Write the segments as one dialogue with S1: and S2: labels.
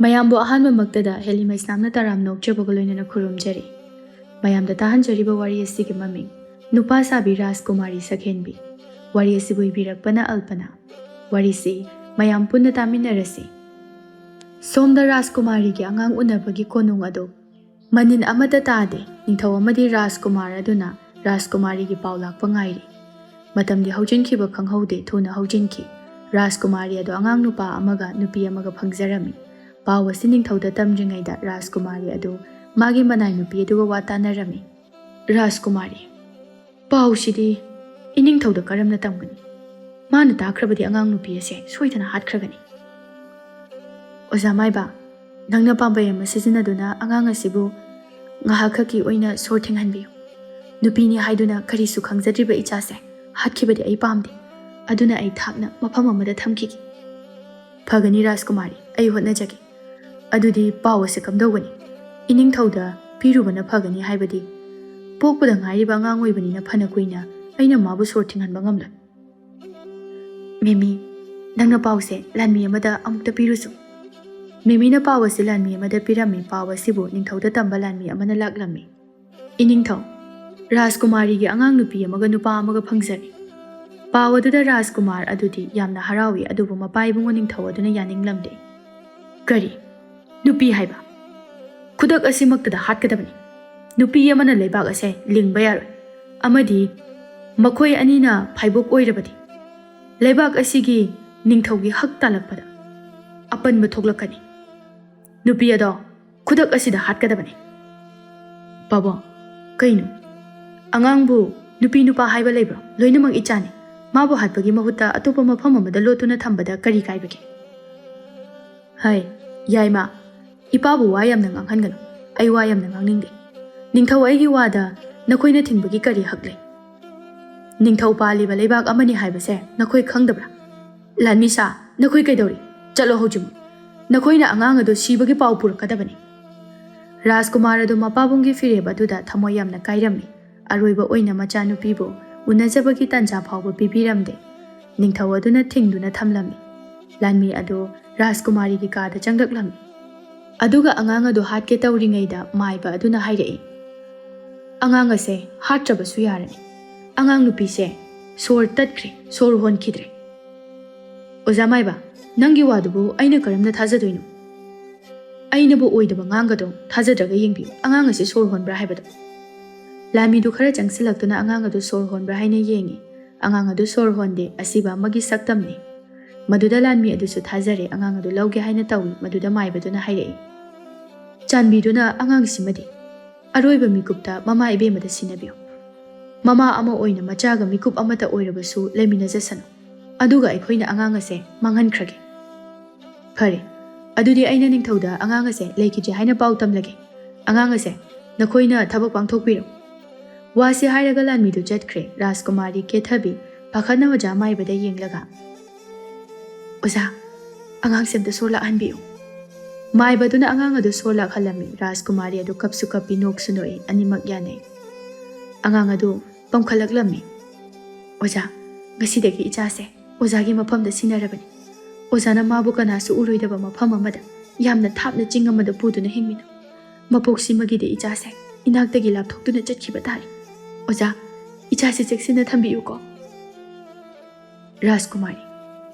S1: ꯃꯌꯥꯝꯕꯨ ꯑꯍꯥꯟꯕꯃꯛꯇꯗ ꯍꯦꯂꯤꯃꯩꯁꯅꯥꯝꯅ ꯇꯔꯥꯝ ꯅꯣꯛꯆꯕꯒ ꯂꯣꯏꯅꯅ ꯈꯨꯔꯨꯝꯖꯔꯤ꯫ ꯃꯌꯥꯝꯗ ꯇꯥꯍꯟꯖꯔꯤꯕ ꯋꯥꯔꯤ ꯑꯁꯤꯒꯤ ꯃꯃꯤꯡ ꯅꯨꯄꯥ ꯁꯥꯕꯤ ꯔꯥꯖꯀꯨꯃꯥꯔꯤ ꯁꯛꯍꯦꯟꯕꯤ꯫ ꯋꯥꯔꯤ ꯑꯁꯤꯕꯨ ꯏꯕꯤꯔꯛꯄꯅ ꯑꯜꯄꯅꯥ꯫ ꯋꯥꯔꯤꯁꯤ ꯃꯌꯥꯝ ꯄꯨꯟꯅ ꯇꯥꯃꯤꯟꯅꯔꯁꯤ꯫ ꯁꯣꯝꯗ ꯔꯥꯖꯀꯨꯃꯥꯔꯤꯒꯤ ꯑꯉꯥꯡ ꯎꯅꯕꯒꯤ ꯀꯣꯅꯨꯡ ꯑꯗꯨ ꯃꯅꯤꯟ ꯑꯃꯠꯇ ꯇꯥꯗꯦ꯫ ꯅꯤꯡꯊꯧ ꯑꯃꯗꯤ ꯔꯥꯖꯀꯨꯃꯥꯔ ꯑꯗꯨꯅ ꯔꯥꯖꯀꯨꯃꯥꯔꯤꯒꯤ ꯄꯥꯎ ꯂꯥꯛꯄ ꯉꯥꯏꯔꯤ꯫ ꯃꯇꯝꯗꯤ ꯍꯧꯖꯤꯟꯈꯤꯕ ꯈꯪꯍꯧꯗꯦ, ꯊꯨꯅ ꯍꯧꯖꯤꯟꯈꯤ꯫ ꯔꯥꯖꯀꯨꯃꯥꯔꯤ ꯑꯗꯨ ꯑꯉꯥꯡ ꯅꯨꯄꯥ ꯑꯃꯒ ꯅꯨꯄꯤ ꯑꯃꯒ ꯐꯪꯖꯔꯝꯃꯤ꯫ ꯄꯥꯎ ꯑꯁꯤ ꯅꯤꯡꯊꯧꯗ ꯇꯝꯗ꯭ꯔꯤꯉꯩꯗ ꯔꯥꯖꯀꯨꯃꯥꯔꯤ ꯑꯗꯨ ꯃꯥꯒꯤ ꯃꯅꯥꯏ ꯅꯨꯄꯤ ꯑꯗꯨꯒ ꯋꯥ ꯇꯥꯟꯅꯔꯝꯃꯤ꯫ ꯔꯥꯖꯀꯨꯃꯥꯔꯤ: ꯄꯥꯎꯁꯤꯗꯤ ꯏꯅꯤꯡꯊꯧꯗ ꯀꯔꯝꯅ ꯇꯝꯒꯅꯤ? ꯃꯥꯅ ꯇꯥꯈ꯭ꯔꯕꯗꯤ ꯑꯉꯥꯡ ꯅꯨꯄꯤ ꯑꯁꯦ ꯁꯣꯏꯗꯅ ꯍꯥꯠꯈ꯭ꯔꯒꯅꯤ꯫ ꯑꯣꯖꯥ ꯃꯥꯏꯕ, ꯅꯪꯅ ꯄꯥꯝꯕꯩ ꯑꯃ ꯁꯤꯖꯤꯟꯅꯗꯨꯅ ꯑꯉꯥꯡ ꯑꯁꯤꯕꯨ ꯉꯥꯏꯍꯥꯛꯈꯛꯀꯤ ꯑꯣꯏꯅ ꯁꯣꯔ ꯊꯤꯡꯍꯟꯕꯤꯌꯨ꯫ ꯅꯨꯄꯤꯅꯤ ꯍꯥꯏꯗꯨꯅ ꯀꯔꯤꯁꯨ ꯈꯪꯖꯗ꯭ꯔꯤꯕ ꯏꯆꯥꯁꯦ ꯍꯥꯠꯈꯤꯕꯗꯤ ꯑꯩ ꯄꯥꯝꯗꯦ꯫ ꯑꯗꯨꯅ ꯑꯩ ꯊꯥꯞꯅ ꯃꯐꯝ ꯑꯃꯗ ꯊꯝꯈꯤꯒꯦ꯫ ꯐꯒꯅꯤ ꯔꯥꯖꯀꯨꯃꯥꯔꯤ, ꯑꯩ ꯍꯣꯠꯅꯖꯒꯦ꯫ ꯑꯗꯨꯗꯤ ꯄꯥꯎ ꯑꯁꯤ ꯀꯝꯗꯧꯒꯅꯤ? ꯏꯅꯤꯡꯊꯧꯗ ꯄꯤꯔꯨꯕꯅ ꯐꯒꯅꯤ, ꯍꯥꯏꯕꯗꯤ ꯄꯣꯛꯄꯗ ꯉꯥꯏꯔꯤꯕ ꯑꯉꯥꯡ ꯑꯣꯏꯕꯅꯤꯅ ꯐꯅ ꯀꯨꯏꯅ ꯑꯩꯅ ꯃꯥꯕꯨ ꯁꯣꯔ ꯊꯤꯡꯍꯟꯕ ꯉꯝꯂꯣꯏ꯫ ꯃꯤꯃꯤ, ꯅꯪꯅ ꯄꯥꯎꯁꯦ ꯂꯥꯟꯃꯤ ꯑꯃꯗ ꯑꯃꯨꯛꯇ ꯄꯤꯔꯨꯆꯣ꯫ ꯃꯤꯃꯤꯅ ꯄꯥꯎ ꯑꯁꯤ ꯂꯥꯟꯃꯤ ꯑꯃꯗ ꯄꯤꯔꯝꯃꯤ꯫ ꯄꯥꯎ ꯑꯁꯤꯕꯨ ꯅꯤꯡꯊꯧꯗ ꯇꯝꯕ ꯂꯥꯟꯃꯤ ꯑꯃꯅ ꯂꯥꯛꯂꯝꯃꯤ꯫ ꯏꯅꯤꯡꯊꯧ, ꯔꯥꯖꯀꯨꯃꯥꯔꯤꯒꯤ ꯑꯉꯥꯡ ꯅꯨꯄꯤ ꯑꯃꯒ ꯅꯨꯄꯥ ꯑꯃꯒ ꯐꯪꯖꯔꯦ꯫ ꯄꯥꯎ ꯑꯗꯨꯗ ꯔꯥꯖꯀꯨꯃꯥꯔ ꯑꯗꯨꯗꯤ ꯌꯥꯝꯅ ꯍꯔꯥꯎꯏ, ꯑꯗꯨꯕꯨ ꯃꯄꯥ ꯏꯕꯨꯡꯉꯣ ꯅꯤꯡꯊꯧ ꯑꯗꯨꯅ ꯌꯥꯅꯤꯡꯂꯝꯗꯦ꯫ ꯀꯔꯤ? ꯅꯨꯄꯤ ꯍꯥꯏꯕ? ꯈꯨꯗꯛ ꯑꯁꯤꯃꯛꯇꯗ ꯍꯥꯠꯀꯗꯕꯅꯤ꯫ ꯅꯨꯄꯤ ꯑꯃꯅ ꯂꯩꯕꯥꯛ ꯑꯁꯦ ꯂꯤꯡꯕ ꯌꯥꯔꯣꯏ꯫ ꯑꯃꯗꯤ ꯃꯈꯣꯏ ꯑꯅꯤꯅ ꯐꯥꯏꯕꯣꯛ ꯑꯣꯏꯔꯕꯗꯤ ꯂꯩꯕꯥꯛ ꯑꯁꯤꯒꯤ ꯅꯤꯡꯊꯧꯒꯤ ꯍꯛ ꯇꯥꯜꯂꯛꯄꯗ ꯑꯄꯟꯕ ꯊꯣꯛꯂꯛꯀꯅꯤ꯫ ꯅꯨꯄꯤ ꯑꯗꯣ ꯈꯨꯗꯛ ꯑꯁꯤꯗ ꯍꯥꯠꯀꯗꯕꯅꯤ꯫ ꯄꯥꯕꯨꯡ, ꯀꯩꯅꯣ? ꯑꯉꯥꯡꯕꯨ ꯅꯨꯄꯤ ꯅꯨꯄꯥ ꯍꯥꯏꯕ ꯂꯩꯕ꯭ꯔꯣ? ꯂꯣꯏꯅꯃꯛ ꯏꯆꯥꯅꯤ꯫ ꯃꯥꯕꯨ ꯍꯥꯠꯄꯒꯤ ꯃꯍꯨꯠꯇ ꯑꯇꯣꯞꯄ ꯃꯐꯝ ꯑꯃꯗ ꯂꯣꯠꯇꯨꯅ ꯊꯝꯕꯗ ꯀꯔꯤ ꯀꯥꯏꯕꯒꯦ? ꯍꯥꯏ, ꯌꯥꯏꯃ, ꯏꯄꯥꯕꯨ ꯋꯥ ꯌꯥꯝꯅ ꯉꯥꯡꯍꯟꯒꯅꯨ꯫ ꯑꯩ ꯋꯥ ꯌꯥꯝꯅ ꯉꯥꯡꯅꯤꯡꯗꯦ꯫ ꯅꯤꯡꯊꯧ ꯑꯩꯒꯤ ꯋꯥꯗ ꯅꯈꯣꯏꯅ ꯊꯤꯡꯕꯒꯤ ꯀꯔꯤ ꯍꯛ ꯂꯩ? ꯅꯤꯡꯊꯧ ꯄꯥꯜꯂꯤꯕ ꯂꯩꯕꯥꯛ ꯑꯃꯅꯤ ꯍꯥꯏꯕꯁꯦ ꯅꯈꯣꯏ ꯈꯪꯗꯕ꯭ꯔꯥ? ꯂꯥꯟꯃꯤꯁꯥ, ꯅꯈꯣꯏ ꯀꯩꯗꯧꯔꯤ? ꯆꯠꯂꯣ ꯍꯧꯖꯤꯛꯃꯛ꯫ ꯅꯈꯣꯏꯅ ꯑꯉꯥꯡ ꯑꯗꯨ ꯁꯤꯕꯒꯤ ꯄꯥꯎ ꯄꯨꯔꯛꯀꯗꯕꯅꯤ꯫ ꯔꯥꯖꯀꯨꯃꯥꯔ ꯑꯗꯨ ꯃꯄꯥꯕꯨꯡꯒꯤ ꯐꯤꯔꯦꯞ ꯑꯗꯨꯗ ꯊꯃꯣꯏ ꯌꯥꯝꯅ ꯀꯥꯏꯔꯝꯃꯤ꯫ ꯑꯔꯣꯏꯕ ꯑꯣꯏꯅ ꯃꯆꯥꯅꯨꯄꯤꯕꯨ ꯎꯅꯖꯕꯒꯤ ꯇꯥꯟꯖꯥ ꯐꯥꯎꯕ ꯄꯤꯕꯤꯔꯝꯗꯦ꯫ ꯅꯤꯡꯊꯧ ꯑꯗꯨꯅ ꯊꯤꯡꯗꯨꯅ ꯊꯝꯂꯝꯃꯤ꯫ ꯂꯥꯟꯃꯤ ꯑꯗꯨ ꯔꯥꯖꯀꯨꯃꯥꯔꯤꯒꯤ ꯀꯥꯗ ꯆꯪꯂꯛꯂꯝꯃꯤ꯫ ꯑꯗꯨꯒ ꯑꯉꯥꯡ ꯑꯗꯨ ꯍꯥꯠꯀꯦ ꯇꯧꯔꯤꯉꯩꯗ ꯃꯥꯏꯕ ꯑꯗꯨꯅ ꯍꯥꯏꯔꯛꯏ, ꯑꯉꯥꯡ ꯑꯁꯦ ꯍꯥꯠꯇ꯭ꯔꯕꯁꯨ ꯌꯥꯔꯅꯤ꯫ ꯑꯉꯥꯡ ꯅꯨꯄꯤꯁꯦ ꯁꯣꯔ ꯇꯠꯈ꯭ꯔꯦ, ꯁꯣꯔ ꯍꯣꯟꯈꯤꯗ꯭ꯔꯦ꯫ ꯑꯣꯖꯥ ꯃꯥꯏꯕ, ꯅꯪꯒꯤ ꯋꯥꯗꯨꯕꯨ ꯑꯩꯅ ꯀꯔꯝꯅ ꯊꯥꯖꯗꯣꯏꯅꯣ? ꯑꯩꯅꯕꯨ ꯑꯣꯏꯗꯕ ꯉꯥꯡꯒꯗ꯭ꯔꯣ? ꯊꯥꯖꯗ꯭ꯔꯒ ꯌꯦꯡꯕꯤꯌꯨ ꯑꯉꯥꯡ ꯑꯁꯤ ꯁꯣꯔ ꯍꯣꯟꯕ꯭ꯔꯥ ꯍꯥꯏꯕꯗꯣ꯫ ꯂꯥꯟꯃꯤꯗꯨ ꯈꯔ ꯆꯪꯁꯤꯜꯂꯛꯇꯨꯅ ꯑꯉꯥꯡ ꯑꯗꯨ ꯁꯣꯔ ꯍꯣꯟꯕ꯭ꯔꯥ ꯍꯥꯏꯅ ꯌꯦꯡꯉꯤ꯫ ꯑꯉꯥꯡ ꯑꯗꯨ ꯁꯣꯔ ꯍꯣꯟꯗꯦ꯫ ꯑꯁꯤꯕ ꯑꯃꯒꯤ ꯁꯛꯇꯝꯅꯤ꯫ ꯃꯗꯨꯗ ꯂꯥꯟꯃꯤ ꯑꯗꯨꯁꯨ ꯊꯥꯖꯔꯦ꯫ ꯑꯉꯥꯡ ꯑꯗꯨ ꯂꯧꯒꯦ ꯍꯥꯏꯅ ꯇꯧꯏ꯫ ꯃꯗꯨꯗ ꯃꯥꯏꯕꯗꯨꯅ ꯍꯥꯏꯔꯛꯏ, ꯆꯥꯟꯕꯤꯗꯨꯅ ꯑꯉꯥꯡꯁꯤꯃꯗꯤ ꯑꯔꯣꯏꯕ ꯃꯤꯀꯨꯞꯇ ꯃꯃꯥ ꯏꯕꯦꯝꯃꯗ ꯁꯤꯟꯅꯕꯤꯌꯨ꯫ ꯃꯃꯥ ꯑꯃ ꯑꯣꯏꯅ ꯃꯆꯥꯒ ꯃꯤꯀꯨꯞ ꯑꯃꯠꯇ ꯑꯣꯏꯔꯕꯁꯨ ꯂꯩꯃꯤꯟꯅꯖꯁꯅꯨ꯫ ꯑꯗꯨꯒ ꯑꯩꯈꯣꯏꯅ ꯑꯉꯥꯡ ꯑꯁꯦ ꯃꯥꯡꯍꯟꯈ꯭ꯔꯒꯦ꯫ ꯐꯔꯦ, ꯑꯗꯨꯗꯤ ꯑꯩꯅ ꯅꯤꯡꯊꯧꯗ ꯑꯉꯥꯡ ꯑꯁꯦ ꯂꯩꯈꯤꯗ꯭ꯔꯦ ꯍꯥꯏꯅ ꯄꯥꯎ ꯇꯝꯂꯒꯦ꯫ ꯑꯉꯥꯡ ꯑꯁꯦ ꯅꯈꯣꯏꯅ ꯊꯕꯛ ꯄꯥꯡꯊꯣꯛꯄꯤꯔꯣ꯫ ꯋꯥꯁꯤ ꯍꯥꯏꯔꯒ ꯂꯥꯟꯃꯤꯗꯨ ꯆꯠꯈ꯭ꯔꯦ꯫ ꯔꯥꯖꯀꯨꯃꯥꯔꯤ ꯀꯦꯊꯕꯤ ꯄꯥꯈꯠꯅ ꯑꯣꯖꯥ ꯃꯥꯏꯕꯗ ꯌꯦꯡꯂꯒ, ꯑꯣꯖꯥ, ꯑꯉꯥꯡꯁꯦ ꯑꯝꯇ ꯁꯣꯔ ꯂꯥꯛꯍꯟꯕꯤꯌꯨ꯫ ꯃꯥꯏꯕꯗꯨꯅ ꯑꯉꯥꯡ ꯑꯗꯨ ꯁꯣꯔ ꯂꯥꯛꯍꯜꯂꯝꯃꯤ꯫ ꯔꯥꯖꯀꯨꯃꯥꯔꯤ ꯑꯗꯨ ꯀꯞꯁꯨ ꯀꯞꯄꯤ, ꯅꯣꯛꯁꯨ ꯅꯣꯛꯏ꯫ ꯑꯅꯤꯃꯛ ꯌꯥꯅꯩ꯫ ꯑꯉꯥꯡ ꯑꯗꯨ ꯄꯝꯈꯠꯂꯛꯂꯝꯃꯤ꯫ ꯑꯣꯖꯥ, ꯉꯁꯤꯗꯒꯤ ꯏꯆꯥꯁꯦ ꯑꯣꯖꯥꯒꯤ ꯃꯐꯝꯗ ꯁꯤꯟꯅꯔꯕꯅꯤ꯫ ꯑꯣꯖꯥꯅ ꯃꯥꯕꯨ ꯀꯅꯥꯁꯨ ꯎꯔꯣꯏꯗꯕ ꯃꯐꯝ ꯑꯃꯗ, ꯌꯥꯝꯅ ꯊꯥꯞꯅ ꯆꯤꯡ ꯑꯃꯗ ꯄꯨꯗꯨꯅ ꯍꯤꯡꯃꯤꯟꯅꯧ꯫ ꯃꯄꯣꯛꯁꯤꯃꯒꯤꯗꯤ ꯏꯆꯥꯁꯦ ꯏꯅꯥꯛꯇꯒꯤ ꯂꯥꯞꯊꯣꯛꯇꯨꯅ ꯆꯠꯈꯤꯕ ꯇꯥꯔꯦ꯫ ꯑꯣꯖꯥ, ꯏꯆꯥꯁꯦ ꯆꯦꯛꯁꯤꯟꯅ ꯊꯝꯕꯤꯌꯨꯀꯣ꯫ ꯔꯥꯖꯀꯨꯃꯥꯔꯤ: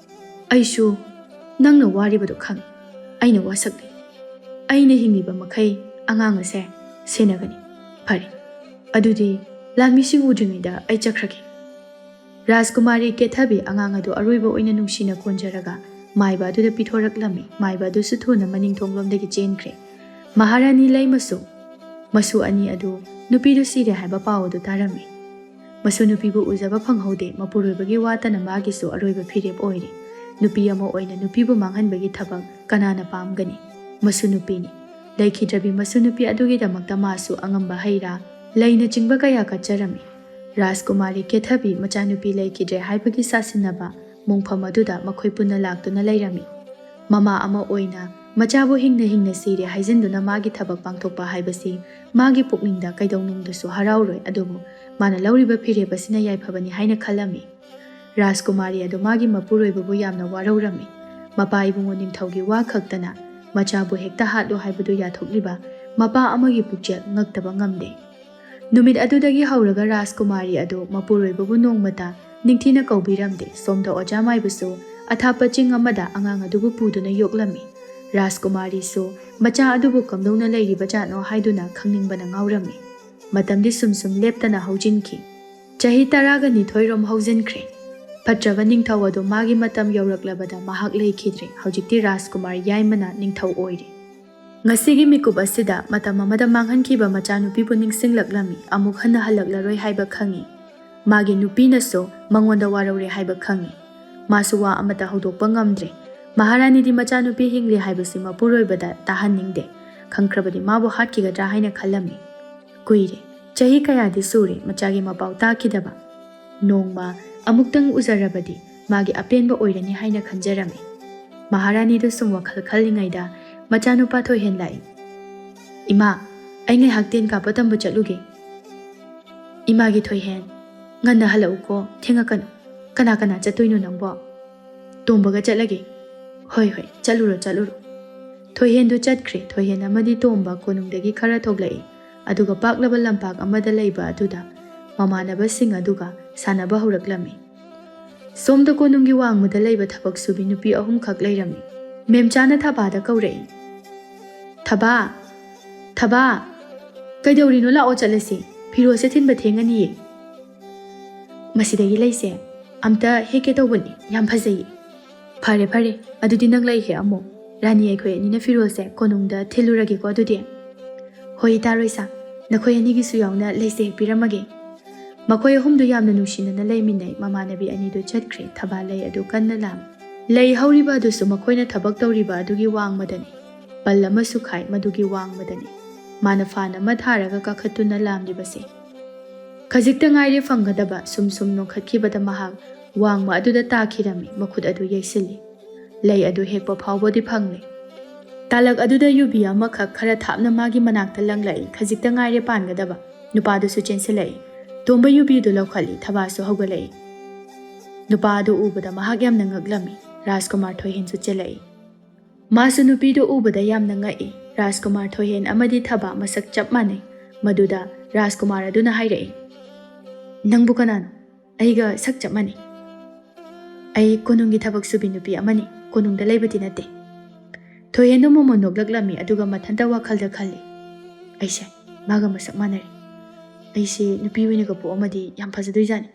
S1: ꯑꯩꯁꯨ ꯅꯪꯅ ꯋꯥꯔꯤꯕꯗꯨ ꯈꯪꯏ꯫ ꯑꯩꯅ ꯋꯥꯁꯛꯂꯤ꯫ ꯑꯩꯅ ꯍꯤꯡꯂꯤꯕ ꯃꯈꯩ ꯑꯉꯥꯡ ꯑꯁꯦ ꯁꯦꯟꯅꯒꯅꯤ꯫ ꯐꯔꯦ, ꯑꯗꯨꯗꯤ ꯂꯥꯟꯃꯤꯁꯤꯡ ꯎꯗ꯭ꯔꯤꯉꯩꯗ ꯑꯩ ꯆꯠꯈ꯭ꯔꯒꯦ꯫ ꯔꯥꯖꯀꯨꯃꯥꯔꯤ ꯀꯦꯊꯕꯤ ꯑꯉꯥꯡ ꯑꯗꯨ ꯑꯔꯣꯏꯕ ꯑꯣꯏꯅ ꯅꯨꯡꯁꯤꯅ ꯀꯣꯟꯖꯔꯒ ꯃꯥꯏꯕ ꯑꯗꯨꯗ ꯄꯤꯊꯣꯔꯛꯂꯝꯃꯤ꯫ ꯃꯥꯏꯕ ꯑꯗꯨꯁꯨ ꯊꯨꯅ ꯃꯅꯤꯡꯊꯣꯡꯂꯣꯝꯗꯒꯤ ꯆꯦꯟꯈ꯭ꯔꯦ꯫ ꯃꯍꯥꯔꯥꯅꯤ ꯂꯩꯃꯁꯨ ꯃꯁꯨ ꯑꯅꯤ ꯑꯗꯨ ꯅꯨꯄꯤꯗꯨ ꯁꯤꯔꯦ ꯍꯥꯏꯕ ꯄꯥꯎ ꯑꯗꯨ ꯇꯥꯔꯝꯃꯤ꯫ ꯃꯁꯨ ꯅꯨꯄꯤꯕꯨ ꯎꯖꯕ ꯐꯪꯍꯧꯗꯦ꯫ ꯃꯄꯨꯔꯣꯏꯕꯒꯤ ꯋꯥꯇꯅ ꯃꯥꯒꯤꯁꯨ ꯑꯔꯣꯏꯕ ꯐꯤꯔꯦꯞ ꯑꯣꯏꯔꯤ꯫ ꯅꯨꯄꯤ ꯑꯃ ꯑꯣꯏꯅ ꯅꯨꯄꯤꯕꯨ ꯃꯥꯡꯍꯟꯕꯒꯤ ꯊꯕꯛ ꯀꯅꯥꯅ ꯄꯥꯝꯒꯅꯤ? ꯃꯁꯨ ꯅꯨꯄꯤꯅꯤ꯫ ꯂꯩꯈꯤꯗ꯭ꯔꯕꯤ ꯃꯁꯨ ꯅꯨꯄꯤ ꯑꯗꯨꯒꯤꯗꯃꯛꯇ ꯃꯥꯁꯨ ꯑꯉꯝꯕ ꯍꯩꯔꯥ ꯂꯩꯅꯆꯤꯡꯕ ꯀꯌꯥ ꯀꯠꯆꯔꯝꯃꯤ꯫ ꯔꯥꯖꯀꯨꯃꯥꯔꯤ ꯀꯦꯊꯕꯤ ꯃꯆꯥꯅꯨꯄꯤ ꯂꯩꯈꯤꯗ꯭ꯔꯦ ꯍꯥꯏꯕꯒꯤ ꯁꯥꯁꯤꯟꯅꯕ ꯃꯣꯡꯐꯝ ꯑꯗꯨꯗ ꯃꯈꯣꯏ ꯄꯨꯟꯅ ꯂꯥꯛꯇꯨꯅ ꯂꯩꯔꯝꯃꯤ꯫ ꯃꯃꯥ ꯑꯃ ꯑꯣꯏꯅ ꯃꯆꯥꯕꯨ ꯍꯤꯡꯅ ꯍꯤꯡꯅ ꯁꯤꯔꯦ ꯍꯥꯏꯖꯤꯟꯗꯨꯅ ꯃꯥꯒꯤ ꯊꯕꯛ ꯄꯥꯡꯊꯣꯛꯄ ꯍꯥꯏꯕꯁꯤ ꯃꯥꯒꯤ ꯄꯨꯛꯅꯤꯡꯗ ꯀꯩꯗꯧꯅꯨꯡꯗꯁꯨ ꯍꯔꯥꯎꯔꯣꯏ꯫ ꯑꯗꯨꯕꯨ ꯃꯥꯅ ꯂꯧꯔꯤꯕ ꯐꯤꯔꯦꯞ ꯑꯁꯤꯅ ꯌꯥꯏꯐꯕꯅꯤ ꯍꯥꯏꯅ ꯈꯜꯂꯝꯃꯤ꯫ ꯔꯥꯖꯀꯨꯃꯥꯔꯤ ꯑꯗꯨ ꯃꯥꯒꯤ ꯃꯄꯨꯔꯣꯏꯕꯕꯨ ꯌꯥꯝꯅ ꯋꯥꯔꯧꯔꯝꯃꯤ꯫ ꯃꯄꯥ ꯏꯕꯨꯡꯉꯣ ꯅꯤꯡꯊꯧꯒꯤ ꯋꯥ ꯈꯛꯇꯅ ꯃꯆꯥꯕꯨ ꯍꯦꯛꯇ ꯍꯥꯠꯂꯣ ꯍꯥꯏꯕꯗꯨ ꯌꯥꯊꯣꯛꯂꯤꯕ ꯃꯄꯥ ꯑꯃꯒꯤ ꯄꯨꯛꯆꯦꯜ ꯉꯛꯇꯕ ꯉꯝꯗꯦ꯫ ꯅꯨꯃꯤꯠ ꯑꯗꯨꯗꯒꯤ ꯍꯧꯔꯒ ꯔꯥꯖꯀꯨꯃꯥꯔꯤ ꯑꯗꯨ ꯃꯄꯨꯔꯣꯏꯕꯕꯨ ꯅꯣꯡꯃꯇ ꯅꯤꯡꯊꯤꯅ ꯀꯧꯕꯤꯔꯝꯗꯦ꯫ ꯁꯣꯝꯗ ꯑꯣꯖꯥ ꯃꯥꯏꯕꯁꯨ ꯑꯊꯥꯞꯄ ꯆꯤꯡ ꯑꯃꯗ ꯑꯉꯥꯡ ꯑꯗꯨꯕꯨ ꯄꯨꯗꯨꯅ ꯌꯣꯛꯂꯝꯃꯤ꯫ ꯔꯥꯖꯀꯨꯃꯥꯔꯤꯁꯨ ꯃꯆꯥ ꯑꯗꯨꯕꯨ ꯀꯝꯗꯧꯅ ꯂꯩꯔꯤꯕꯖꯥꯠꯅꯣ ꯍꯥꯏꯗꯨꯅ ꯈꯪꯅꯤꯡꯕꯅ ꯉꯥꯎꯔꯝꯃꯤ꯫ ꯃꯇꯝꯗꯤ ꯁꯨꯝ ꯁꯨꯝ ꯂꯦꯞꯇꯅ ꯍꯧꯖꯤꯟꯈꯤ꯫ ꯆꯍꯤ 12 ꯍꯧꯖꯤꯟꯈ꯭ꯔꯦ꯫ ꯐꯠꯇ꯭ꯔꯕ ꯅꯤꯡꯊꯧ ꯑꯗꯨ ꯃꯥꯒꯤ ꯃꯇꯝ ꯌꯧꯔꯛꯂꯕꯗ ꯃꯍꯥꯛ ꯂꯩꯈꯤꯗ꯭ꯔꯦ꯫ ꯍꯧꯖꯤꯛꯇꯤ ꯔꯥꯖꯀꯨꯃꯥꯔ ꯌꯥꯏꯃꯅ ꯅꯤꯡꯊꯧ ꯑꯣꯏꯔꯦ꯫ ꯉꯁꯤꯒꯤ ꯃꯤꯀꯨꯞ ꯑꯁꯤꯗ ꯃꯇꯝ ꯑꯃꯗ ꯃꯥꯡꯍꯟꯈꯤꯕ ꯃꯆꯥꯅꯨꯄꯤꯕꯨ ꯅꯤꯡꯁꯤꯡꯂꯛꯂꯝꯃꯤ꯫ ꯑꯃꯨꯛ ꯍꯟꯅ ꯍꯜꯂꯛꯂꯔꯣꯏ ꯍꯥꯏꯕ ꯈꯪꯉꯤ꯫ ꯃꯥꯒꯤ ꯅꯨꯄꯤꯅꯁꯨ ꯃꯉꯣꯟꯗ ꯋꯥꯔꯧꯔꯦ ꯍꯥꯏꯕ ꯈꯪꯉꯤ꯫ ꯃꯥꯁꯨ ꯋꯥ ꯑꯃꯠꯇ ꯍꯧꯗꯣꯛꯄ ꯉꯝꯗ꯭ꯔꯦ꯫ ꯃꯍꯥꯔꯥꯅꯤꯗꯤ ꯃꯆꯥꯅꯨꯄꯤ ꯍꯤꯡꯂꯤ ꯍꯥꯏꯕꯁꯤ ꯃꯄꯨꯔꯣꯏꯕꯗ ꯇꯥꯍꯟꯅꯤꯡꯗꯦ꯫ ꯈꯪꯈ꯭ꯔꯕꯗꯤ ꯃꯥꯕꯨ ꯍꯥꯠꯈꯤꯒꯗ꯭ꯔꯥ ꯍꯥꯏꯅ ꯈꯜꯂꯝꯃꯤ꯫ ꯀꯨꯏꯔꯦ, ꯆꯍꯤ ꯀꯌꯥꯗꯤ ꯁꯨꯔꯦ ꯃꯆꯥꯒꯤ ꯃꯄꯥꯎ ꯇꯥꯈꯤꯗꯕ꯫ ꯅꯣꯡꯃ ꯑꯃꯨꯛꯇꯪ ꯎꯖꯔꯕꯗꯤ ꯃꯥꯒꯤ ꯑꯄꯦꯟꯕ ꯑꯣꯏꯔꯅꯤ ꯍꯥꯏꯅ ꯈꯟꯖꯔꯝꯃꯤ꯫ ꯃꯍꯥꯔꯥꯅꯤꯗꯨ ꯁꯨꯝ ꯋꯥꯈꯜ ꯈꯜꯂꯤꯉꯩꯗ ꯃꯆꯥꯅꯨꯄꯥ ꯊꯣꯏꯍꯦꯟ ꯂꯥꯛꯏ꯫ ꯏꯃꯥ, ꯑꯩ ꯉꯥꯏꯍꯥꯛ ꯇꯦꯟ ꯀꯥꯞꯄ ꯇꯝꯕ ꯆꯠꯂꯨꯒꯦ꯫ ꯏꯃꯥꯒꯤ ꯊꯣꯏꯍꯦꯟ, ꯉꯟꯅ ꯍꯜꯂꯛꯎꯀꯣ, ꯊꯦꯡꯉꯛꯀꯅꯨ꯫ ꯀꯅꯥ ꯀꯅꯥ ꯆꯠꯇꯣꯏꯅꯣ ꯅꯪꯕꯣ? ꯇꯣꯝꯕꯒ ꯆꯠꯂꯒꯦ꯫ ꯍꯣꯏ ꯍꯣꯏ, ꯆꯠꯂꯨꯔꯣ ꯆꯠꯂꯨꯔꯣ꯫ ꯊꯣꯏꯍꯦꯟꯗꯨ ꯆꯠꯈ꯭ꯔꯦ꯫ ꯊꯣꯏꯍꯦꯟ ꯑꯃꯗꯤ ꯇꯣꯝꯕ ꯀꯣꯅꯨꯡꯗꯒꯤ ꯈꯔ ꯊꯣꯛꯂꯛꯏ꯫ ꯑꯗꯨꯒ ꯄꯥꯛꯂꯕ ꯂꯝꯄꯥꯛ ꯑꯃꯗ ꯂꯩꯕ ꯑꯗꯨꯗ ꯃꯃꯥꯟꯅꯕꯁꯤꯡ ꯑꯗꯨꯒ ꯁꯥꯟꯅꯕ ꯍꯧꯔꯛꯂꯝꯃꯤ꯫ ꯁꯣꯝꯗ ꯀꯣꯅꯨꯡꯒꯤ ꯋꯥꯡꯃꯗ ꯂꯩꯕ ꯊꯕꯛ ꯁꯨꯕꯤ ꯅꯨꯄꯤ 3ꯈꯛ ꯂꯩꯔꯝꯃꯤ꯫ ꯃꯦꯝꯆꯥꯅ ꯊꯕꯥꯗ ꯀꯧꯔꯛꯏ꯫ ꯊꯕꯥ, ꯊꯕꯥ, ꯀꯩꯗꯧꯔꯤꯅꯣ? ꯂꯥꯛꯑꯣ ꯆꯠꯂꯁꯤ, ꯐꯤꯔꯣꯜꯁꯦ ꯊꯤꯟꯕ ꯊꯦꯡꯉꯅꯤꯌꯦ꯫ ꯃꯁꯤꯗꯒꯤ ꯂꯩꯁꯦ ꯑꯝꯇ ꯍꯦꯛꯀꯦ ꯇꯧꯕꯅꯤ, ꯌꯥꯝ ꯐꯖꯩꯌꯦ꯫ ꯐꯔꯦ ꯐꯔꯦ, ꯑꯗꯨꯗꯤ ꯅꯪ ꯂꯩ ꯍꯦꯛꯑꯝꯃꯣ꯫ ꯔꯥꯅꯤ ꯑꯩꯈꯣꯏ ꯑꯅꯤꯅ ꯐꯤꯔꯣꯜꯁꯦ ꯀꯣꯅꯨꯡꯗ ꯊꯤꯜꯂꯨꯔꯒꯦꯀꯣ ꯑꯗꯨꯗꯤ꯫ ꯍꯣꯏ ꯏꯇꯥꯔꯣꯏꯁꯥ, ꯅꯈꯣꯏ ꯑꯅꯤꯒꯤꯁꯨ ꯌꯥꯎꯅ ꯂꯩꯁꯦ ꯍꯦꯛꯄꯤꯔꯝꯃꯒꯦ꯫ ꯃꯈꯣꯏ ꯑꯍꯨꯝꯗꯨ ꯌꯥꯝꯅ ꯅꯨꯡꯁꯤꯅꯅ ꯂꯩꯃꯤꯟꯅꯩ꯫ ꯃꯃꯥꯟꯅꯕꯤ ꯑꯅꯤꯗꯨ ꯆꯠꯈ꯭ꯔꯦ꯫ ꯊꯕꯥ ꯂꯩ ꯑꯗꯨ ꯀꯟꯅ ꯂꯥꯝꯃꯤ꯫ ꯂꯩ ꯍꯧꯔꯤꯕ ꯑꯗꯨꯁꯨ ꯃꯈꯣꯏꯅ ꯊꯕꯛ ꯇꯧꯔꯤꯕ ꯑꯗꯨꯒꯤ ꯋꯥꯡꯃꯗꯅꯤ꯫ ꯄꯜ ꯑꯃꯁꯨ ꯈꯥꯏ ꯃꯗꯨꯒꯤ ꯋꯥꯡꯃꯗꯅꯤ꯫ ꯃꯥꯅ ꯐꯥꯟ ꯑꯃ ꯊꯥꯔꯒ ꯀꯥꯈꯠꯇꯨꯅ ꯂꯥꯝꯂꯤꯕꯁꯦ꯫ ꯈꯖꯤꯛꯇ ꯉꯥꯏꯔꯦ ꯐꯪꯒꯗꯕ꯫ ꯁꯨꯝ ꯁꯨꯝ ꯅꯣꯡꯈꯠꯈꯤꯕꯗ ꯃꯍꯥꯛ ꯋꯥꯡꯃ ꯑꯗꯨꯗ ꯇꯥꯈꯤꯔꯝꯃꯤ꯫ ꯃꯈꯨꯠ ꯑꯗꯨ ꯌꯩꯁꯤꯜꯂꯤ꯫ ꯂꯩ ꯑꯗꯨ ꯍꯦꯛꯄ ꯐꯥꯎꯕꯗꯤ ꯐꯪꯂꯦ꯫ ꯇꯥꯂꯛ ꯑꯗꯨꯗ ꯌꯨꯕꯤ ꯑꯃꯈꯛ ꯈꯔ ꯊꯥꯞꯅ ꯃꯥꯒꯤ ꯃꯅꯥꯛꯇ ꯂꯪꯂꯛꯏ꯫ ꯈꯖꯤꯛꯇ ꯉꯥꯏꯔꯦ ꯄꯥꯟꯒꯗꯕ꯫ ꯅꯨꯄꯥꯗꯨꯁꯨ ꯆꯦꯟꯁꯤꯜꯂꯛꯏ꯫ ꯇꯣꯝꯕ ꯌꯨꯕꯤꯗꯨ ꯂꯧꯈꯠꯂꯤ꯫ ꯊꯕꯥꯁꯨ ꯍꯧꯒꯠꯂꯛꯏ꯫ ꯅꯨꯄꯥ ꯑꯗꯨ ꯎꯕꯗ ꯃꯍꯥꯛ ꯌꯥꯝꯅ ꯉꯛꯂꯝꯃꯤ꯫ ꯔꯥꯖꯀꯨꯃꯥꯔ ꯊꯣꯏꯍꯦꯟꯁꯨ ꯆꯦꯜꯂꯛꯏ꯫ ꯃꯥꯁꯨ ꯅꯨꯄꯤꯗꯨ ꯎꯕꯗ ꯌꯥꯝꯅ ꯉꯛꯏ꯫ ꯔꯥꯖꯀꯨꯃꯥꯔ ꯊꯣꯏꯍꯦꯟ ꯑꯃꯗꯤ ꯊꯕꯥ ꯃꯁꯛ ꯆꯞ ꯃꯥꯟꯅꯩ꯫ ꯃꯗꯨꯗ ꯔꯥꯖꯀꯨꯃꯥꯔ ꯑꯗꯨꯅ ꯍꯥꯏꯔꯛꯏ, ꯅꯪꯕꯨ ꯀꯅꯥꯅꯣ? ꯑꯩꯒ ꯁꯛ ꯆꯞ ꯃꯥꯟꯅꯩ꯫ ꯑꯩ ꯀꯣꯅꯨꯡꯒꯤ ꯊꯕꯛ ꯁꯨꯕꯤ ꯅꯨꯄꯤ ꯑꯃꯅꯤ, ꯀꯣꯅꯨꯡꯗ ꯂꯩꯕꯗꯤ ꯅꯠꯇꯦ꯫ ꯊꯣꯏꯍꯦꯟꯗꯨ ꯃꯣꯃꯣꯟ ꯅꯣꯛꯂꯛꯂꯝꯃꯤ꯫ ꯑꯗꯨꯒ ꯃꯊꯟꯇ ꯋꯥꯈꯜꯗ ꯈꯜꯂꯤ, ꯑꯩꯁꯦ ꯃꯥꯒ ꯃꯁꯛ ꯃꯥꯟꯅꯔꯦ꯫ ꯑꯩꯁꯦ ꯅꯨꯄꯤ ꯑꯣꯏꯅꯒ ꯄꯣꯛꯑꯝꯃꯗꯤ ꯌꯥꯝ ꯐꯖꯗꯣꯏꯖꯥꯠꯅꯤ꯫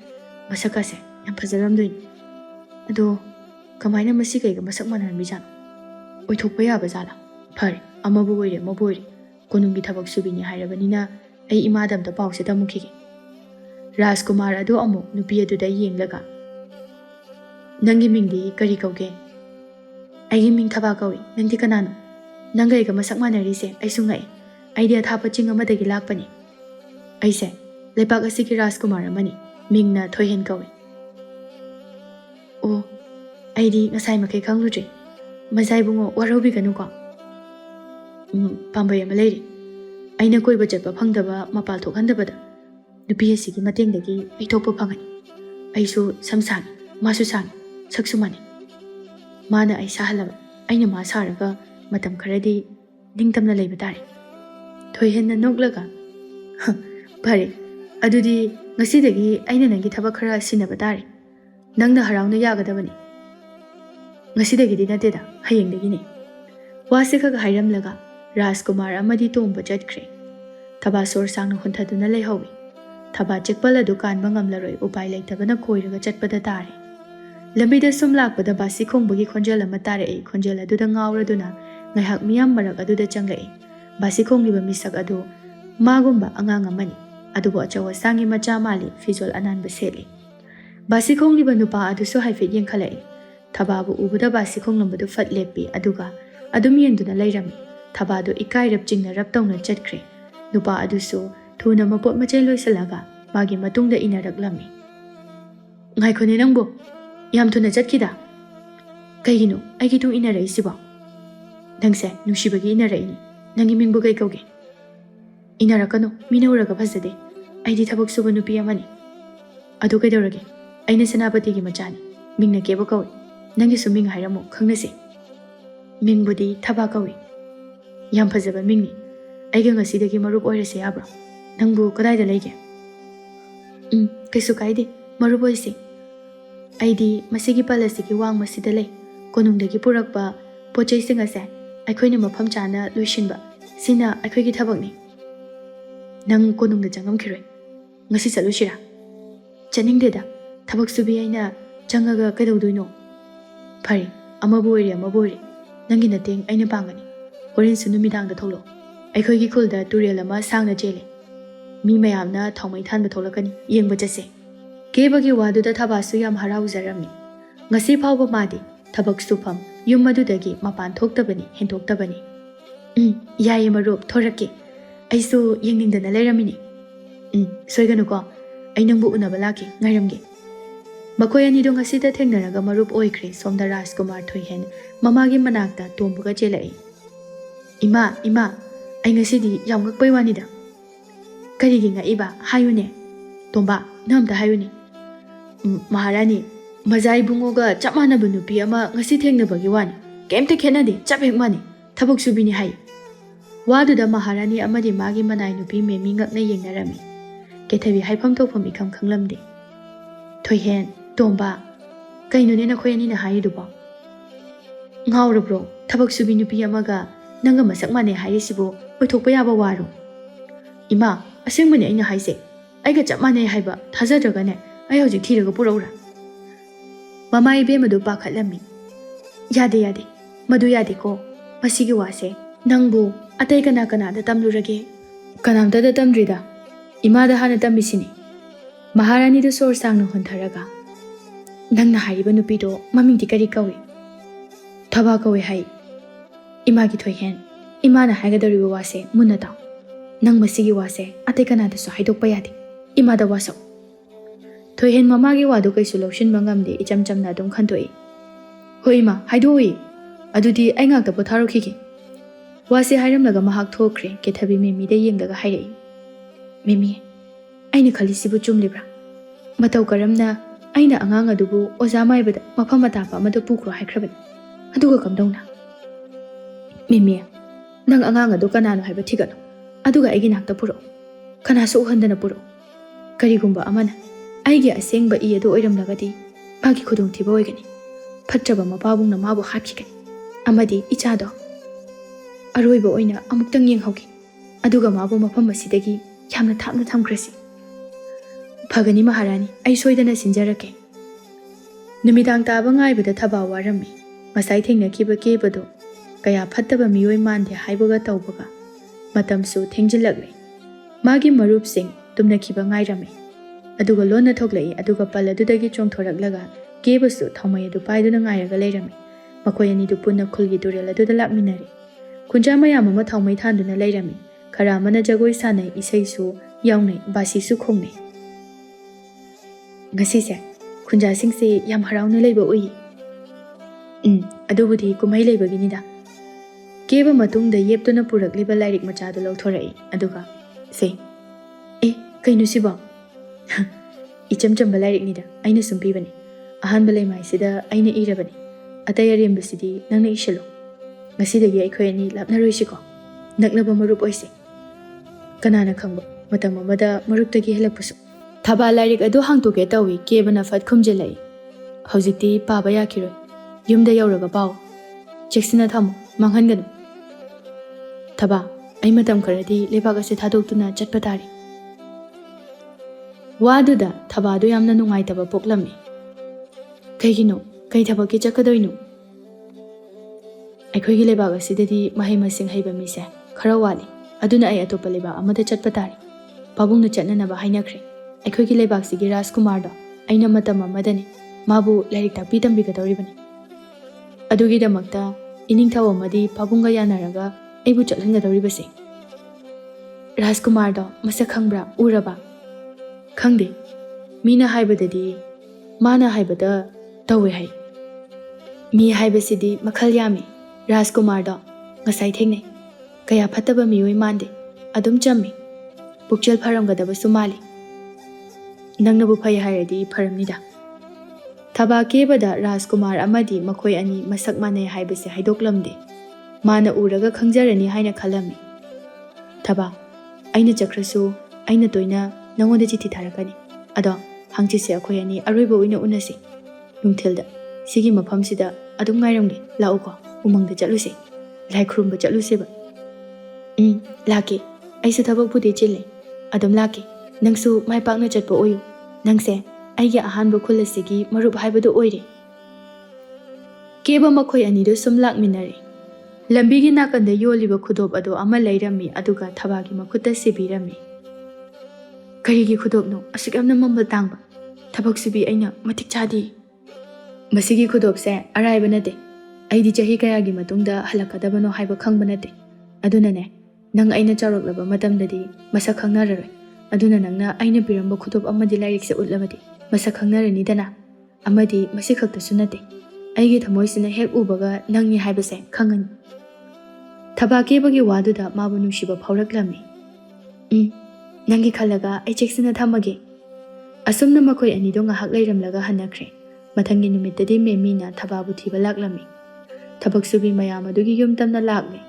S1: ꯃꯁꯛꯀꯁꯦ ꯌꯥꯝ ꯐꯖꯔꯝꯗꯣꯏꯅꯤ꯫ ꯑꯗꯣ ꯀꯃꯥꯏꯅ ꯃꯁꯤ ꯀꯩꯒ ꯃꯁꯛ ꯃꯥꯟꯅꯔꯝꯃꯤꯖꯥꯠꯅꯣ? ꯑꯣꯏꯊꯣꯛꯄ ꯌꯥꯕ ꯖꯥꯠꯂꯥ? ꯐꯔꯦ, ꯑꯃꯕꯨ ꯑꯣꯏꯔꯦ ꯑꯃꯕꯨ ꯑꯣꯏꯔꯦ, ꯀꯣꯅꯨꯡꯒꯤ ꯊꯕꯛ ꯁꯨꯕꯤꯅꯤ ꯍꯥꯏꯔꯕꯅꯤꯅ ꯑꯩ ꯏꯃꯥꯗ ꯑꯝꯇ ꯄꯥꯎꯁꯦ ꯇꯝꯃꯨꯈꯤꯒꯦ꯫ ꯔꯥꯖꯀꯨꯃꯥꯔ ꯑꯗꯨ ꯑꯃꯨꯛ ꯅꯨꯄꯤ ꯑꯗꯨꯗ ꯌꯦꯡꯂꯒ, ꯅꯪꯒꯤ ꯃꯤꯡꯗꯤ ꯀꯔꯤ ꯀꯧꯒꯦ? ꯑꯩꯒꯤ ꯃꯤꯡ ꯊꯕꯥ ꯀꯧꯏ꯫ ꯅꯪꯗꯤ ꯀꯅꯥꯅꯣ? ꯅꯪꯒ ꯑꯩꯒ ꯃꯁꯛ ꯃꯥꯟꯅꯔꯤꯁꯦ ꯑꯩꯁꯨ ꯉꯛꯑꯦ꯫ ꯑꯩꯗꯤ ꯑꯊꯥꯞꯄ ꯆꯤꯡ ꯑꯃꯗꯒꯤ ꯂꯥꯛꯄꯅꯤ꯫ ꯑꯩꯁꯦ ꯂꯩꯄꯥꯛ ꯑꯁꯤꯒꯤ ꯔꯥꯖꯀꯨꯃꯥꯔ ꯑꯃꯅꯤ꯫ ꯃꯤꯡꯅ ꯊꯣꯏꯍꯦꯟ ꯀꯧꯏ꯫ ꯑꯣ, ꯑꯩꯗꯤ ꯉꯁꯥꯏ ꯃꯈꯩ ꯈꯪꯂꯨꯗ꯭ꯔꯦ꯫ ꯃꯖꯥꯏꯕꯨꯡꯉꯣ ꯋꯥꯔꯧꯕꯤꯒꯅꯨꯀꯣ꯫ ꯄꯥꯝꯕꯩ ꯑꯃ ꯂꯩꯔꯤ꯫ ꯑꯩꯅ ꯀꯣꯏꯕ ꯆꯠꯄ ꯐꯪꯗꯕ ꯃꯄꯥꯜ ꯊꯣꯛꯍꯟꯗꯕꯗ ꯅꯨꯄꯤ ꯑꯁꯤꯒꯤ ꯃꯇꯦꯡꯗꯒꯤ ꯑꯩ ꯊꯣꯛꯄ ꯐꯪꯒꯅꯤ꯫ ꯑꯩꯁꯨ ꯁꯝ ꯁꯥꯡꯉꯤ, ꯃꯥꯁꯨ ꯁꯥꯡꯉꯤ, ꯁꯛꯁꯨ ꯃꯥꯟꯅꯩ꯫ ꯃꯥꯅ ꯑꯩ ꯁꯥꯍꯜꯂꯕ, ꯑꯩꯅ ꯃꯥ ꯁꯥꯔꯒ ꯃꯇꯝ ꯈꯔꯗꯤ ꯅꯤꯡꯇꯝꯅ ꯂꯩꯕ ꯇꯥꯔꯦ꯫ ꯊꯣꯏꯍꯦꯟꯅ ꯅꯣꯛꯂꯒ, ꯐꯔꯦ, ꯑꯗꯨꯗꯤ ꯉꯁꯤꯗꯒꯤ ꯑꯩꯅ ꯅꯪꯒꯤ ꯊꯕꯛ ꯈꯔ ꯁꯤꯟꯅꯕ ꯇꯥꯔꯦ꯫ ꯅꯪꯅ ꯍꯔꯥꯎꯅ ꯌꯥꯒꯗꯕꯅꯤ꯫ ꯉꯁꯤꯗꯒꯤꯗꯤ ꯅꯠꯇꯦꯗ, ꯍꯌꯦꯡꯗꯒꯤꯅꯤ꯫ ꯋꯥꯁꯦ ꯈꯛ ꯍꯥꯏꯔꯝꯂꯒ ꯔꯥꯖꯀꯨꯃꯥꯔ ꯑꯃꯗꯤ ꯇꯣꯝꯕ ꯆꯠꯈ꯭ꯔꯦ꯫ ꯊꯕꯥ ꯁꯣꯔ ꯁꯥꯡꯅ ꯍꯨꯟꯊꯗꯨꯅ ꯂꯩꯍꯧꯏ꯫ ꯊꯕꯥ ꯆꯦꯛꯄꯜ ꯑꯗꯨ ꯀꯥꯟꯕ ꯉꯝꯂꯔꯣꯏ꯫ ꯎꯄꯥꯏ ꯂꯩꯇꯕꯅ ꯀꯣꯏꯔꯒ ꯆꯠꯄꯗ ꯇꯥꯔꯦ꯫ ꯂꯝꯕꯤꯗ ꯁꯨꯝ ꯂꯥꯛꯄꯗ ꯕꯥꯁꯤ ꯈꯣꯡꯕꯒꯤ ꯈꯣꯟꯖꯦꯜ ꯑꯃ ꯇꯥꯔꯛꯏ꯫ ꯈꯣꯟꯖꯦꯜ ꯑꯗꯨꯗ ꯉꯥꯎꯔꯗꯨꯅ ꯉꯥꯏꯍꯥꯛ ꯃꯤꯌꯥꯝ ꯃꯔꯛ ꯑꯗꯨꯗ ꯆꯪꯂꯛꯏ꯫ ꯕꯥꯁꯤ ꯈꯣꯡꯂꯤꯕ ꯃꯤꯁꯛ ꯑꯗꯨ ꯃꯥꯒꯨꯝꯕ ꯑꯉꯥꯡ ꯑꯃꯅꯤ꯫ ꯑꯗꯨꯕꯨ ꯑꯆꯧ ꯑꯁꯥꯡꯒꯤ ꯃꯆꯥ ꯃꯥꯜꯂꯤ꯫ ꯐꯤꯖꯣꯜ ꯑꯅꯥꯟꯕ ꯁꯦꯠꯂꯤ꯫ ꯕꯥꯁꯤ ꯈꯣꯡꯂꯤꯕ ꯅꯨꯄꯥ ꯑꯗꯨꯁꯨ ꯍꯥꯏꯐꯦꯠ ꯌꯦꯡꯈꯠꯂꯛꯏ꯫ ꯊꯕꯥꯕꯨ ꯎꯕꯗ ꯕꯥꯁꯤ ꯈꯣꯡꯂꯝꯕꯗꯨ ꯐꯠ ꯂꯦꯞꯄꯤ꯫ ꯑꯗꯨꯒ ꯑꯗꯨꯝ ꯌꯦꯡꯗꯨꯅ ꯂꯩꯔꯝꯃꯤ꯫ ꯊꯕꯥꯗꯨ ꯏꯀꯥꯏꯔꯞ ꯆꯤꯡꯅꯔꯞ ꯇꯧꯅ ꯆꯠꯈ꯭ꯔꯦ꯫ ꯅꯨꯄꯥ ꯑꯗꯨꯁꯨ ꯊꯨꯅ ꯃꯄꯣꯠ ꯃꯆꯩ ꯂꯣꯏꯁꯤꯜꯂꯒ ꯃꯥꯒꯤ ꯃꯇꯨꯡꯗ ꯏꯅꯔꯛꯂꯝꯃꯤ꯫ ꯉꯥꯏꯈꯣꯅꯦ ꯅꯪꯕꯨ, ꯌꯥꯝ ꯊꯨꯅ ꯆꯠꯈꯤꯗ꯫ ꯀꯩꯒꯤꯅꯣ ꯑꯩꯒꯤ ꯇꯨꯡ ꯏꯅꯔꯛꯏꯁꯤꯕꯣ? ꯅꯪꯁꯦ ꯅꯨꯡꯁꯤꯕꯒꯤ ꯏꯅꯔꯛꯏꯅꯤ꯫ ꯅꯪꯒꯤ ꯃꯤꯡꯕꯨ ꯀꯩ ꯀꯧꯒꯦ? ꯏꯅꯔꯛꯀꯅꯨ, ꯃꯤꯅ ꯎꯔꯒ ꯐꯖꯗꯦ꯫ ꯑꯩꯗꯤ ꯊꯕꯛ ꯁꯨꯕ ꯅꯨꯄꯤ ꯑꯃꯅꯤ꯫ ꯑꯗꯨ ꯀꯩꯗꯧꯔꯒꯦ? ꯑꯩꯅ ꯁꯦꯅꯥꯄꯇꯤꯒꯤ ꯃꯆꯥꯅꯤ꯫ ꯃꯤꯡꯅ ꯀꯦꯕ ꯀꯧꯏ꯫ ꯅꯪꯒꯤꯁꯨ ꯃꯤꯡ ꯍꯥꯏꯔꯝꯃꯨ, ꯈꯪꯅꯁꯤ꯫ ꯃꯤꯡꯕꯨꯗꯤ ꯊꯕꯥ ꯀꯧꯏ꯫ ꯌꯥꯝ ꯐꯖꯕ ꯃꯤꯡꯅꯤ ꯑꯩꯒ ꯉꯁꯤꯗꯒꯤ ꯃꯔꯨꯞ ꯑꯣꯏꯔꯁꯦ ꯌꯥꯕ꯭ꯔꯣ ꯅꯪꯕꯨ ꯀꯗꯥꯏꯗ ꯂꯩꯒꯦ ꯀꯩꯁꯨ ꯀꯥꯏꯗꯦ ꯃꯔꯨꯞ ꯑꯣꯏꯁꯤ ꯑꯩꯗꯤ ꯃꯁꯤꯒꯤ ꯄꯜ ꯑꯁꯤꯒꯤ ꯋꯥꯡꯃꯁꯤꯗ ꯂꯩ ꯀꯣꯅꯨꯡꯗꯒꯤ ꯄꯨꯔꯛꯄ ꯄꯣꯠꯆꯩꯁꯤꯡ ꯑꯁꯦ ꯑꯩꯈꯣꯏꯅ ꯃꯐꯝ ꯆꯥꯅ ꯂꯣꯏꯁꯤꯟꯕ ꯁꯤꯅ ꯑꯩꯈꯣꯏꯒꯤ ꯊꯕꯛꯅꯤ ꯅꯪ ꯀꯣꯅꯨꯡꯗ ꯆꯪꯉꯝꯈꯤꯔꯣꯏ ngasi chalusira chaning deda thabak subi aina changaga kaidodoino phari amabu oire nangi nateng aina pangani horin sunu midang da tholo aikhoi gi khulda turel ama sangna chele mi mayamna thongmai than ba tholakani yengba chase kebagi wadu da thabasu yam harau zarami ngasi phawba madi thabak sufam yum madudagi mapan thoktabani hentoktabani yaye marup thorake aisu yengningdana leiramini soiganu ko ai nangbu unaba laki ngairamge makhoi ani do ngasida thengnaraga marup oikhre somda Rajkumar Thoihen mamagi manakta tombuga chelai ima ai ngasidi yam ngakpai wanida karigi nga iba hayune tomba namda hayune maharani mazai bungoga chapmana bunupi ama ngasi thengnabagi wani kemte khenade chapek mani thabak subini hai waduda maharani amadi magi manai nupi memi ngakna yengnarami kethabi haifam thokfam ikam khanglamde Thoihen tomba kainone na khoyani na haiduba ngawrabro thabak subi nupi amaga nanga masak mane hairisibo oithokpa yaba waro ima asengmane aina haise aiga chapmane haiba thajadragane ai hojik thiraga puraura mama ibe madu pakhatlami yade madu yade ko masigi wase nangbu atai kana da tamlurage kanamta da tamdrida imada hana tambisini maharani da sor sangna hontharaga nangna hariba nupi do maming tikari kawe thaba kawe hai imagi Thoihen imana haigadariba wase munna taw nang masigi wase atai kana da so haidokpa yade imada waso Thoihen mamagi wadu kaisu loshin bangamde icham chamna dum khantoi hoima haidoi adudi ai ngakta potharo khiki wase hairamlaga mahak thokre kethabi memi de yengdaga hairei memi aina khalisibu chumlibra matau karamna aina angang adubu oza maibada mafam matapa amada pukro haikrabani aduga kamdongna memi nang angang adu kanano haiba thigano aduga aigi nakta puro kana so uhandana puro karigumba amana aigi asengba i adu oiramlagadi magi khudong thiba oigani phatraba mapabungna mabu hakhigani amadi ichado aroiba oina amuktang yenghaugi aduga mabu mafam asidagi yamna thapna thamkrasi phagani maharani ai soidana sinjarake numidang taba ngaibada thaba warami ngasai thengnakiba kebado kaya phattaba miyoi mande haibaga tawbaga matamsu thengjilakle magi marup sing tumnakiba ngairame aduga lonna thoklai aduga paladudagi chongthoraklaga kebasu thomai adu paiduna ngairaga leirame makhoi ani du punna khulgi durel adu lakminari kunja mayam ama thomai thanduna leirame khara mana jagoi sanai isaisu yaunai basisu khongnai ngasi se kunja singse yam harauna leiba ui adubudi kumai leibagini da keba matungda yeptuna purakliba lairik machadu lawthorai aduga se kainu siba icham chamba lairik nida aina sumpi bani ahan balai mai sida aina irabani atay aremba sidi nangna ishalo ngasi dagi aikhoi ani lapna roisiko naknaba marup oise kanana khangba matam amada maruptagi helakpusu thaba lairik adu hangtoke tawi kebana fat khumjelai hojikti paba yakiroi yumda yauraga paw cheksina thamo manghanganu thaba ai matam kharadi lebak ase thadoktuna chatpa tari waduda thaba du yamna nungai taba poklami kaigino kai thabaki chakadoino aikhoi gi lebak asidadi mahai masing haiba mise khara wali aduna ai atopa leba amada chatpa tari pabungna chatnana ba hainakre aikhoi gi lebak sigi Rajkumar da aina matam amadani mabu lairik takpi tambi ka tawribani adugi damakta ining thaw amadi pabunga yanaraga aibu chatlanga tawribase Rajkumar da masak khangbra uraba khangde mina haibadadi mana haibada tawe hai mi haibasidi makhal yami Rajkumar da ngasai thengnai kaya phattaba miyoi mande adum chammi pukchel pharamgadaba sumali nangnabu phai hairadi pharamnida thaba kebada Rajkumar amadi makhoi ani masak manai haibase haidoklamde ꯃꯥꯅ ꯎꯔꯒ ꯈꯪꯖꯔꯅꯤ ꯍꯥꯏꯅ ꯈꯜꯂꯝꯃꯤ꯫ ꯊꯕꯥ, ꯑꯩꯅ ꯆꯠꯈ꯭ꯔꯁꯨ ꯑꯩꯅ ꯇꯣꯏꯅ ꯅꯪꯉꯣꯟꯗ ꯆꯤꯊꯤ ꯊꯥꯔꯛꯀꯅꯤ꯫ ꯑꯗꯣ ꯍꯪꯆꯤꯠꯁꯦ ꯑꯩꯈꯣꯏ ꯑꯅꯤ ꯑꯔꯣꯏꯕ ꯑꯣꯏꯅ ꯎꯅꯁꯤ꯫ ꯅꯨꯡꯊꯤꯜꯗ ꯁꯤꯒꯤ ꯃꯐꯝꯁꯤꯗ ꯑꯗꯨꯝ ꯉꯥꯏꯔꯝꯒꯦ, ꯂꯥꯛꯎꯀꯣ, ꯎꯃꯪꯗ ꯆꯠꯂꯨꯁꯦ, ꯂꯥꯏ ꯈꯨꯔꯨꯝꯕ ꯆꯠꯂꯨꯁꯦꯕ꯫ ꯂꯥꯛꯀꯦ, ꯑꯩꯁꯨ ꯊꯕꯛꯄꯨꯗꯤ ꯆꯤꯜꯂꯦ, ꯑꯗꯨꯝ ꯂꯥꯛꯀꯦ, ꯅꯪꯁꯨ ꯃꯥꯏ ꯄꯥꯛꯅ ꯆꯠꯄ ꯑꯣꯏꯌꯨ, ꯅꯪꯁꯦ ꯑꯩꯒꯤ ꯑꯍꯥꯟꯕ ꯈꯨꯜ ꯑꯁꯤꯒꯤ ꯃꯔꯨꯞ ꯍꯥꯏꯕꯗꯨ ꯑꯣꯏꯔꯦ꯫ ꯀꯦꯕ ꯃꯈꯣꯏ ꯑꯅꯤꯗꯨ ꯁꯨꯝ ꯂꯥꯛꯃꯤꯟꯅꯔꯦ꯫ ꯂꯝꯕꯤꯒꯤ ꯅꯥꯀꯟꯗ ꯌꯣꯜꯂꯤꯕ ꯈꯨꯗꯣꯞ ꯑꯗꯨ ꯑꯃ ꯂꯩꯔꯝꯃꯤ, ꯑꯗꯨꯒ ꯊꯕꯥꯒꯤ ꯃꯈꯨꯠꯇ ꯁꯤꯕꯤꯔꯝꯃꯤ꯫ ꯀꯔꯤꯒꯤ ꯈꯨꯗꯣꯞꯅꯣ ꯑꯁꯨꯛ ꯌꯥꯝꯅ ꯃꯃꯜ ꯇꯥꯡꯕ? ꯊꯕꯛ ꯁꯨꯕꯤ ꯑꯩꯅ ꯃꯇꯤꯛ ꯆꯥꯗꯦ꯫ ꯃꯁꯤꯒꯤ ꯈꯨꯗꯣꯞꯁꯦ ꯑꯔꯥꯏꯕ ꯅꯠꯇꯦ, ꯑꯩꯗꯤ ꯆꯍꯤ ꯀꯌꯥꯒꯤ ꯃꯇꯨꯡꯗ ꯍꯜꯂꯛꯀꯗꯕꯅꯣ ꯍꯥꯏꯕ ꯈꯪꯕ ꯅꯠꯇꯦ, ꯑꯗꯨꯅꯅꯦ ꯅꯪ ꯑꯩꯅ ꯆꯥꯎꯔꯛꯂꯕ ꯃꯇꯝꯗꯗꯤ ꯃꯁꯛ ꯈꯪꯅꯔꯔꯣꯏ, ꯑꯗꯨꯅ ꯅꯪꯅ ꯑꯩꯅ ꯄꯤꯔꯝꯕ ꯈꯨꯗꯣꯞ ꯑꯃꯗꯤ ꯂꯥꯏꯔꯤꯛꯁꯦ ꯎꯠꯂꯕꯗꯤ ꯃꯁꯛ ꯈꯪꯅꯔꯅꯤꯗꯅ꯫ ꯑꯃꯗꯤ ꯃꯁꯤ ꯈꯛꯇꯁꯨ ꯅꯠꯇꯦ, ꯑꯩꯒꯤ ꯊꯃꯣꯏꯁꯤꯅ ꯍꯦꯛ ꯎꯕꯒ ꯅꯪꯅꯤ ꯍꯥꯏꯕꯁꯦ ꯈꯪꯉꯅꯤ꯫ ꯊꯕꯥ ꯀꯦꯕꯒꯤ ꯋꯥꯗꯨꯗ ꯃꯥꯕꯨ ꯅꯨꯡꯁꯤꯕ ꯐꯥꯎꯔꯛꯂꯝꯃꯤ꯫ ꯅꯪꯒꯤ ꯈꯜꯂꯒ ꯑꯩ ꯆꯦꯛꯁꯤꯟꯅ ꯊꯝꯃꯒꯦ꯫ ꯑꯁꯨꯝꯅ ꯃꯈꯣꯏ ꯑꯅꯤꯗꯣ ꯉꯥꯏꯍꯥꯛ ꯂꯩꯔꯝꯂꯒ ꯍꯟꯅꯈ꯭ꯔꯦ꯫ ꯃꯊꯪꯒꯤ ꯅꯨꯃꯤꯠꯇꯗꯤ ꯃꯦꯃꯤꯅ ꯊꯕꯥꯕꯨ ꯊꯤꯕ ꯂꯥꯛꯂꯝꯃꯤ꯫ ꯊꯕꯛ ꯁꯨꯕꯤ ꯃꯌꯥꯝ ꯑꯗꯨꯒꯤ ꯌꯨꯝ ꯇꯝꯅ ꯂꯥꯛꯂꯦ꯫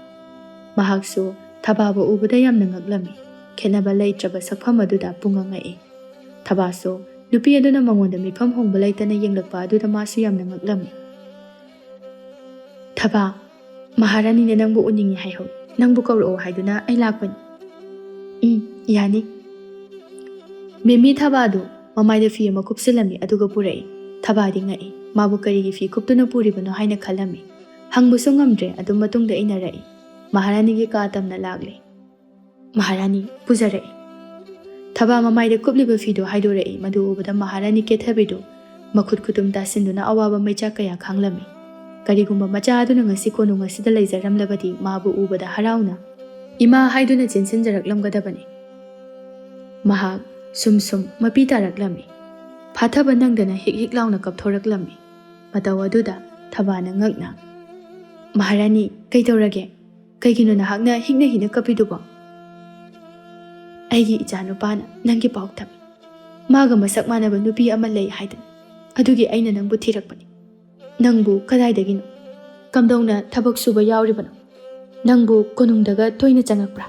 S1: ꯃꯍꯥꯛꯁꯨ ꯊꯕꯥꯕꯨ ꯎꯕꯗ ꯌꯥꯝꯅ ꯉꯛꯂꯝꯃꯤ꯫ ꯈꯦꯠꯅꯕ ꯂꯩꯇ꯭ꯔꯕ ꯁꯛꯐꯝ ꯑꯗꯨꯗ ꯄꯨꯡꯉꯛꯉꯛꯏ꯫ ꯊꯕꯥꯁꯨ ꯅꯨꯄꯤ ꯑꯗꯨꯅ ꯃꯉꯣꯟꯗ ꯃꯤꯐꯝ ꯍꯣꯡꯕ ꯂꯩꯇꯅ ꯌꯦꯡꯂꯛꯄ ꯑꯗꯨꯗ ꯃꯥꯁꯨ ꯌꯥꯝꯅ ꯉꯛꯂꯝꯃꯤ꯫ ꯊꯕꯥ, ꯃꯍꯥꯔꯥꯅꯤꯅ ꯅꯪꯕꯨ ꯎꯅꯤꯡꯉꯤ ꯍꯥꯏꯍꯧꯏ, ꯅꯪꯕꯨ ꯀꯧꯔꯛꯑꯣ ꯍꯥꯏꯗꯨꯅ ꯑꯩ ꯂꯥꯛꯄꯅꯤ꯫ ꯌꯥꯅꯤ꯫ ꯃꯦꯃꯤ ꯊꯕꯥꯗꯨ ꯃꯃꯥꯏꯗ ꯐꯤ ꯑꯃ ꯀꯨꯞꯁꯤꯜꯂꯝꯃꯤ, ꯑꯗꯨꯒ ꯄꯨꯔꯛꯏ꯫ ꯊꯕꯥꯗꯤ ꯉꯛꯏ, ꯃꯥꯕꯨ ꯀꯔꯤꯒꯤ ꯐꯤ ꯀꯨꯞꯇꯨꯅ ꯄꯨꯔꯤꯕꯅꯣ ꯍꯥꯏꯅ ꯈꯜꯂꯝꯃꯤ꯫ ꯍꯪꯕꯁꯨ ꯉꯝꯗ꯭ꯔꯦ, ꯑꯗꯨꯝ ꯃꯇꯨꯡꯗ ꯏꯟꯅꯔꯛꯏ꯫ ꯃꯍꯥꯔꯥꯅꯤꯒꯤ ꯀꯥ ꯇꯝꯅ ꯂꯥꯛꯂꯦ꯫ ꯃꯍꯥꯔꯥꯅꯤ, ꯄꯨꯖꯔꯛꯏ꯫ ꯊꯕꯥ ꯃꯃꯥꯏꯗ ꯀꯨꯞꯂꯤꯕ ꯐꯤꯗꯨ ꯍꯥꯏꯗꯣꯔꯛꯏ꯫ ꯃꯗꯨ ꯎꯕꯗ ꯃꯍꯥꯔꯥꯅꯤ ꯀꯦꯊꯕꯤꯗꯨ ꯃꯈꯨꯠ ꯈꯨꯇꯨꯝ ꯇꯥꯁꯤꯟꯗꯨꯅ ꯑꯋꯥꯕ ꯃꯩꯆꯥꯛ ꯀꯌꯥ ꯈꯥꯡꯂꯝꯃꯤ꯫ ꯀꯔꯤꯒꯨꯝꯕ ꯃꯆꯥ ꯑꯗꯨꯅ ꯉꯁꯤ ꯀꯣꯅꯨꯡ ꯑꯁꯤꯗ ꯂꯩꯖꯔꯝꯂꯕꯗꯤ ꯃꯥꯕꯨ ꯎꯕꯗ ꯍꯔꯥꯎꯅ ꯏꯃꯥ ꯍꯥꯏꯗꯨꯅ ꯆꯦꯟꯁꯤꯟꯖꯔꯛꯂꯝꯒꯗꯕꯅꯤ꯫ ꯃꯍꯥꯛ ꯁꯨꯝ ꯁꯨꯝ ꯃꯄꯤ ꯇꯥꯔꯛꯂꯝꯃꯤ꯫ ꯐꯥꯊꯕ ꯅꯪꯗꯅ ꯍꯤꯛ ꯍꯤꯛ ꯂꯥꯎꯅ ꯀꯞꯊꯣꯔꯛꯂꯝꯃꯤ꯫ ꯃꯇꯧ ꯑꯗꯨꯗ ꯊꯕꯥꯅ ꯉꯛꯅ, ꯃꯍꯥꯔꯥꯅꯤ, ꯀꯩꯗꯧꯔꯒꯦ? ꯀꯩꯒꯤꯅꯣ ꯅꯍꯥꯛꯅ ꯍꯤꯛꯅ ꯍꯤꯛꯅ ꯀꯞꯄꯤꯗꯨꯕꯣ? ꯑꯩꯒꯤ ꯏꯆꯥ ꯅꯨꯄꯥꯅ ꯅꯪꯒꯤ ꯄꯥꯎ ꯇꯝꯃꯤ, ꯃꯥꯒ ꯃꯁꯛ ꯃꯥꯟꯅꯕ ꯅꯨꯄꯤ ꯑꯃ ꯂꯩ ꯍꯥꯏꯗꯅ, ꯑꯗꯨꯒꯤ ꯑꯩꯅ ꯅꯪꯕꯨ ꯊꯤꯔꯛꯄꯅꯤ꯫ ꯅꯪꯕꯨ ꯀꯗꯥꯏꯗꯒꯤꯅꯣ? ꯀꯝꯗꯧꯅ ꯊꯕꯛ ꯁꯨꯕ ꯌꯥꯎꯔꯤꯕꯅꯣ? ꯅꯪꯕꯨ ꯀꯣꯅꯨꯡꯗꯒ ꯇꯣꯏꯅ ꯆꯪꯉꯛꯄ꯭ꯔꯥ?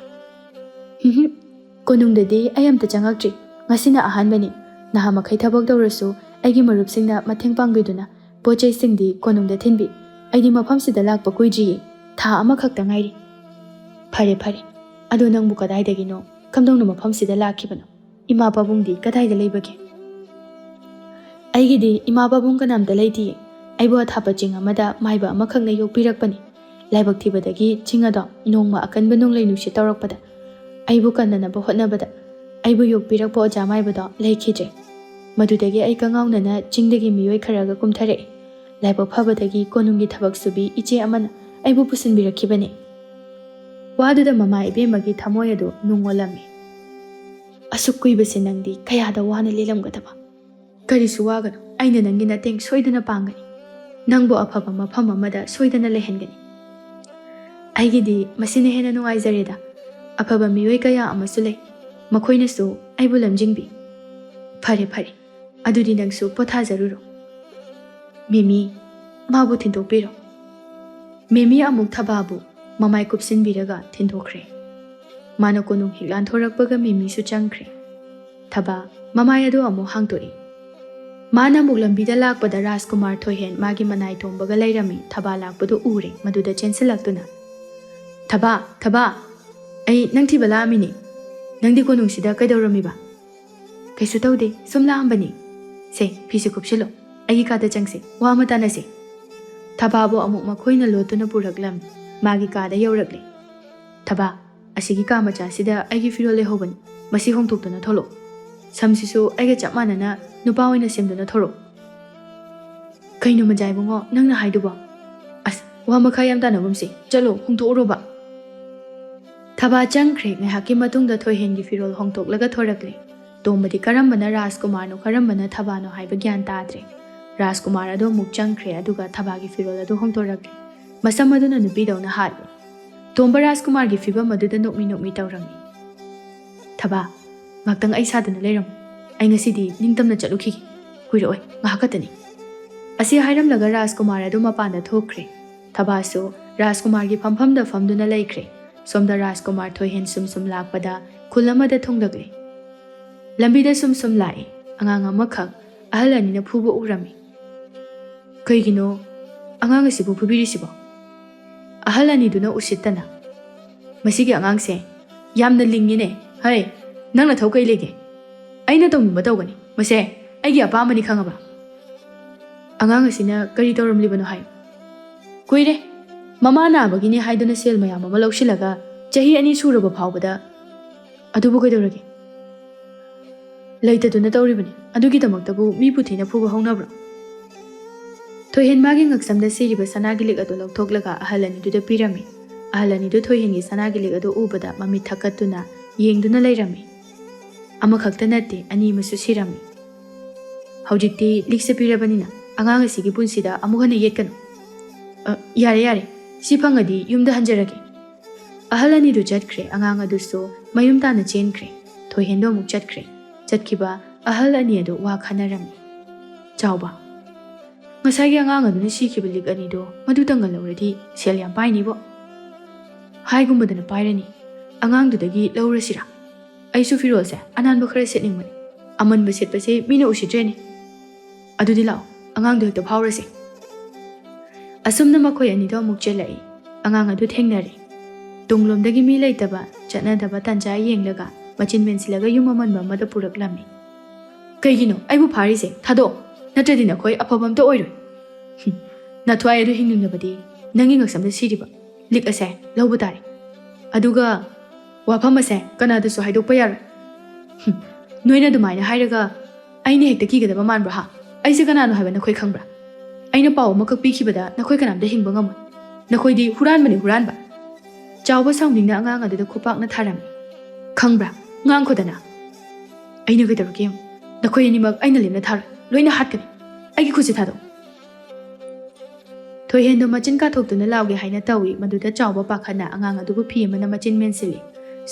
S1: ꯀꯣꯅꯨꯡꯗꯗꯤ ꯑꯩ ꯑꯝꯇ ꯆꯪꯉꯛꯇ꯭ꯔꯤ, ꯉꯁꯤꯅ ꯑꯍꯥꯟꯕꯅꯤ꯫ ꯅꯍꯥꯃꯈꯩ ꯊꯕꯛ ꯇꯧꯔꯁꯨ ꯑꯩꯒꯤ ꯃꯔꯨꯞꯁꯤꯡꯅ ꯃꯇꯦꯡ ꯄꯥꯡꯕꯤꯗꯨꯅ ꯄꯣꯠꯆꯩꯁꯤꯡꯗꯤ ꯀꯣꯅꯨꯡꯗ ꯊꯤꯟꯕꯤ꯫ ꯑꯩꯗꯤ ꯃꯐꯝꯁꯤꯗ ꯂꯥꯛꯄ ꯀꯨꯏꯗ꯭ꯔꯤꯌꯦ, ꯊꯥ ꯑꯃꯈꯛꯇ ꯉꯥꯏꯔꯤ꯫ ꯐꯔꯦ ꯐꯔꯦ, ꯑꯗꯣ ꯅꯪꯕꯨ ꯀꯗꯥꯏꯗꯒꯤꯅꯣ? ꯀꯝꯗꯧꯅ ꯃꯐꯝꯁꯤꯗ ꯂꯥꯛꯈꯤꯕꯅꯣ? ꯏꯃꯥ ꯄꯥꯕꯨꯡꯗꯤ ꯀꯗꯥꯏꯗ ꯂꯩꯕꯒꯦ? ꯑꯩꯒꯤꯗꯤ ꯏꯃꯥ ꯄꯥꯕꯨꯡ ꯀꯅꯥꯝꯇ ꯂꯩꯇꯤꯌꯦ꯫ ꯑꯩꯕꯨ ꯑꯊꯥꯞꯄ ꯆꯤꯡ ꯑꯃꯗ ꯃꯥꯏꯕ ꯑꯃꯈꯛꯅ ꯌꯣꯛꯄꯤꯔꯛꯄꯅꯤ꯫ ꯂꯥꯏꯕꯛ ꯊꯤꯕꯗꯒꯤ ꯆꯤꯡ ꯑꯗꯣ ꯅꯣꯡꯃ ꯑꯀꯟꯕ ꯅꯣꯡꯂꯩ ꯅꯨꯡꯁꯤꯠ ꯇꯧꯔꯛꯄꯗ ꯑꯩꯕꯨ ꯀꯟꯅꯅꯕ ꯍꯣꯠꯅꯕꯗ ꯑꯩꯕꯨ ꯌꯣꯛꯄꯤꯔꯛꯄ ꯑꯣꯖꯥ ꯃꯥꯏꯕꯗꯣ ꯂꯩꯈꯤꯗ꯭ꯔꯦ꯫ ꯃꯗꯨꯗꯒꯤ ꯑꯩ ꯀꯉꯥꯎꯅꯅ ꯆꯤꯡꯗꯒꯤ ꯃꯤꯑꯣꯏ ꯈꯔꯒ ꯀꯨꯝꯊꯔꯛꯏ꯫ ꯂꯥꯏꯕꯛ ꯐꯕꯗꯒꯤ ꯀꯣꯅꯨꯡꯒꯤ ꯊꯕꯛ ꯁꯨꯕꯤ ꯏꯆꯦ ꯑꯃꯅ ꯑꯩꯕꯨ ꯄꯨꯁꯤꯟꯕꯤꯔꯛꯈꯤꯕꯅꯤ꯫ ꯋꯥꯗꯨꯗ ꯃꯃꯥ ꯏꯕꯦꯝꯃꯒꯤ ꯊꯃꯣꯏ ꯑꯗꯨ ꯅꯨꯡꯉꯣꯜꯂꯝꯃꯤ꯫ ꯑꯁꯨꯛ ꯀꯨꯏꯕꯁꯦ ꯅꯪꯗꯤ ꯀꯌꯥꯗ ꯋꯥꯅ ꯂꯦꯜꯂꯝꯒꯗꯕ? ꯀꯔꯤꯁꯨ ꯋꯥꯒꯅꯨ, ꯑꯩꯅ ꯅꯪꯒꯤ ꯃꯇꯦꯡ ꯁꯣꯏꯗꯅ ꯄꯥꯡꯒꯅꯤ꯫ ꯅꯪꯕꯨ ꯑꯐꯕ ꯃꯐꯝ ꯑꯃꯗ ꯁꯣꯏꯗꯅ ꯂꯩꯍꯟꯒꯅꯤ꯫ ꯑꯩꯒꯤꯗꯤ ꯃꯁꯤꯅ ꯍꯦꯟꯅ ꯅꯨꯡꯉꯥꯏꯖꯔꯦꯗ꯫ ꯑꯐꯕ ꯃꯤꯑꯣꯏ ꯀꯌꯥ ꯑꯃꯁꯨ ꯂꯩ, ꯃꯈꯣꯏꯅꯁꯨ ꯑꯩꯕꯨ ꯂꯝꯖꯤꯡꯕꯤ꯫ ꯐꯔꯦ ꯐꯔꯦ, ꯑꯗꯨꯗꯤ ꯅꯪꯁꯨ ꯄꯣꯊꯥꯖꯔꯨꯔꯣ꯫ ꯃꯦꯃꯤ, ꯃꯥꯕꯨ ꯊꯤꯟꯗꯣꯛꯄꯤꯔꯣ꯫ ꯃꯦꯃꯤ ꯑꯃꯨꯛ ꯊꯕꯥꯕꯨ ꯃꯃꯥꯏ ꯀꯨꯞꯁꯤꯟꯕꯤꯔꯒ ꯊꯤꯟꯗꯣꯛꯈ꯭ꯔꯦ꯫ ꯃꯥꯅ ꯀꯣꯅꯨꯡ ꯍꯦꯛ ꯂꯥꯟꯊꯣꯔꯛꯄꯒ ꯃꯦꯃꯤꯁꯨ ꯆꯪꯈ꯭ꯔꯦ꯫ ꯊꯕꯥ ꯃꯃꯥꯏ ꯑꯗꯨ ꯑꯃꯨꯛ ꯍꯥꯡꯗꯣꯛꯏ꯫ ꯃꯥꯅ ꯑꯃꯨꯛ ꯂꯝꯕꯤꯗ ꯂꯥꯛꯄꯗ ꯔꯥꯖꯀꯨꯃꯥꯔ ꯊꯣꯏꯍꯦꯟ ꯃꯥꯒꯤ ꯃꯅꯥꯏ ꯇꯣꯡꯕꯒ ꯂꯩꯔꯝꯃꯤ꯫ ꯊꯕꯥ ꯂꯥꯛꯄꯗꯨ ꯎꯔꯦ, ꯃꯗꯨꯗ ꯆꯦꯟꯁꯤꯜꯂꯛꯇꯨꯅ, ꯊꯕꯥ, ꯊꯕꯥ, ꯑꯩ ꯅꯪ ꯊꯤꯕ ꯂꯥꯛꯑꯝꯃꯤꯅꯤ꯫ ꯅꯪꯗꯤ ꯀꯣꯅꯨꯡꯁꯤꯗ ꯀꯩꯗꯧꯔꯝꯃꯤꯕ? ꯀꯩꯁꯨ ꯇꯧꯗꯦ, ꯁꯨꯝ ꯂꯥꯛꯑꯝꯕꯅꯤ꯫ ꯁꯦ, ꯐꯤꯁꯦ ꯀꯨꯞꯁꯤꯜꯂꯣ, ꯑꯩꯒꯤ ꯀꯥꯗ ꯆꯪꯁꯦ, ꯋꯥ ꯑꯃ ꯇꯥꯟꯅꯁꯦ꯫ ꯊꯕꯥꯕꯨ ꯑꯃꯨꯛ ꯃꯈꯣꯏꯅ ꯂꯣꯠꯇꯨꯅ ꯄꯨꯔꯛꯂꯝꯃꯤ꯫ ꯃꯥꯒꯤ ꯀꯥꯗ ꯌꯧꯔꯛꯂꯦ꯫ ꯊꯕꯥ, ꯑꯁꯤꯒꯤ ꯀꯥ ꯃꯆꯥꯁꯤꯗ ꯑꯩꯒꯤ ꯐꯤꯔꯣꯜ ꯂꯩꯍꯧꯕꯅꯤ, ꯃꯁꯤ ꯍꯣꯡꯗꯣꯛꯇꯨꯅ ꯊꯣꯛꯂꯛꯑꯣ꯫ ꯁꯝꯁꯤꯁꯨ ꯑꯩꯒ ꯆꯞ ꯃꯥꯟꯅꯅ ꯅꯨꯄꯥ ꯑꯣꯏꯅ ꯁꯦꯝꯗꯨꯅ ꯊꯣꯔꯛꯑꯣ꯫ ꯀꯩꯅꯣ ꯃꯖꯥꯏꯕꯨꯡꯉꯣ ꯅꯪꯅ ꯍꯥꯏꯗꯨꯕꯣ? ꯑꯁ, ꯋꯥ ꯃꯈꯥ ꯌꯥꯝ ꯇꯥꯟꯅꯒꯨꯝꯁꯤ, ꯆꯠꯂꯣ, ꯍꯣꯡꯗꯣꯛꯎꯔꯣꯕ꯫ ꯊꯕꯥ ꯆꯪꯈ꯭ꯔꯦ꯫ ꯉꯥꯏꯍꯥꯛꯀꯤ ꯃꯇꯨꯡꯗ ꯊꯣꯏꯍꯦꯟꯒꯤ ꯐꯤꯔꯣꯜ ꯍꯣꯡꯗꯣꯛꯂꯒ ꯊꯣꯔꯛꯂꯦ꯫ ꯇꯣꯝꯕꯗꯤ ꯀꯔꯝꯕꯅ ꯔꯥꯖꯀꯨꯃꯥꯔꯅꯣ ꯀꯔꯝꯕꯅ ꯊꯕꯥꯅꯣ ꯍꯥꯏꯕ ꯒ꯭ꯌꯥꯟ ꯇꯥꯗ꯭ꯔꯦ꯫ ꯔꯥꯖꯀꯨꯃꯥꯔ ꯑꯗꯨ ꯑꯃꯨꯛ ꯆꯪꯈ꯭ꯔꯦ, ꯑꯗꯨꯒ ꯊꯕꯥꯒꯤ ꯐꯤꯔꯣꯜ ꯑꯗꯨ ꯍꯣꯡꯗꯣꯔꯛꯂꯦ꯫ ꯃꯁꯝ ꯑꯗꯨꯅ ꯅꯨꯄꯤꯗꯧꯅ ꯍꯥꯠꯂꯦ꯫ ꯇꯣꯝꯕ ꯔꯥꯖꯀꯨꯃꯥꯔꯒꯤ ꯐꯤꯕꯝ ꯑꯗꯨꯗ ꯅꯣꯛꯃꯤ ꯅꯣꯛꯃꯤ ꯇꯧꯔꯝꯃꯤ꯫ ꯊꯕꯥ, ꯉꯥꯛꯇꯪ ꯑꯩ ꯁꯥꯗꯨꯅ ꯂꯩꯔꯝꯃꯨ, ꯑꯩ ꯉꯁꯤꯗꯤ ꯅꯤꯡꯇꯝꯅ ꯆꯠꯂꯨꯈꯤꯒꯦ, ꯀꯨꯏꯔꯛꯑꯣꯏ, ꯉꯥꯏꯍꯥꯛ ꯈꯛꯇꯅꯤ꯫ ꯑꯁꯤ ꯍꯥꯏꯔꯝꯂꯒ ꯔꯥꯖꯀꯨꯃꯥꯔ ꯑꯗꯨ ꯃꯄꯥꯟꯗ ꯊꯣꯛꯈ꯭ꯔꯦ꯫ ꯊꯕꯥꯁꯨ ꯔꯥꯖꯀꯨꯃꯥꯔꯒꯤ ꯐꯝꯐꯝꯗ ꯐꯝꯗꯨꯅ ꯂꯩꯈ꯭ꯔꯦ꯫ ꯁꯣꯝꯗ ꯔꯥꯖꯀꯨꯃꯥꯔ ꯊꯣꯏꯍꯦꯟ ꯁꯨꯝ ꯂꯥꯛꯄꯗ ꯈꯨꯜ ꯑꯃꯗ ꯊꯨꯡꯂꯛꯂꯦ꯫ ꯂꯝꯕꯤꯗ ꯁꯨꯝ ꯂꯥꯛꯏ ꯑꯉꯥꯡ ꯑꯃꯈꯛ ꯑꯍꯜ ꯑꯅꯤꯅ ꯐꯨꯕ ꯎꯔꯝꯃꯤ꯫ ꯀꯩꯒꯤꯅꯣ ꯑꯉꯥꯡ ꯑꯁꯤꯕꯨ ꯐꯨꯕꯤꯔꯤꯁꯤꯕꯣ? ꯑꯍꯜ ꯑꯅꯤꯗꯨꯅ ꯎꯁꯤꯠꯇꯅ, ꯃꯁꯤꯒꯤ ꯑꯉꯥꯡꯁꯦ ꯌꯥꯝꯅ ꯂꯤꯡꯉꯤꯅꯦ꯫ ꯍꯩ, ꯅꯪ ꯅꯊꯧ ꯀꯩ ꯂꯩꯒꯦ? ꯑꯩꯅ ꯇꯧꯅꯤꯡꯕ ꯇꯧꯒꯅꯤ, ꯃꯁꯦ ꯑꯩꯒꯤ ꯑꯄꯥꯝꯕꯅꯤ ꯈꯪꯉꯕ? ꯑꯉꯥꯡ ꯑꯁꯤꯅ ꯀꯔꯤ ꯇꯧꯔꯝꯂꯤꯕꯅꯣ ꯍꯥꯏꯌꯨ꯫ ꯀꯨꯏꯔꯦ, ꯃꯃꯥ ꯅꯥꯕꯒꯤꯅꯤ ꯍꯥꯏꯗꯨꯅ ꯁꯦꯜ ꯃꯌꯥꯝ ꯑꯃ ꯂꯧꯁꯤꯜꯂꯒ ꯆꯍꯤ 2 ꯁꯨꯔꯕ ꯐꯥꯎꯕꯗ ꯑꯗꯨꯕꯨ ꯀꯩꯗꯧꯔꯒꯦ? ꯂꯩꯇꯗꯨꯅ ꯇꯧꯔꯤꯕꯅꯤ, ꯑꯗꯨꯒꯤꯗꯃꯛꯇꯕꯨ ꯃꯤꯕꯨ ꯊꯤꯅ ꯐꯨꯕ ꯍꯧꯅꯕ꯭ꯔꯣ? ꯊꯣꯏꯍꯦꯟ ꯃꯥꯒꯤ ꯉꯛꯁꯝꯗ ꯁꯤꯔꯤꯕ ꯁꯅꯥꯒꯤ ꯂꯤꯛ ꯑꯗꯨ ꯂꯧꯊꯣꯛꯂꯒ ꯑꯍꯜ ꯑꯅꯤꯗꯨꯗ ꯄꯤꯔꯝꯃꯤ꯫ ꯑꯍꯜ ꯑꯅꯤꯗꯨ ꯊꯣꯏꯍꯦꯟꯒꯤ ꯁꯅꯥꯒꯤ ꯂꯤꯛ ꯑꯗꯨ ꯎꯕꯗ ꯃꯃꯤꯠ ꯊꯛꯀꯠꯇꯨꯅ ꯌꯦꯡꯗꯨꯅ ꯂꯩꯔꯝꯃꯤ꯫ ꯑꯃꯈꯛꯇ ꯅꯠꯇꯦ, 2 ꯑꯃꯁꯨ ꯁꯤꯔꯝꯃꯤ꯫ ꯍꯧꯖꯤꯛꯇꯤ ꯂꯤꯛꯁꯦ ꯄꯤꯔꯕꯅꯤꯅ ꯑꯉꯥꯡ ꯑꯁꯤꯒꯤ ꯄꯨꯟꯁꯤꯗ ꯑꯃꯨꯛ ꯍꯟꯅ ꯌꯦꯠꯀꯅꯨ꯫ ꯌꯥꯔꯦ, ꯁꯤ ꯐꯪꯉꯗꯤ ꯌꯨꯝꯗ ꯍꯟꯖꯔꯒꯦ꯫ ꯑꯍꯜ ꯑꯅꯤꯗꯨ ꯆꯠꯈ꯭ꯔꯦ꯫ ꯑꯉꯥꯡ ꯑꯗꯨꯁꯨ ꯃꯌꯨꯝ ꯇꯥꯅ ꯆꯦꯟꯈ꯭ꯔꯦ꯫ ꯊꯣꯏꯍꯦꯟꯗꯣ ꯑꯃꯨꯛ ꯆꯠꯈ꯭ꯔꯦ꯫ ꯆꯠꯈꯤꯕ ꯑꯍꯜ ꯑꯅꯤ ꯑꯗꯨ ꯋꯥ ꯈꯟꯅꯔꯝꯃꯤ꯫ ꯆꯥꯎꯕ, ꯉꯁꯥꯏꯒꯤ ꯑꯉꯥꯡ ꯑꯗꯨꯅ ꯁꯤꯈꯤꯕ ꯂꯤꯛ ꯑꯅꯤꯗꯣ ꯃꯗꯨꯇꯪꯒ ꯂꯧꯔꯗꯤ ꯁꯦꯜ ꯌꯥꯝ ꯄꯥꯏꯅꯤꯕꯣ꯫ ꯍꯥꯏꯒꯨꯝꯕꯗꯅ ꯄꯥꯏꯔꯅꯤ, ꯑꯉꯥꯡꯗꯨꯗꯒꯤ ꯂꯧꯔꯁꯤꯔꯥ? ꯑꯩꯁꯨ ꯐꯤꯔꯣꯜꯁꯦ ꯑꯅꯥꯟꯕ ꯈꯔ ꯁꯦꯠꯅꯤꯡꯕꯅꯤ, ꯑꯃꯟꯕ ꯁꯦꯠꯄꯁꯦ ꯃꯤꯅ ꯎꯁꯤꯠꯇ꯭ꯔꯦꯅꯦ꯫ ꯑꯗꯨꯗꯤ ꯂꯥꯛꯑꯣ, ꯑꯉꯥꯡꯗꯣ ꯍꯦꯛꯇ ꯐꯥꯎꯔꯁꯦ꯫ ꯑꯁꯨꯝꯅ ꯃꯈꯣꯏ ꯑꯅꯤꯗꯣ ꯑꯃꯨꯛ ꯆꯦꯜꯂꯛꯏ꯫ ꯑꯉꯥꯡ ꯑꯗꯨ ꯊꯦꯡꯅꯔꯦ꯫ ꯇꯨꯡꯂꯣꯝꯗꯒꯤ ꯃꯤ ꯂꯩꯇꯕ ꯆꯠꯅꯗꯕ ꯇꯟꯖꯥ ꯌꯦꯡꯂꯒ ꯃꯆꯤꯟ ꯃꯦꯟꯁꯤꯜꯂꯒ ꯌꯨꯝ ꯑꯃꯟꯕ ꯑꯃꯗ ꯄꯨꯔꯛꯂꯝꯃꯤ꯫ ꯀꯩꯒꯤꯅꯣ ꯑꯩꯕꯨ ꯐꯥꯔꯤꯁꯦ? ꯊꯥꯗꯣꯛꯑꯣ, ꯅꯠꯇ꯭ꯔꯗꯤ ꯅꯈꯣꯏ ꯑꯐꯕ ꯑꯝꯇ ꯑꯣꯏꯔꯣꯏ꯫ ꯅꯊ꯭ꯋꯥꯏ ꯑꯗꯨ ꯍꯤꯡꯅꯤꯡꯂꯕꯗꯤ ꯅꯪꯒꯤ ꯉꯛꯁꯝꯗ ꯁꯤꯔꯤꯕ ꯂꯤꯛ ꯑꯁꯦ ꯂꯧꯕ ꯇꯥꯔꯦ꯫ ꯑꯗꯨꯒ ꯋꯥꯐꯝ ꯑꯁꯦ ꯀꯅꯥꯗꯁꯨ ꯍꯥꯏꯗꯣꯛꯄ ꯌꯥꯔꯣꯏ꯫ ꯅꯣꯏꯅ ꯑꯗꯨꯃꯥꯏꯅ ꯍꯥꯏꯔꯒ ꯑꯩꯅ ꯍꯦꯛꯇ ꯀꯤꯒꯗꯕ ꯃꯥꯟꯕ꯭ꯔꯥ ꯍꯥ? ꯑꯩꯁꯦ ꯀꯅꯥꯅꯣ ꯍꯥꯏꯕ ꯅꯈꯣꯏ ꯈꯪꯕ꯭ꯔꯥ? ꯑꯩꯅ ꯄꯥꯎ ꯑꯃꯈꯛ ꯄꯤꯈꯤꯕꯗ ꯅꯈꯣꯏ ꯀꯅꯥꯝꯇ ꯍꯤꯡꯕ ꯉꯝꯃꯣꯏ꯫ ꯅꯈꯣꯏꯗꯤ ꯍꯨꯔꯥꯟꯕꯅꯤ, ꯍꯨꯔꯥꯟꯕ꯫ ꯆꯥꯎꯕ ꯁꯥꯎꯅꯤꯡꯅ ꯑꯉꯥꯡ ꯑꯗꯨꯗ ꯈꯨꯄꯥꯛꯅ ꯊꯥꯔꯝꯃꯤ꯫ ꯈꯪꯕ꯭ꯔꯥ? ꯉꯥꯡꯈꯣꯗꯅ꯫ ꯑꯩꯅ ꯀꯩꯗꯧꯔꯒꯦ ꯌꯦꯡꯉꯨ, ꯅꯈꯣꯏ ꯑꯅꯤꯃꯛ ꯑꯩꯅ ꯂꯦꯝꯅ ꯊꯥꯔꯣꯏ, ꯂꯣꯏꯅ ꯍꯥꯠꯀꯅꯤ꯫ ꯑꯩꯒꯤ ꯈꯨꯠꯁꯦ ꯊꯥꯗꯣꯛꯎ꯫ ꯊꯣꯏꯍꯦꯟꯗꯣ ꯃꯆꯤꯟ ꯀꯥꯊꯣꯛꯇꯨꯅ ꯂꯥꯎꯒꯦ ꯍꯥꯏꯅ ꯇꯧꯏ꯫ ꯃꯗꯨꯗ ꯆꯥꯎꯕ ꯄꯥꯈꯠꯅ ꯑꯉꯥꯡ ꯑꯗꯨꯕꯨ ꯐꯤ ꯑꯃꯅ ꯃꯆꯤꯟ ꯃꯦꯟꯁꯤꯜꯂꯤ꯫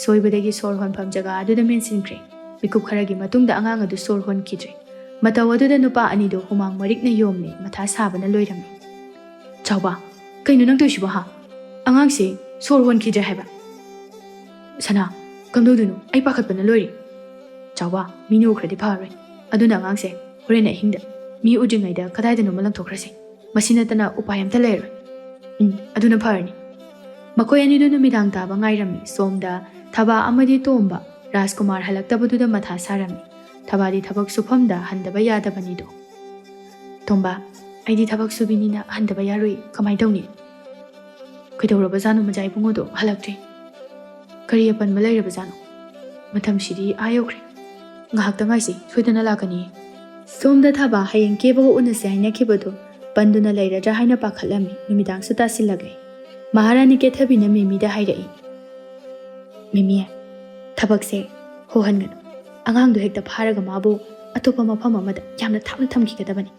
S1: ꯁꯣꯏꯕꯗꯒꯤ ꯁꯣꯔ ꯍꯣꯟꯐꯝ ꯖꯒꯥ ꯑꯗꯨꯗ ꯃꯦꯟꯁꯤꯟꯈ꯭ꯔꯦ꯫ ꯃꯤꯀꯨꯞ ꯈꯔꯒꯤ ꯃꯇꯨꯡꯗ ꯑꯉꯥꯡ ꯑꯗꯨ ꯁꯣꯔ ꯍꯣꯟꯈꯤꯗ꯭ꯔꯦ꯫ ꯃꯇꯧ ꯑꯗꯨꯗ ꯅꯨꯄꯥ ꯑꯅꯤꯗꯣ ꯍꯨꯃꯥꯡ ꯃꯔꯤꯛꯅ ꯌꯣꯝꯂꯦ, ꯃꯊꯥ ꯁꯥꯕꯅ ꯂꯣꯏꯔꯝꯃꯤ꯫ ꯆꯥꯎꯕ, ꯀꯩꯅꯣ ꯅꯪ ꯇꯧꯏꯁꯤꯕꯣ ꯍꯥ? ꯑꯉꯥꯡꯁꯦ ꯁꯣꯔ ꯍꯣꯟꯈꯤꯗ꯭ꯔꯦ ꯍꯥꯏꯕ꯫ ꯁꯅꯥ, ꯀꯝꯗꯧꯗꯣꯏꯅꯣ? ꯑꯩ ꯄꯥꯈꯠꯄꯅ ꯂꯣꯏꯔꯦ꯫ ꯆꯥꯎꯕ, ꯃꯤꯅ ꯎꯈ꯭ꯔꯗꯤ ꯐꯔꯣꯏ꯫ ꯑꯗꯨꯅ ꯑꯉꯥꯡꯁꯦ ꯍꯣꯔꯦꯟ ꯑꯍꯤꯡꯗ ꯃꯤ ꯎꯗ꯭ꯔꯤꯉꯩꯗ ꯀꯗꯥꯏꯗꯅꯣꯃ ꯂꯪꯊꯣꯛꯈ꯭ꯔꯁꯦ꯫ ꯃꯁꯤ ꯅꯠꯇꯅ ꯎꯄꯥꯏ ꯑꯝꯇ ꯂꯩꯔꯣꯏ꯫ ꯑꯗꯨꯅ ꯐꯔꯅꯤ꯫ ꯃꯈꯣꯏ ꯑꯅꯤꯗꯨ ꯅꯨꯃꯤꯗꯥꯡ ꯇꯥꯕ ꯉꯥꯏꯔꯝꯃꯤ꯫ ꯁꯣꯝꯗ ꯊꯕꯥ ꯑꯃꯗꯤ ꯇꯣꯝꯕ ꯔꯥꯖꯀꯨꯃꯥꯔ ꯍꯜꯂꯛꯇꯕꯗꯨꯗ ꯃꯊꯥ ꯁꯥꯔꯝꯃꯤ꯫ ꯊꯕꯥꯗꯤ ꯊꯕꯛ ꯁꯨꯐꯝꯗ ꯍꯟꯗꯕ ꯌꯥꯗꯕꯅꯤꯗꯣ꯫ ꯇꯣꯝꯕ, ꯑꯩꯗꯤ ꯊꯕꯛ ꯁꯨꯕꯤꯅꯤꯅ ꯍꯟꯗꯕ ꯌꯥꯔꯣꯏ, ꯀꯃꯥꯏꯅ ꯇꯧꯅꯤ? ꯀꯩꯗꯧꯔꯕꯖꯥꯠꯅꯣ ꯃꯆꯥ ꯏꯕꯨꯡꯉꯣꯗꯣ ꯍꯜꯂꯛꯇ꯭ꯔꯤ? ꯀꯔꯤ ꯑꯄꯟꯕ ꯂꯩꯔꯕꯖꯥꯠꯅꯣ? ꯃꯇꯝꯁꯤꯗꯤ ꯌꯧꯈ꯭ꯔꯦ, ꯉꯥꯏꯍꯥꯛꯇ ꯉꯥꯏꯁꯤ, ꯁꯣꯏꯗꯅ ꯂꯥꯛꯀꯅꯤ꯫ ꯁꯣꯝꯗ ꯊꯕꯥ ꯍꯌꯦꯡ ꯀꯦꯕꯒ ꯎꯅꯁꯦ ꯍꯥꯏꯅꯈꯤꯕꯗꯣ ꯄꯟꯗꯨꯅ ꯂꯩꯔꯗ꯭ꯔꯥ ꯍꯥꯏꯅ ꯄꯥꯈꯠꯂꯝꯃꯤ꯫ ꯅꯨꯃꯤꯗꯥꯡꯁꯨ ꯇꯥꯁꯤꯜꯂꯛꯂꯦ꯫ ꯃꯍꯥꯔꯥꯅꯤ ꯀꯦꯊꯕꯤꯅ ꯃꯦꯃꯤꯗ ꯍꯥꯏꯔꯛꯏ꯫ ꯃꯦꯃꯤ, ꯊꯕꯛꯁꯦ ꯍꯣꯍꯟꯒꯅꯨ꯫ ꯑꯉꯥꯡꯗꯣ ꯍꯦꯛꯇ ꯐꯥꯔꯒ ꯃꯥꯕꯨ ꯑꯇꯣꯞꯄ ꯃꯐꯝ ꯑꯃꯗ ꯌꯥꯝꯅ ꯊꯥꯞꯅ ꯊꯝꯈꯤꯒꯗꯕꯅꯤ꯫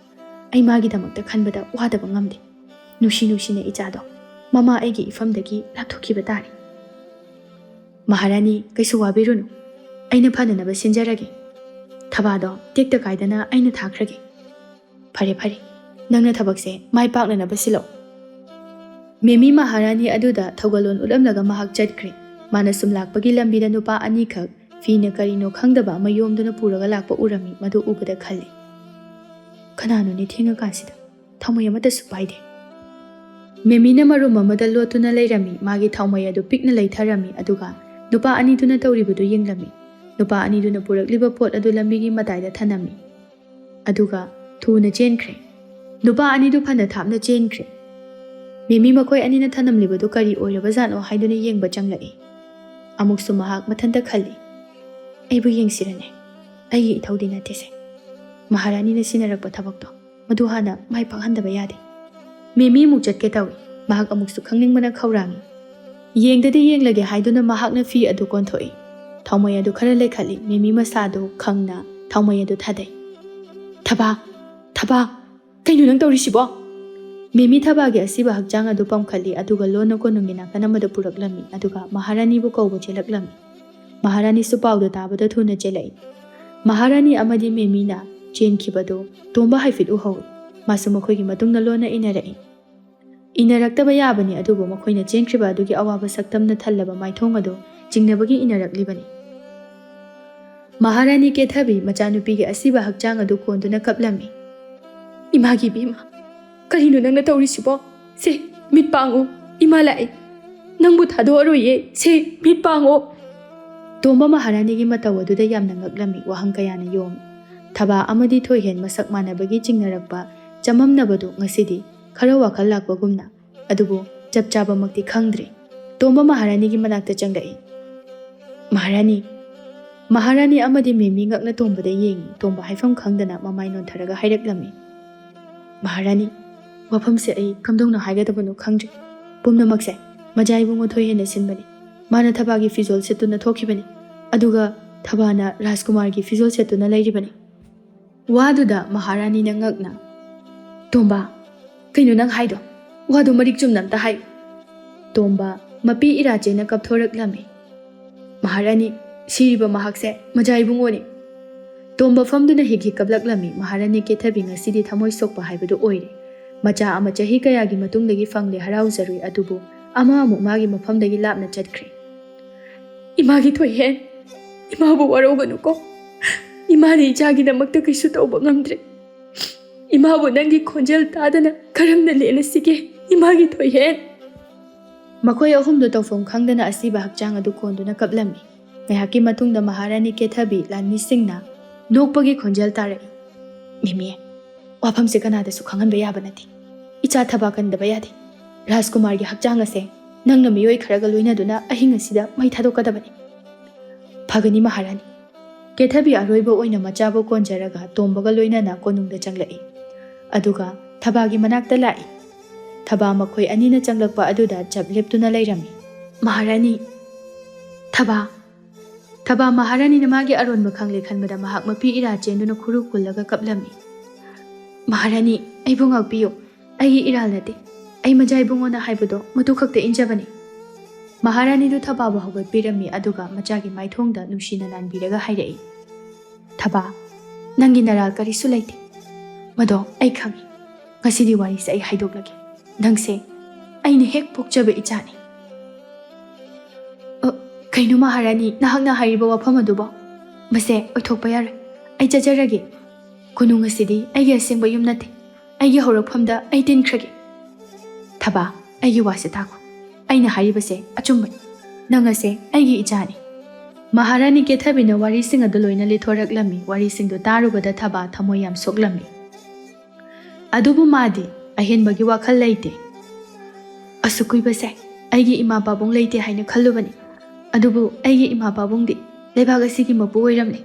S1: ꯑꯩ ꯃꯥꯒꯤꯗꯃꯛꯇ ꯈꯟꯕꯗ ꯋꯥꯗꯕ ꯉꯝꯗꯦ꯫ ꯅꯨꯡꯁꯤꯅ ꯏꯆꯥꯗꯣ ꯃꯃꯥ ꯑꯩꯒꯤ ꯏꯐꯝꯗꯒꯤ ꯂꯥꯞꯊꯣꯛꯈꯤꯕ ꯇꯥꯔꯦ꯫ ꯃꯍꯥꯔꯥꯅꯤ, ꯀꯩꯁꯨ ꯋꯥꯕꯤꯔꯨꯅꯨ, ꯑꯩꯅ ꯐꯅꯅꯕ ꯁꯤꯟꯖꯔꯒꯦ꯫ ꯊꯕꯥꯗꯣ ꯇꯦꯛꯇ ꯀꯥꯏꯗꯅ ꯑꯩꯅ ꯊꯥꯈ꯭ꯔꯒꯦ꯫ ꯐꯔꯦ, ꯅꯪꯅ ꯊꯕꯛꯁꯦ ꯃꯥꯏ ꯄꯥꯛꯅꯅꯕ ꯁꯤꯜꯂꯛꯑꯣ꯫ ꯃꯦꯃꯤ ꯃꯍꯥꯔꯥꯅꯤ ꯑꯗꯨꯗ ꯊꯧꯒꯜꯂꯣꯟ ꯎꯠꯂꯝꯂꯒ ꯃꯍꯥꯛ ꯆꯠꯈ꯭ꯔꯦ꯫ ꯃꯥꯅ ꯁꯨꯝ ꯂꯥꯛꯄꯒꯤ ꯂꯝꯕꯤꯗ ꯅꯨꯄꯥ ꯑꯅꯤꯈꯛ ꯐꯤꯅ ꯀꯔꯤꯅꯣ ꯈꯪꯗꯕ ꯑꯃ ꯌꯣꯝꯗꯨꯅ ꯄꯨꯔꯒ ꯂꯥꯛꯄ ꯎꯔꯝꯃꯤ꯫ ꯃꯗꯨ ꯎꯕꯗ ꯈꯜꯂꯤ, ꯀꯅꯥꯅꯣꯅꯦ ꯊꯦꯡꯉꯀꯥꯟꯁꯤꯗ ꯊꯥꯎꯃꯩ ꯑꯃꯠꯇꯁꯨ ꯄꯥꯏꯗꯦ꯫ ꯃꯦꯃꯤꯅ ꯃꯔꯨꯝ ꯑꯃꯗ ꯂꯣꯠꯇꯨꯅ ꯂꯩꯔꯝꯃꯤ꯫ ꯃꯥꯒꯤ ꯊꯥꯎꯃꯩ ꯑꯗꯨ ꯄꯤꯛꯅ ꯂꯩꯊꯔꯝꯃꯤ, ꯑꯗꯨꯒ ꯅꯨꯄꯥ ꯑꯅꯤꯗꯨꯅ ꯇꯧꯔꯤꯕꯗꯨ ꯌꯦꯡꯂꯝꯃꯤ꯫ ꯅꯨꯄꯥ ꯑꯅꯤꯗꯨꯅ ꯄꯨꯔꯛꯂꯤꯕ ꯄꯣꯠ ꯑꯗꯨ ꯂꯝꯕꯤꯒꯤ ꯃꯇꯥꯏꯗ ꯊꯅꯝꯃꯤ, ꯑꯗꯨꯒ ꯊꯨꯅ ꯆꯦꯟꯈ꯭ꯔꯦ꯫ ꯅꯨꯄꯥ ꯑꯅꯤꯗꯨ ꯐꯅ ꯊꯥꯞꯅ ꯆꯦꯟꯈ꯭ꯔꯦ꯫ ꯃꯦꯃꯤ ꯃꯈꯣꯏ ꯑꯅꯤꯅ ꯊꯅꯝꯂꯤꯕꯗꯨ ꯀꯔꯤ ꯑꯣꯏꯔꯕꯖꯥꯠꯅꯣ ꯍꯥꯏꯗꯨꯅ ꯌꯦꯡꯕ ꯆꯪꯂꯛꯏ꯫ ꯑꯃꯨꯛꯁꯨ ꯃꯍꯥꯛ ꯃꯊꯟꯇ ꯈꯜꯂꯤ, ꯑꯩꯕꯨ ꯌꯦꯡꯁꯤꯔꯅꯦ, ꯑꯩꯒꯤ ꯏꯊꯧꯗꯤ ꯅꯠꯇꯦꯁꯦ꯫ ꯃꯍꯥꯔꯥꯅꯤꯅ ꯁꯤꯟꯅꯔꯛꯄ ꯊꯕꯛꯇꯣ ꯃꯗꯨ ꯍꯥꯟꯅ ꯃꯥꯏ ꯄꯥꯛꯍꯟꯗꯕ ꯌꯥꯗꯦ꯫ ꯃꯦꯃꯤ ꯑꯃꯨꯛ ꯆꯠꯀꯦ ꯇꯧꯏ꯫ ꯃꯍꯥꯛ ꯑꯃꯨꯛꯁꯨ ꯈꯪꯅꯤꯡꯕꯅ ꯈꯧꯔꯥꯡꯏ꯫ ꯌꯦꯡꯗꯗꯤ ꯌꯦꯡꯂꯒꯦ ꯍꯥꯏꯗꯨꯅ ꯃꯍꯥꯛꯅ ꯐꯤ ꯑꯗꯨ ꯀꯣꯟꯊꯣꯛꯏ꯫ ꯊꯥꯎꯃꯩ ꯑꯗꯨ ꯈꯔ ꯂꯩꯈꯠꯂꯤ꯫ ꯃꯦꯃꯤ ꯃꯁꯥꯗꯨ ꯈꯪꯅ ꯊꯥꯎꯃꯩ ꯑꯗꯨ ꯊꯥꯗꯩ꯫ ꯊꯕꯥ, ꯀꯩꯅꯣ ꯅꯪ ꯇꯧꯔꯤꯁꯤꯕꯣ? ꯃꯦꯃꯤ ꯊꯕꯥꯒꯤ ꯑꯁꯤꯕ ꯍꯛꯆꯥꯡ ꯑꯗꯨ ꯄꯝꯈꯠꯂꯤ, ꯑꯗꯨꯒ ꯂꯣꯟꯅ ꯀꯣꯅꯨꯡꯒꯤ ꯅꯥꯀꯟ ꯑꯃꯗ ꯄꯨꯔꯛꯂꯝꯃꯤ, ꯑꯗꯨꯒ ꯃꯍꯥꯔꯥꯅꯤꯕꯨ ꯀꯧꯕ ꯆꯦꯜꯂꯛꯂꯝꯃꯤ꯫ ꯃꯍꯥꯔꯥꯅꯤꯁꯨ ꯄꯥꯎꯗꯨ ꯇꯥꯕꯗ ꯊꯨꯅ ꯆꯦꯜꯂꯛꯏ꯫ ꯃꯍꯥꯔꯥꯅꯤ ꯑꯃꯗꯤ ꯃꯦꯃꯤꯅ ꯆꯦꯟꯈꯤꯕꯗꯨ ꯇꯣꯝꯕ ꯍꯥꯏꯐꯦꯠ ꯎꯍꯧꯏ꯫ ꯃꯥꯁꯨ ꯃꯈꯣꯏꯒꯤ ꯃꯇꯨꯡꯗ ꯂꯣꯟꯅ ꯏꯟꯅꯔꯛꯏ꯫ Inaraktaba yabani adubu makoina chenkriba adugi awaba saktamna thallaba maithong adu jingnabagi inaraklibani. Maharani Kethabi machanupi gi asiba hakchang adu konduna kaplami. Imagi bima karino nangna taurisibo se mitpango ima lai nangbu thadoroye se mitpango. Tomba Maharani gi mataw aduda yamna ngaklami wahang kayana yom. Thaba amadi thoihen masak manabagi chingnarakpa chamamnabadu ngasidi khara wakhal lakbagumna adubu chapchaba makti khangdre. Tomba Maharani gi manakta changlai. Maharani amadi memi ngakna tomba da yengi tomba haifam khangdana mamai non tharaga hairaklami. Maharani wafam se ai kamdongna haigadabanu khangdre. Pumna makse majai bungo thoihena sinbani. Mana thabagi fizol setuna thokibani. Aduga thabana Rajkumar gi fizol setuna lairibani. Waduda Maharani na ngakna. Tomba kaino nang haido. Wadu marik chumnam ta hai. Tomba mapi irache na kapthoraklami. Maharani Siriba mahakse majai bungoni. Tomba famduna higi kablaklami Maharani Kethabi ngasidi thamoi sokpa haibadu oire. Macha ama chahi kayagi matungdagi fangle harau zarui adubu ama amuk magi mafamdagi lapna chatkre. Imagi thoihen imabu waroganu ko. Imani ichagi damakta kaisu tauba ngamdre. Imabu nangi khonjel tadana karamna lena sige imagi thoihen. Makoi ahumdu tawfam khangdana asiba hakchang adu konduna kaplami. Ngayaki matungda Maharani Kethabi lani singna nokpagi khonjel tarai. Mimi wafam se kanada su khangan bayaba nati. Icha thabakan da bayadi. Rajkumar gi hakchang ase nangna miyoi kharaga loina duna ahinga sida mai thadokadabani. Phagani Maharani Kethabi aroiba oina machabo konjaraga tombaga loina na konungda changlai. Aduga thabagi manakta lai. Thaba makhoi anina changlakpa aduda chapleptuna lairami. Maharani Thaba Maharani namagi aron bakhangle khanbada mahak mapi ira chenduna khuru kullaga kaplami. Maharani aibu ngakpiyo ai iral nate ai majai bungona haibado matu khakte injabani. Maharani du thaba ba hogat pirami aduga machagi maithongda nushina nanbiraga hairai. Thaba nangi naral karisu laite. Mado ai khangi ngasidi wari se ai haidoklage. Nangse aina hek pokchaba ichani. Kainu Maharani nahakna hariba wafam adubo mase oithokpa yare ai chajarage kunung asidi aigi asengba yum nate aigi horakphamda ai tinkrage. Thaba aigi wase tako aina haribase achumbani nangase aigi ichani. Maharani Kethabi na wari sing adu loina lithoraklami wari sing do tarubada thaba thamoi yam soklami. Adubu madi ahenbagi wakhal leite. Asukuibase aigi ima babung leite haina khallubani. Adubu aigi ima babungdi lebaga sigi mapu oiramne.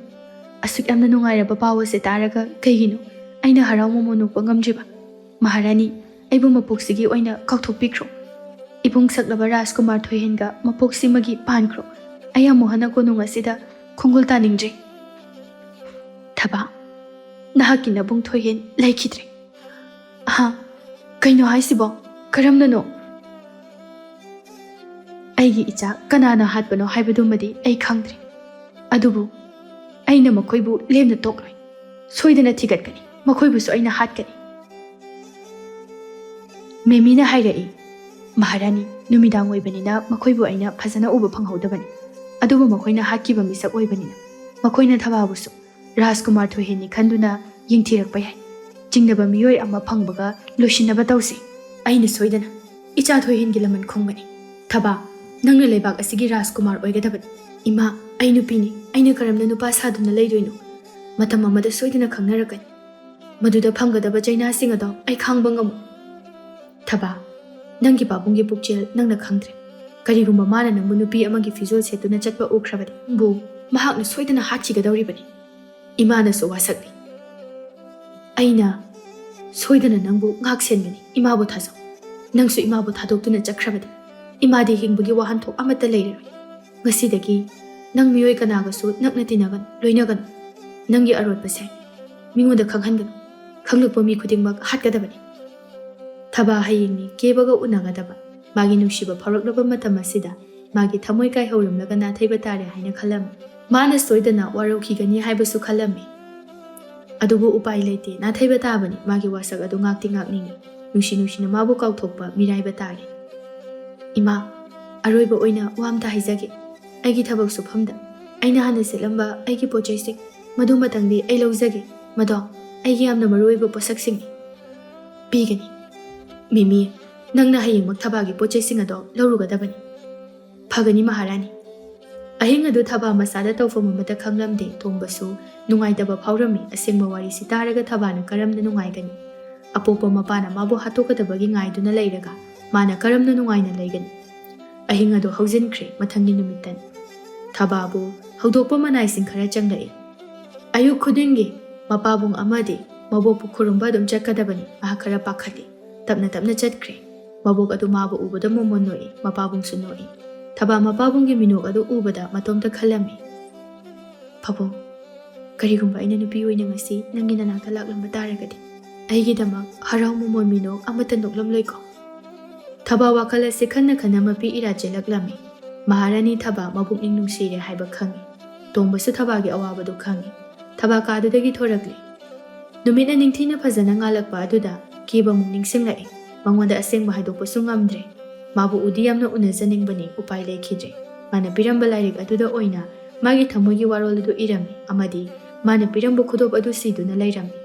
S1: Asuk yamna nungairaba pawa se taraga kaigino aina harau momo nukpa ngamjiba. Maharani aibu mapuksigi oina kauthokpikro. Ibung saklaba Rajkumar thoihenga mapuksimagi pankro. Aya mohana konung asida khongol taningje. Thaba nahaki nabung thoihen laikidre. Aha kaino haisibo karamnano. Aigi icha kanana hatpano haibadumadi ai khangdre. Adubu aina makoibu lemna tokloi. Soidana thigatkani makoibusu aina hatkani. Memina hairai. Maharani numidang oibanina makoibu aina phajana uba phanghaudabani. Adubu makoina hatkiba misak oibanina makoina thababusu Rajkumar thoiheni khanduna yingthirakpa yai. Jingnaba miyoi ama phangbaga losinaba tawsi. Aina soidana icha thoihengi laman khongmani. Thaba nangna lebak asigi Rajkumar oigadabani. Ima ai nupini aina karamna nupa saduna leidoino. Matam amada soidana khangnarakani. Maduda phamgadaba jaina sing ado ai khangba ngamu. Thaba nangi babungi pukchel nangna khangdre. Karigumba mana nangbu nupi amagi fizol setuna chatpa ukhrabani. Bu mahakna soidana hatchigadawribani. Imana so wasakni. Aina soidana nangbu ngaksenbani. Imabu thasaw. Nangsu imabu thadoktuna chakhrabani. Imadi hingbagi wahanthok amata leiraroi. Ngasidagi nang miyoi kanagasu nakna tinagan loinagan. Nangi arotpase mingoda khanghangan. Khanglakpa mi khudingmak hatgadabani. Thaba hayingni kebaga unagadaba. Magi nungsiba pharaklaba matam asida magi thamoi kai hauramlaga nathaiba tare haina khalami. Mana soidana waraukigani haibasu khalami. Adubu upai leite nathaiba tabani magi wasak adu ngakti ngakningi. ꯅꯨꯡꯁꯤꯅ ꯃꯥꯕꯨ ꯀꯥꯎꯊꯣꯛꯄ ꯃꯤꯔꯥꯏꯕ ꯇꯥꯔꯦ꯫ ꯏꯃꯥ, ꯑꯔꯣꯏꯕ ꯑꯣꯏꯅ ꯋꯥ ꯑꯃꯇ ꯍꯥꯏꯖꯒꯦ꯫ ꯑꯩꯒꯤ ꯊꯕꯛ ꯁꯨꯐꯝꯗ ꯑꯩꯅ ꯍꯥꯟꯅ ꯁꯦꯠꯂꯝꯕ ꯑꯩꯒꯤ ꯄꯣꯠꯆꯩꯁꯤꯡ ꯃꯗꯨ ꯃꯊꯪꯗꯤ ꯑꯩ ꯂꯧꯖꯒꯦ꯫ ꯃꯗꯣ ꯑꯩꯒꯤ ꯌꯥꯝꯅ ꯃꯔꯨꯑꯣꯏꯕ ꯄꯣꯠꯁꯛꯁꯤꯡꯅꯤ꯫ ꯄꯤꯒꯅꯤ꯫ ꯃꯤꯃꯤ, ꯅꯪꯅ ꯍꯌꯦꯡꯃꯛ ꯊꯕꯥꯒꯤ ꯄꯣꯠꯆꯩꯁꯤꯡ ꯑꯗꯣ ꯂꯧꯔꯨꯒꯗꯕꯅꯤ꯫ ꯐꯒꯅꯤ ꯃꯍꯥꯔꯥꯅꯤ꯫ ꯑꯍꯤꯡ ꯑꯗꯨ ꯊꯕꯥ ꯃꯁꯥꯗ ꯇꯧꯐꯝ ꯑꯃꯠꯇ ꯈꯪꯂꯝꯗꯦ꯫ ꯇꯣꯝꯕꯁꯨ ꯅꯨꯡꯉꯥꯏꯇꯕ ꯐꯥꯎꯔꯝꯃꯤ꯫ ꯑꯁꯦꯡꯕ ꯋꯥꯔꯤꯁꯤ ꯇꯥꯔꯒ ꯊꯕꯥꯅ ꯀꯔꯝꯅ ꯅꯨꯡꯉꯥꯏꯒꯅꯤ? ꯑꯄꯣꯛꯄ ꯃꯄꯥꯅ ꯃꯥꯕꯨ ꯍꯥꯠꯇꯣꯛꯀꯗꯕꯒꯤ ꯉꯥꯏꯗꯨꯅ ꯂꯩꯔꯒ ꯃꯥꯅ ꯀꯔꯝꯅ ꯅꯨꯡꯉꯥꯏꯅ ꯂꯩꯒꯅꯤ? ꯑꯍꯤꯡ ꯑꯗꯨ ꯍꯧꯖꯤꯟꯈ꯭ꯔꯦ꯫ ꯃꯊꯪꯒꯤ ꯅꯨꯃꯤꯠꯇꯅꯤ꯫ ꯊꯕꯥꯕꯨ ꯍꯧꯗꯣꯛꯄ ꯃꯅꯥꯏꯁꯤꯡ ꯈꯔ ꯆꯪꯂꯛꯏ꯫ ꯑꯌꯨꯛ ꯈꯨꯗꯤꯡꯒꯤ ꯃꯄꯥꯕꯨꯡ ꯑꯃꯗꯤ ꯃꯕꯣꯛꯄꯨ ꯈꯨꯔꯨꯝꯕ ꯑꯗꯨꯝ ꯆꯠꯀꯗꯕꯅꯤ꯫ ꯃꯍꯥꯛ ꯈꯔ ꯄꯥꯈꯠꯂꯤ꯫ ꯇꯞꯅ ꯆꯠꯈ꯭ꯔꯦ꯫ ꯃꯕꯣꯛ ꯑꯗꯨ ꯃꯥꯕꯨ ꯎꯕꯗ ꯃꯣꯃꯣꯟ ꯅꯣꯛꯏ꯫ ꯃꯄꯥꯕꯨꯡꯁꯨ ꯅꯣꯛꯏ꯫ ꯊꯕꯥ ꯃꯄꯥꯕꯨꯡꯒꯤ ꯃꯤꯅꯣꯛ ꯑꯗꯨ ꯎꯕꯗ ꯃꯇꯣꯝꯇ ꯈꯜꯂꯝꯃꯤ, ꯄꯥꯕꯨꯡ, ꯀꯔꯤꯒꯨꯝꯕ ꯑꯩꯅ ꯅꯨꯄꯤ ꯑꯣꯏꯅ ꯉꯁꯤ ꯅꯪꯒꯤ ꯅꯅꯥꯛꯇ ꯂꯥꯛꯂꯝꯕ ꯇꯥꯔꯒꯗꯤ ꯑꯩꯒꯤꯗꯃꯛ ꯍꯔꯥꯎ ꯃꯣꯃꯣꯟ ꯃꯤꯅꯣꯛ ꯑꯃꯠꯇ ꯅꯣꯛꯂꯝꯂꯣꯏꯀꯣ? ꯊꯕꯥ ꯋꯥꯈꯜ ꯑꯁꯤ ꯈꯟꯅ ꯃꯄꯤ ꯏꯔꯥ ꯆꯦꯜꯂꯛꯂꯝꯃꯤ꯫ ꯃꯍꯥꯔꯥꯅꯤ ꯊꯕꯥ ꯃꯕꯨꯛꯅꯤꯡ ꯅꯨꯡꯁꯤꯔꯦ ꯍꯥꯏꯕ ꯈꯪꯉꯤ꯫ ꯇꯣꯝꯕꯁꯨ ꯊꯕꯥꯒꯤ ꯑꯋꯥꯕꯗꯨ ꯈꯪꯉꯤ꯫ ꯊꯕꯥ ꯀꯥꯗꯨꯗꯒꯤ ꯊꯣꯔꯛꯂꯤ꯫ ꯅꯨꯃꯤꯠꯅ ꯅꯤꯡꯊꯤꯅ ꯐꯖꯅ ꯉꯥꯜꯂꯛꯄ ꯑꯗꯨꯗ ꯀꯤꯕꯃꯨꯛ ꯅꯤꯡꯁꯤꯡꯂꯛꯏ꯫ ꯃꯉꯣꯟꯗ ꯑꯁꯦꯡꯕ ꯍꯥꯏꯗꯣꯛꯄꯁꯨ ꯉꯝꯗ꯭ꯔꯦ꯫ ꯃꯥꯕꯨ ꯎꯗꯤ ꯌꯥꯝꯅ ꯎꯅꯖꯅꯤꯡꯕꯅꯤ, ꯎꯄꯥꯏ ꯂꯩꯈꯤꯗ꯭ꯔꯦ꯫ ꯃꯥꯅ ꯄꯤꯔꯝꯕ ꯂꯥꯏꯔꯤꯛ ꯑꯗꯨꯗ ꯑꯣꯏꯅ ꯃꯥꯒꯤ ꯊꯃꯣꯏꯒꯤ ꯋꯥꯔꯣꯜ ꯑꯗꯨ ꯏꯔꯝꯃꯤ ꯑꯃꯗꯤ ꯃꯥꯅ ꯄꯤꯔꯝꯕ ꯈꯨꯗꯣꯞ ꯑꯗꯨ ꯁꯤꯗꯨꯅ ꯂꯩꯔꯝꯃꯤ꯫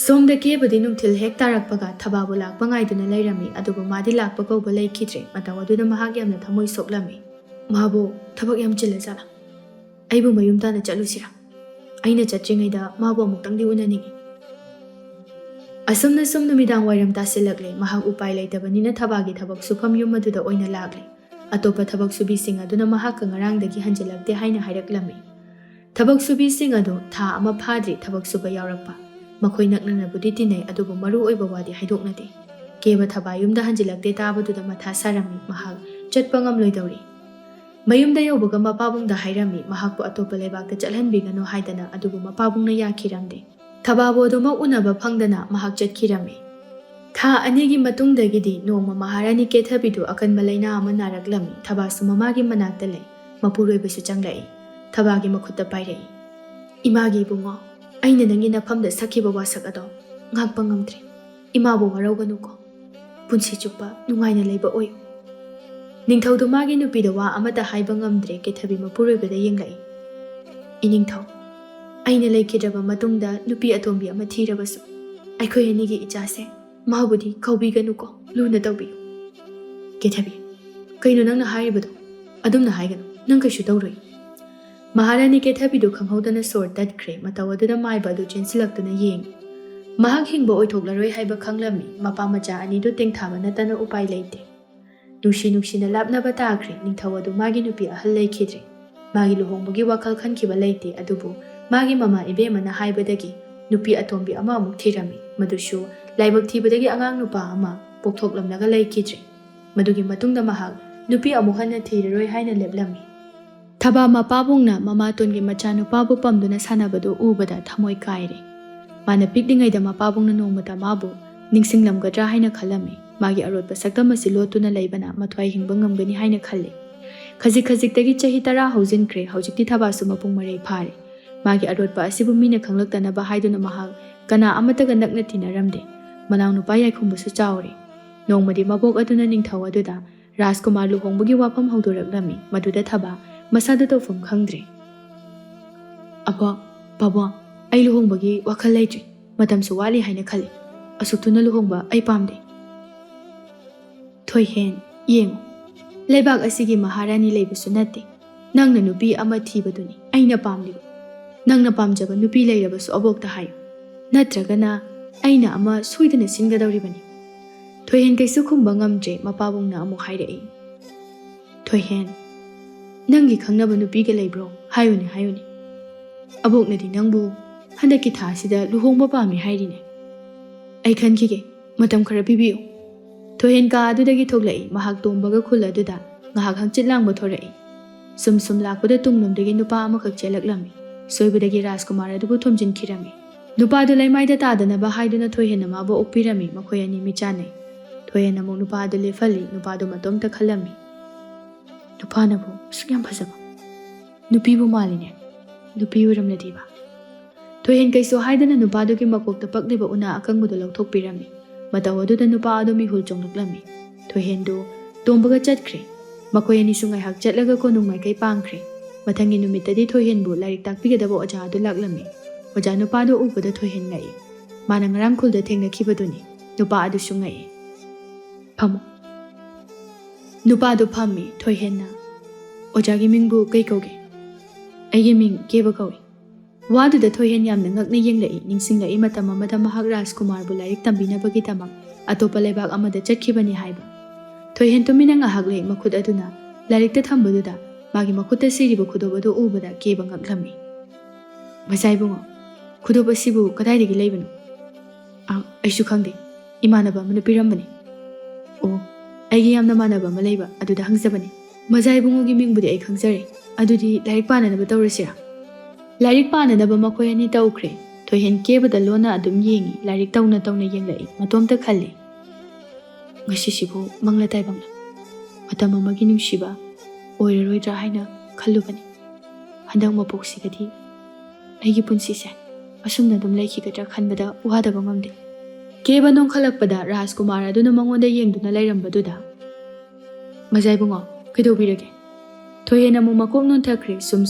S1: ꯁꯣꯝꯗ ꯀꯦꯕꯗꯤ ꯅꯨꯡꯊꯤꯜ ꯍꯦꯛ ꯇꯥꯔꯛꯄꯒ ꯊꯕꯥꯕꯨ ꯂꯥꯛꯄ ꯉꯥꯏꯗꯨꯅ ꯂꯩꯔꯝꯃꯤ꯫ ꯑꯗꯨꯕꯨ ꯃꯥꯗꯤ ꯂꯥꯛꯄ ꯀꯧꯕ ꯂꯩꯈꯤꯗ꯭ꯔꯦ꯫ ꯃꯇꯝ ꯑꯗꯨꯗ ꯃꯍꯥꯛ ꯌꯥꯝꯅ ꯊꯃꯣꯏ ꯁꯣꯛꯂꯝꯃꯤ꯫ ꯃꯥꯕꯨ ꯊꯕꯛ ꯌꯥꯝ ꯆꯤꯜꯂꯖꯥꯠꯂꯥ? ꯑꯩꯕꯨ ꯃꯌꯨꯝ ꯇꯥꯅ ꯆꯠꯂꯨꯁꯤꯔꯥ? ꯑꯩꯅ ꯆꯠꯇ꯭ꯔꯤꯉꯩꯗ ꯃꯥꯕꯨ ꯑꯃꯨꯛꯇꯪꯗꯤ ꯎꯅꯅꯤꯡꯉꯤ꯫ ꯑꯁꯨꯝꯅ ꯁꯨꯝ ꯅꯨꯃꯤꯗꯥꯡ ꯋꯥꯏꯔꯝ ꯇꯥꯁꯤꯜꯂꯛꯂꯦ꯫ ꯃꯍꯥꯛ ꯎꯄꯥꯏ ꯂꯩꯇꯕꯅꯤꯅ ꯊꯕꯥꯒꯤ ꯊꯕꯛ ꯁꯨꯐꯝ ꯌꯨꯝ ꯑꯗꯨꯗ ꯑꯣꯏꯅ ꯂꯥꯛꯂꯦ꯫ ꯑꯇꯣꯞꯄ ꯊꯕꯛ ꯁꯨꯕꯤꯁꯤꯡ ꯑꯗꯨꯅ ꯃꯍꯥꯛꯀ ꯉꯔꯥꯡꯗꯒꯤ ꯍꯟꯖꯤꯜꯂꯛꯇꯦ ꯍꯥꯏꯅ ꯍꯥꯏꯔꯛꯂꯝꯃꯤ꯫ ꯊꯕꯛ ꯁꯨꯕꯤꯁꯤꯡ ꯑꯗꯨ ꯊꯥ ꯑꯃ ꯐꯥꯗ꯭ꯔꯤ ꯊꯕꯛ ꯁꯨꯕ ꯌꯥꯎꯔꯛꯄ꯫ ꯃꯈꯣꯏ ꯅꯛꯅꯅꯕꯨꯗꯤ ꯇꯤꯟꯅꯩ, ꯑꯗꯨꯕꯨ ꯃꯔꯨ ꯑꯣꯏꯕ ꯋꯥꯗꯤ ꯍꯥꯏꯗꯣꯛꯅꯗꯦ꯫ ꯀꯦꯕ ꯊꯕꯥ ꯌꯨꯝꯗ ꯍꯟꯖꯤꯜꯂꯛꯇꯦ ꯇꯥꯕꯗꯨꯗ ꯃꯊꯥ ꯁꯥꯔꯝꯃꯤ꯫ ꯃꯍꯥꯛ ꯆꯠꯄ ꯉꯝꯂꯣꯏꯗꯧꯔꯤ꯫ ꯃꯌꯨꯝꯗ ꯌꯧꯕꯒ ꯃꯄꯥꯕꯨꯡꯗ ꯍꯥꯏꯔꯝꯃꯤ ꯃꯍꯥꯛꯄꯨ ꯑꯇꯣꯞꯄ ꯂꯩꯕꯥꯛꯇ ꯆꯠꯍꯟꯕꯤꯒꯅꯨ ꯍꯥꯏꯗꯅ, ꯑꯗꯨꯕꯨ ꯃꯄꯥꯕꯨꯡꯅ ꯌꯥꯈꯤꯔꯝꯗꯦ꯫ ꯊꯕꯥꯕꯨ ꯑꯗꯨꯃꯛ ꯎꯅꯕ ꯐꯪꯗꯅ ꯃꯍꯥꯛ ꯆꯠꯈꯤꯔꯝꯃꯤ꯫ ꯊꯥ ꯑꯅꯤꯒꯤ ꯃꯇꯨꯡꯗꯒꯤꯗꯤ ꯅꯣꯡꯃ ꯃꯍꯥꯔꯥꯅꯤ ꯀꯦꯊꯕꯤꯗꯨ ꯑꯀꯟꯕ ꯂꯩꯅꯥ ꯑꯃ ꯅꯥꯔꯛꯂꯝꯃꯤ꯫ ꯊꯕꯥꯁꯨ ꯃꯃꯥꯒꯤ ꯃꯅꯥꯛꯇ ꯂꯩ꯫ ꯃꯄꯨꯔꯣꯏꯕꯁꯨ ꯆꯪꯂꯛꯏ꯫ ꯊꯕꯥꯒꯤ ꯃꯈꯨꯠꯇ ꯄꯥꯏꯔꯛꯏ꯫ ꯏꯃꯥꯒꯤ ꯏꯕꯨꯡꯉꯣ, ꯑꯩꯅ ꯅꯪꯒꯤ ꯅꯐꯝꯗ ꯁꯛꯈꯤꯕ ꯋꯥꯁꯛ ꯑꯗꯣ ꯉꯥꯛꯄ ꯉꯝꯗ꯭ꯔꯦ꯫ ꯏꯃꯥꯕꯨ ꯋꯥꯔꯧꯒꯅꯨꯀꯣ꯫ ꯄꯨꯟꯁꯤ ꯆꯨꯞꯄ ꯅꯨꯡꯉꯥꯏꯅ ꯂꯩꯕ ꯑꯣꯏꯌꯨ꯫ ꯅꯤꯡꯊꯧꯗꯨ ꯃꯥꯒꯤ ꯅꯨꯄꯤꯗ ꯋꯥ ꯑꯃꯠꯇ ꯍꯥꯏꯕ ꯉꯝꯗ꯭ꯔꯦ꯫ ꯀꯦꯊꯕꯤ ꯃꯄꯨꯔꯣꯏꯕꯗ ꯌꯦꯡꯂꯛꯏ꯫ ꯏꯅꯤꯡꯊꯧ, ꯑꯩꯅ ꯂꯩꯈꯤꯗ꯭ꯔꯕ ꯃꯇꯨꯡꯗ ꯅꯨꯄꯤ ꯑꯇꯣꯝꯕꯤ ꯑꯃ ꯊꯤꯔꯕꯁꯨ ꯑꯩꯈꯣꯏ ꯑꯅꯤꯒꯤ ꯏꯆꯥꯁꯦ ꯃꯥꯕꯨꯗꯤ ꯀꯧꯕꯤꯒꯅꯨꯀꯣ, ꯂꯨꯅ ꯇꯧꯕꯤꯌꯨ꯫ ꯀꯦꯊꯕꯤ, ꯀꯩꯅꯣ ꯅꯪꯅ ꯍꯥꯏꯔꯤꯕꯗꯣ? ꯑꯗꯨꯝꯅ ꯍꯥꯏꯒꯅꯨ, ꯅꯪ ꯀꯩꯁꯨ ꯇꯧꯔꯣꯏ꯫ ꯃꯍꯥꯔꯥꯅꯤ ꯀꯦꯊꯕꯤꯗꯨ ꯈꯪꯍꯧꯗꯅ ꯁꯣꯔ ꯇꯠꯈ꯭ꯔꯦ꯫ ꯃꯇꯧ ꯑꯗꯨꯗ ꯃꯥꯏꯕ ꯑꯗꯨ ꯆꯦꯟꯁꯤꯜꯂꯛꯇꯨꯅ ꯌꯦꯡꯉꯤ꯫ ꯃꯍꯥꯛ ꯍꯤꯡꯕ ꯑꯣꯏꯊꯣꯛꯂꯔꯣꯏ ꯍꯥꯏꯕ ꯈꯪꯂꯝꯃꯤ꯫ ꯃꯄꯥ ꯃꯆꯥ ꯑꯅꯤꯗꯨ ꯇꯦꯡꯊꯥꯕ ꯅꯠꯇꯅ ꯎꯄꯥꯏ ꯂꯩꯇꯦ꯫ ꯅꯨꯡꯁꯤꯅ ꯂꯥꯞꯅꯕ ꯇꯥꯈ꯭ꯔꯦ꯫ ꯅꯤꯡꯊꯧ ꯑꯗꯨ ꯃꯥꯒꯤ ꯅꯨꯄꯤ ꯑꯍꯜ ꯂꯩꯈꯤꯗ꯭ꯔꯦ꯫ ꯃꯥꯒꯤ ꯂꯨꯍꯣꯡꯕꯒꯤ ꯋꯥꯈꯜ ꯈꯟꯈꯤꯕ ꯂꯩꯇꯦ꯫ ꯑꯗꯨꯕꯨ ꯃꯥꯒꯤ ꯃꯃꯥ ꯏꯕꯦꯝꯃꯅ ꯍꯥꯏꯕꯗꯒꯤ ꯅꯨꯄꯤ ꯑꯇꯣꯝꯕꯤ ꯑꯃ ꯑꯃꯨꯛ ꯊꯤꯔꯝꯃꯤ꯫ ꯃꯗꯨꯁꯨ ꯂꯥꯏꯕꯛ ꯊꯤꯕꯗꯒꯤ ꯑꯉꯥꯡ ꯅꯨꯄꯥ ꯑꯃ ꯄꯣꯛꯊꯣꯛꯂꯝꯂꯒ ꯂꯩꯈꯤꯗ꯭ꯔꯦ꯫ ꯃꯗꯨꯒꯤ ꯃꯇꯨꯡꯗ ꯃꯍꯥꯛ ꯅꯨꯄꯤ ꯑꯃꯨꯛ ꯍꯟꯅ ꯊꯤꯔꯔꯣꯏ ꯍꯥꯏꯅ ꯂꯦꯞꯂꯝꯃꯤ꯫ ꯊꯕꯥ ꯃꯄꯥꯕꯨꯡꯅ ꯃꯃꯥꯇꯣꯟꯒꯤ ꯃꯆꯥꯅꯨꯄꯥꯕꯨ ꯄꯝꯗꯨꯅ ꯁꯥꯟꯅꯕꯗꯨ ꯎꯕꯗ ꯊꯃꯣꯏ ꯀꯥꯏꯔꯦ꯫ ꯃꯥꯅ ꯄꯤꯛꯂꯤꯉꯩꯗ ꯃꯄꯥꯕꯨꯡꯅ ꯅꯣꯡꯃꯇ ꯃꯥꯕꯨ ꯅꯤꯡꯁꯤꯡꯂꯝꯒꯗ꯭ꯔꯥ ꯍꯥꯏꯅ ꯈꯜꯂꯝꯃꯤ꯫ ꯃꯥꯒꯤ ꯑꯔꯣꯠꯄ ꯁꯛꯇꯝ ꯑꯁꯤ ꯂꯣꯠꯇꯨꯅ ꯂꯩꯕꯅ ꯃꯊ꯭ꯋꯥꯏ ꯍꯤꯡꯕ ꯉꯝꯒꯅꯤ ꯍꯥꯏꯅ ꯈꯜꯂꯤ꯫ ꯈꯖꯤꯛꯇꯒꯤ ꯆꯍꯤ 10 ꯍꯧꯖꯤꯟꯈ꯭ꯔꯦ꯫ ꯍꯧꯖꯤꯛꯇꯤ ꯊꯕꯥꯁꯨ ꯃꯄꯨꯡ ꯃꯔꯩ ꯐꯥꯔꯦ꯫ ꯃꯥꯒꯤ ꯑꯔꯣꯠꯄ ꯑꯁꯤꯕꯨ ꯃꯤꯅ ꯈꯪꯂꯛꯇꯅꯕ ꯍꯥꯏꯗꯨꯅ ꯃꯍꯥꯛ ꯀꯅꯥ ꯑꯃꯠꯇꯒ ꯅꯛꯅ ꯇꯤꯟꯅꯔꯝꯗꯦ꯫ ꯃꯅꯥꯎꯅꯨꯄꯥ ꯌꯥꯏꯈꯨꯝꯕꯁꯨ ꯆꯥꯎꯔꯦ꯫ ꯅꯣꯡꯃꯗꯤ ꯃꯕꯣꯛ ꯑꯗꯨꯅ ꯅꯤꯡꯊꯧ ꯑꯗꯨꯗ ꯔꯥꯖꯀꯨꯃꯥꯔ ꯂꯨꯍꯣꯡꯕꯒꯤ ꯋꯥꯐꯝ ꯍꯧꯗꯣꯔꯛꯂꯝꯃꯤ꯫ ꯃꯗꯨꯗ ꯊꯕꯥ ꯃꯁꯥꯗꯨ ꯇꯧꯐꯝ ꯈꯪꯗ꯭ꯔꯦ꯫ ꯑꯕꯣꯛ, ꯄꯥꯕꯨꯡ, ꯑꯩ ꯂꯨꯍꯣꯡꯕꯒꯤ ꯋꯥꯈꯜ ꯂꯩꯇ꯭ꯔꯤ꯫ ꯃꯇꯝꯁꯨ ꯋꯥꯠꯂꯤ ꯍꯥꯏꯅ ꯈꯜꯂꯤ꯫ ꯑꯁꯨꯛ ꯊꯨꯅ ꯂꯨꯍꯣꯡꯕ ꯑꯩ ꯄꯥꯝꯗꯦ꯫ ꯊꯣꯏꯍꯦꯟ, ꯌꯦꯡꯉꯨ, ꯂꯩꯕꯥꯛ ꯑꯁꯤꯒꯤ ꯃꯍꯥꯔꯥꯅꯤ ꯂꯩꯕꯁꯨ ꯅꯠꯇꯦ꯫ ꯅꯪꯅ ꯅꯨꯄꯤ ꯑꯃ ꯊꯤꯕꯗꯨꯅꯤ ꯑꯩꯅ ꯄꯥꯝꯂꯤꯕ꯫ ꯅꯪꯅ ꯄꯥꯝꯖꯕ ꯅꯨꯄꯤ ꯂꯩꯔꯕꯁꯨ ꯑꯕꯣꯛꯇ ꯍꯥꯏꯌꯨ, ꯅꯠꯇ꯭ꯔꯒꯅ ꯑꯩꯅ ꯑꯃ ꯁꯣꯏꯗꯅ ꯁꯤꯟꯒꯗꯧꯔꯤꯕꯅꯤ꯫ ꯊꯣꯏꯍꯦꯟ ꯀꯩꯁꯨ ꯈꯨꯝꯕ ꯉꯝꯗ꯭ꯔꯦ꯫ ꯃꯄꯥꯕꯨꯡꯅ ꯑꯃꯨꯛ ꯍꯥꯏꯔꯛꯏ꯫ ꯊꯣꯏꯍꯦꯟ, ꯅꯪꯒꯤ ꯈꯪꯅꯕ ꯅꯨꯄꯤꯒ ꯂꯩꯕ꯭ꯔꯣ? ꯍꯥꯏꯌꯨꯅꯦ꯫ ꯑꯕꯣꯛꯅꯗꯤ ꯅꯪꯕꯨ ꯍꯟꯗꯛꯀꯤ ꯊꯥꯁꯤꯗ ꯂꯨꯍꯣꯡꯕ ꯄꯥꯝꯃꯤ ꯍꯥꯏꯔꯤꯅꯦ꯫ ꯑꯩ ꯈꯟꯈꯤꯒꯦ, ꯃꯇꯝ ꯈꯔ ꯄꯤꯕꯤꯌꯨ꯫ ꯊꯣꯏꯍꯦꯟ ꯀꯥ ꯑꯗꯨꯗꯒꯤ ꯊꯣꯛꯂꯛꯏ꯫ ꯃꯍꯥꯛ ꯇꯣꯝꯕꯒ ꯈꯨꯜ ꯑꯗꯨꯗ ꯉꯥꯏꯍꯥꯛ ꯍꯪꯆꯤꯠ ꯂꯥꯡꯕ ꯊꯣꯔꯛꯏ꯫ ꯁꯨꯝ ꯂꯥꯛꯄꯗ ꯇꯨꯡꯂꯣꯝꯗꯒꯤ ꯅꯨꯄꯥ ꯑꯃꯈꯛ ꯆꯦꯜꯂꯛꯂꯝꯃꯤ꯫ ꯁꯣꯏꯕꯗꯒꯤ ꯔꯥꯖꯀꯨꯃꯥꯔ ꯑꯗꯨꯕꯨ ꯊꯣꯝꯖꯤꯟꯈꯤꯔꯝꯃꯤ꯫ ꯅꯨꯄꯥꯗꯨ ꯂꯩꯃꯥꯏꯗ ꯇꯥꯗꯅꯕ ꯍꯥꯏꯗꯨꯅ ꯊꯣꯏꯍꯦꯟꯅ ꯃꯥꯕꯨ ꯑꯣꯛꯄꯤꯔꯝꯃꯤ꯫ ꯃꯈꯣꯏ ꯑꯅꯤ ꯃꯤꯆꯥꯟꯅꯩ꯫ ꯊꯣꯏꯍꯦꯟ ꯑꯃꯨꯛ ꯅꯨꯄꯥ ꯑꯗꯨ ꯂꯦꯞꯍꯜꯂꯤ꯫ ꯅꯨꯄꯥꯗꯨ ꯃꯇꯣꯝꯇ ꯈꯜꯂꯝꯃꯤ, ꯅꯨꯄꯥꯅꯕꯨ ꯑꯁꯨꯛ ꯌꯥꯝ ꯐꯖꯕ ꯅꯨꯄꯤꯕꯨ ꯃꯥꯜꯂꯤꯅꯦ꯫ ꯅꯨꯄꯤ ꯑꯣꯏꯔꯝꯂꯗꯤꯕ꯫ ꯊꯣꯏꯍꯦꯟ ꯀꯩꯁꯨ ꯍꯥꯏꯗꯅ ꯅꯨꯄꯥꯗꯨꯒꯤ ꯃꯀꯣꯛꯇ ꯄꯛꯂꯤꯕ ꯎꯅꯥ ꯑꯀꯪꯕꯗꯨ ꯂꯧꯊꯣꯛꯄꯤꯔꯝꯃꯤ꯫ ꯃꯇꯧ ꯑꯗꯨꯗ ꯅꯨꯄꯥ ꯑꯗꯨ ꯃꯤꯍꯨꯜ ꯆꯣꯡꯂꯛꯂꯝꯃꯤ꯫ ꯊꯣꯏꯍꯦꯟꯗꯨ ꯇꯣꯝꯕꯒ ꯆꯠꯈ꯭ꯔꯦ꯫ ꯃꯈꯣꯏ ꯑꯅꯤꯁꯨ ꯉꯥꯏꯍꯥꯛ ꯆꯠꯂꯒ ꯀꯣꯅꯨꯡ ꯃꯥꯏꯀꯩ ꯄꯥꯡꯈ꯭ꯔꯦ꯫ ꯃꯊꯪꯒꯤ ꯅꯨꯃꯤꯠꯇꯗꯤ ꯊꯣꯏꯍꯦꯟꯕꯨ ꯂꯥꯏꯔꯤꯛ ꯇꯥꯛꯄꯤꯒꯗꯕ ꯑꯣꯖꯥ ꯑꯗꯨ ꯂꯥꯛꯂꯝꯃꯤ꯫ ꯑꯣꯖꯥ ꯅꯨꯄꯥꯗꯨ ꯎꯕꯗ ꯊꯣꯏꯍꯦꯟ ꯉꯛꯏ꯫ ꯃꯥꯅ ꯉꯔꯥꯡ ꯈꯨꯜꯗ ꯊꯦꯡꯅꯈꯤꯕꯗꯨꯅꯤ꯫ ꯅꯨꯄꯥ ꯑꯗꯨꯁꯨ ꯉꯛꯏ꯫ ꯐꯝꯃꯨ꯫ ꯅꯨꯄꯥꯗꯨ ꯐꯝꯃꯤ꯫ ꯊꯣꯏꯍꯦꯟꯅ ꯑꯣꯖꯥꯒꯤ ꯃꯤꯡꯕꯨ ꯀꯩ ꯀꯧꯒꯦ? ꯑꯩꯒꯤ ꯃꯤꯡ ꯀꯦꯕ ꯀꯧꯏ꯫ ꯋꯥꯗꯨꯗ ꯊꯣꯏꯍꯦꯟ ꯌꯥꯝꯅ ꯉꯛꯅ ꯌꯦꯡꯂꯛꯏ꯫ ꯅꯤꯡꯁꯤꯡꯂꯛꯏ ꯃꯇꯝ ꯑꯃꯗ ꯃꯍꯥꯛ ꯔꯥꯖꯀꯨꯃꯥꯔꯕꯨ ꯂꯥꯏꯔꯤꯛ ꯇꯝꯕꯤꯅꯕꯒꯤꯗꯃꯛ ꯑꯇꯣꯞꯄ ꯂꯩꯕꯥꯛ ꯑꯃꯗ ꯆꯠꯈꯤꯕꯅꯤ ꯍꯥꯏꯕ꯫ ꯊꯣꯏꯍꯦꯟ ꯇꯨꯃꯤꯟꯅ ꯉꯥꯏꯍꯥꯛ ꯂꯩ꯫ ꯃꯈꯨꯠ ꯑꯗꯨꯅ ꯂꯥꯏꯔꯤꯛꯇ ꯊꯝꯕꯗꯨꯗ ꯃꯥꯒꯤ ꯃꯈꯨꯠꯇ ꯁꯤꯔꯤꯕ ꯈꯨꯗꯣꯞ ꯑꯗꯨ ꯎꯕꯗ ꯀꯦꯕ ꯉꯛꯂꯝꯃꯤ꯫ ꯃꯆꯥ ꯏꯕꯨꯡꯉꯣ, ꯈꯨꯗꯣꯞ ꯑꯁꯤꯕꯨ ꯀꯗꯥꯏꯗꯒꯤ ꯂꯩꯕꯅꯣ? ꯑꯩꯁꯨ ꯈꯪꯗꯦ, ꯏꯃꯥꯟꯅꯕ ꯑꯃꯅ ꯄꯤꯔꯝꯕꯅꯤ꯫ ꯑꯣ, ꯑꯩꯒꯤ ꯌꯥꯝꯅ ꯃꯥꯟꯅꯕ ꯑꯃ ꯂꯩꯕ ꯑꯗꯨꯗ ꯍꯪꯖꯕꯅꯤ꯫ ꯃꯆꯥ ꯏꯕꯨꯡꯉꯣꯒꯤ ꯃꯤꯡꯕꯨꯗꯤ ꯑꯩ ꯈꯪꯖꯔꯦ꯫ ꯑꯗꯨꯗꯤ ꯂꯥꯏꯔꯤꯛ ꯄꯥꯅꯅꯕ ꯇꯧꯔꯁꯤꯔꯥ? ꯂꯥꯏꯔꯤꯛ ꯄꯥꯅꯅꯕ ꯃꯈꯣꯏ ꯑꯅꯤ ꯇꯧꯈ꯭ꯔꯦ꯫ ꯊꯣꯏꯍꯦꯟ ꯀꯦꯕꯗ ꯂꯣꯟꯅ ꯑꯗꯨꯝ ꯌꯦꯡꯉꯤ꯫ ꯂꯥꯏꯔꯤꯛ ꯇꯧꯅ ꯇꯧꯅ ꯌꯦꯡꯂꯛꯏ꯫ ꯃꯇꯣꯝꯇ ꯈꯜꯂꯤ꯫ ꯉꯁꯤꯁꯤꯕꯨ ꯃꯪꯂ ꯇꯥꯏꯕꯪꯂ? ꯃꯇꯝ ꯑꯃꯒꯤ ꯅꯨꯡꯁꯤꯕ ꯑꯣꯏꯔꯔꯣꯏꯗ꯭ꯔꯥ ꯍꯥꯏꯅ ꯈꯜꯂꯨꯕꯅꯤ꯫ ꯍꯟꯗꯛ ꯃꯄꯣꯛꯁꯤꯗꯗꯤ ꯑꯩꯒꯤ ꯄꯨꯟꯁꯤꯁꯦ ꯑꯁꯨꯝꯅ ꯑꯗꯨꯝ ꯂꯩꯈꯤꯒꯗ꯭ꯔꯥ ꯈꯟꯕꯗ ꯋꯥꯗꯕ ꯉꯝꯗꯦ꯫ ꯀꯦꯕ ꯅꯣꯡꯈꯠꯂꯛꯄꯗ ꯔꯥꯖꯀꯨꯃꯥꯔ ꯑꯗꯨꯅ ꯃꯉꯣꯟꯗ ꯌꯦꯡꯗꯨꯅ ꯂꯩꯔꯝꯕꯗꯨꯗ, ꯃꯆꯥ ꯏꯕꯨꯡꯉꯣ, ꯀꯩꯗꯧꯕꯤꯔꯒꯦ? ꯊꯣꯏꯍꯦꯟ ꯑꯃꯨꯛ ꯃꯀꯣꯛ ꯅꯣꯟꯊꯈ꯭ꯔꯦ꯫ ꯁꯨꯝ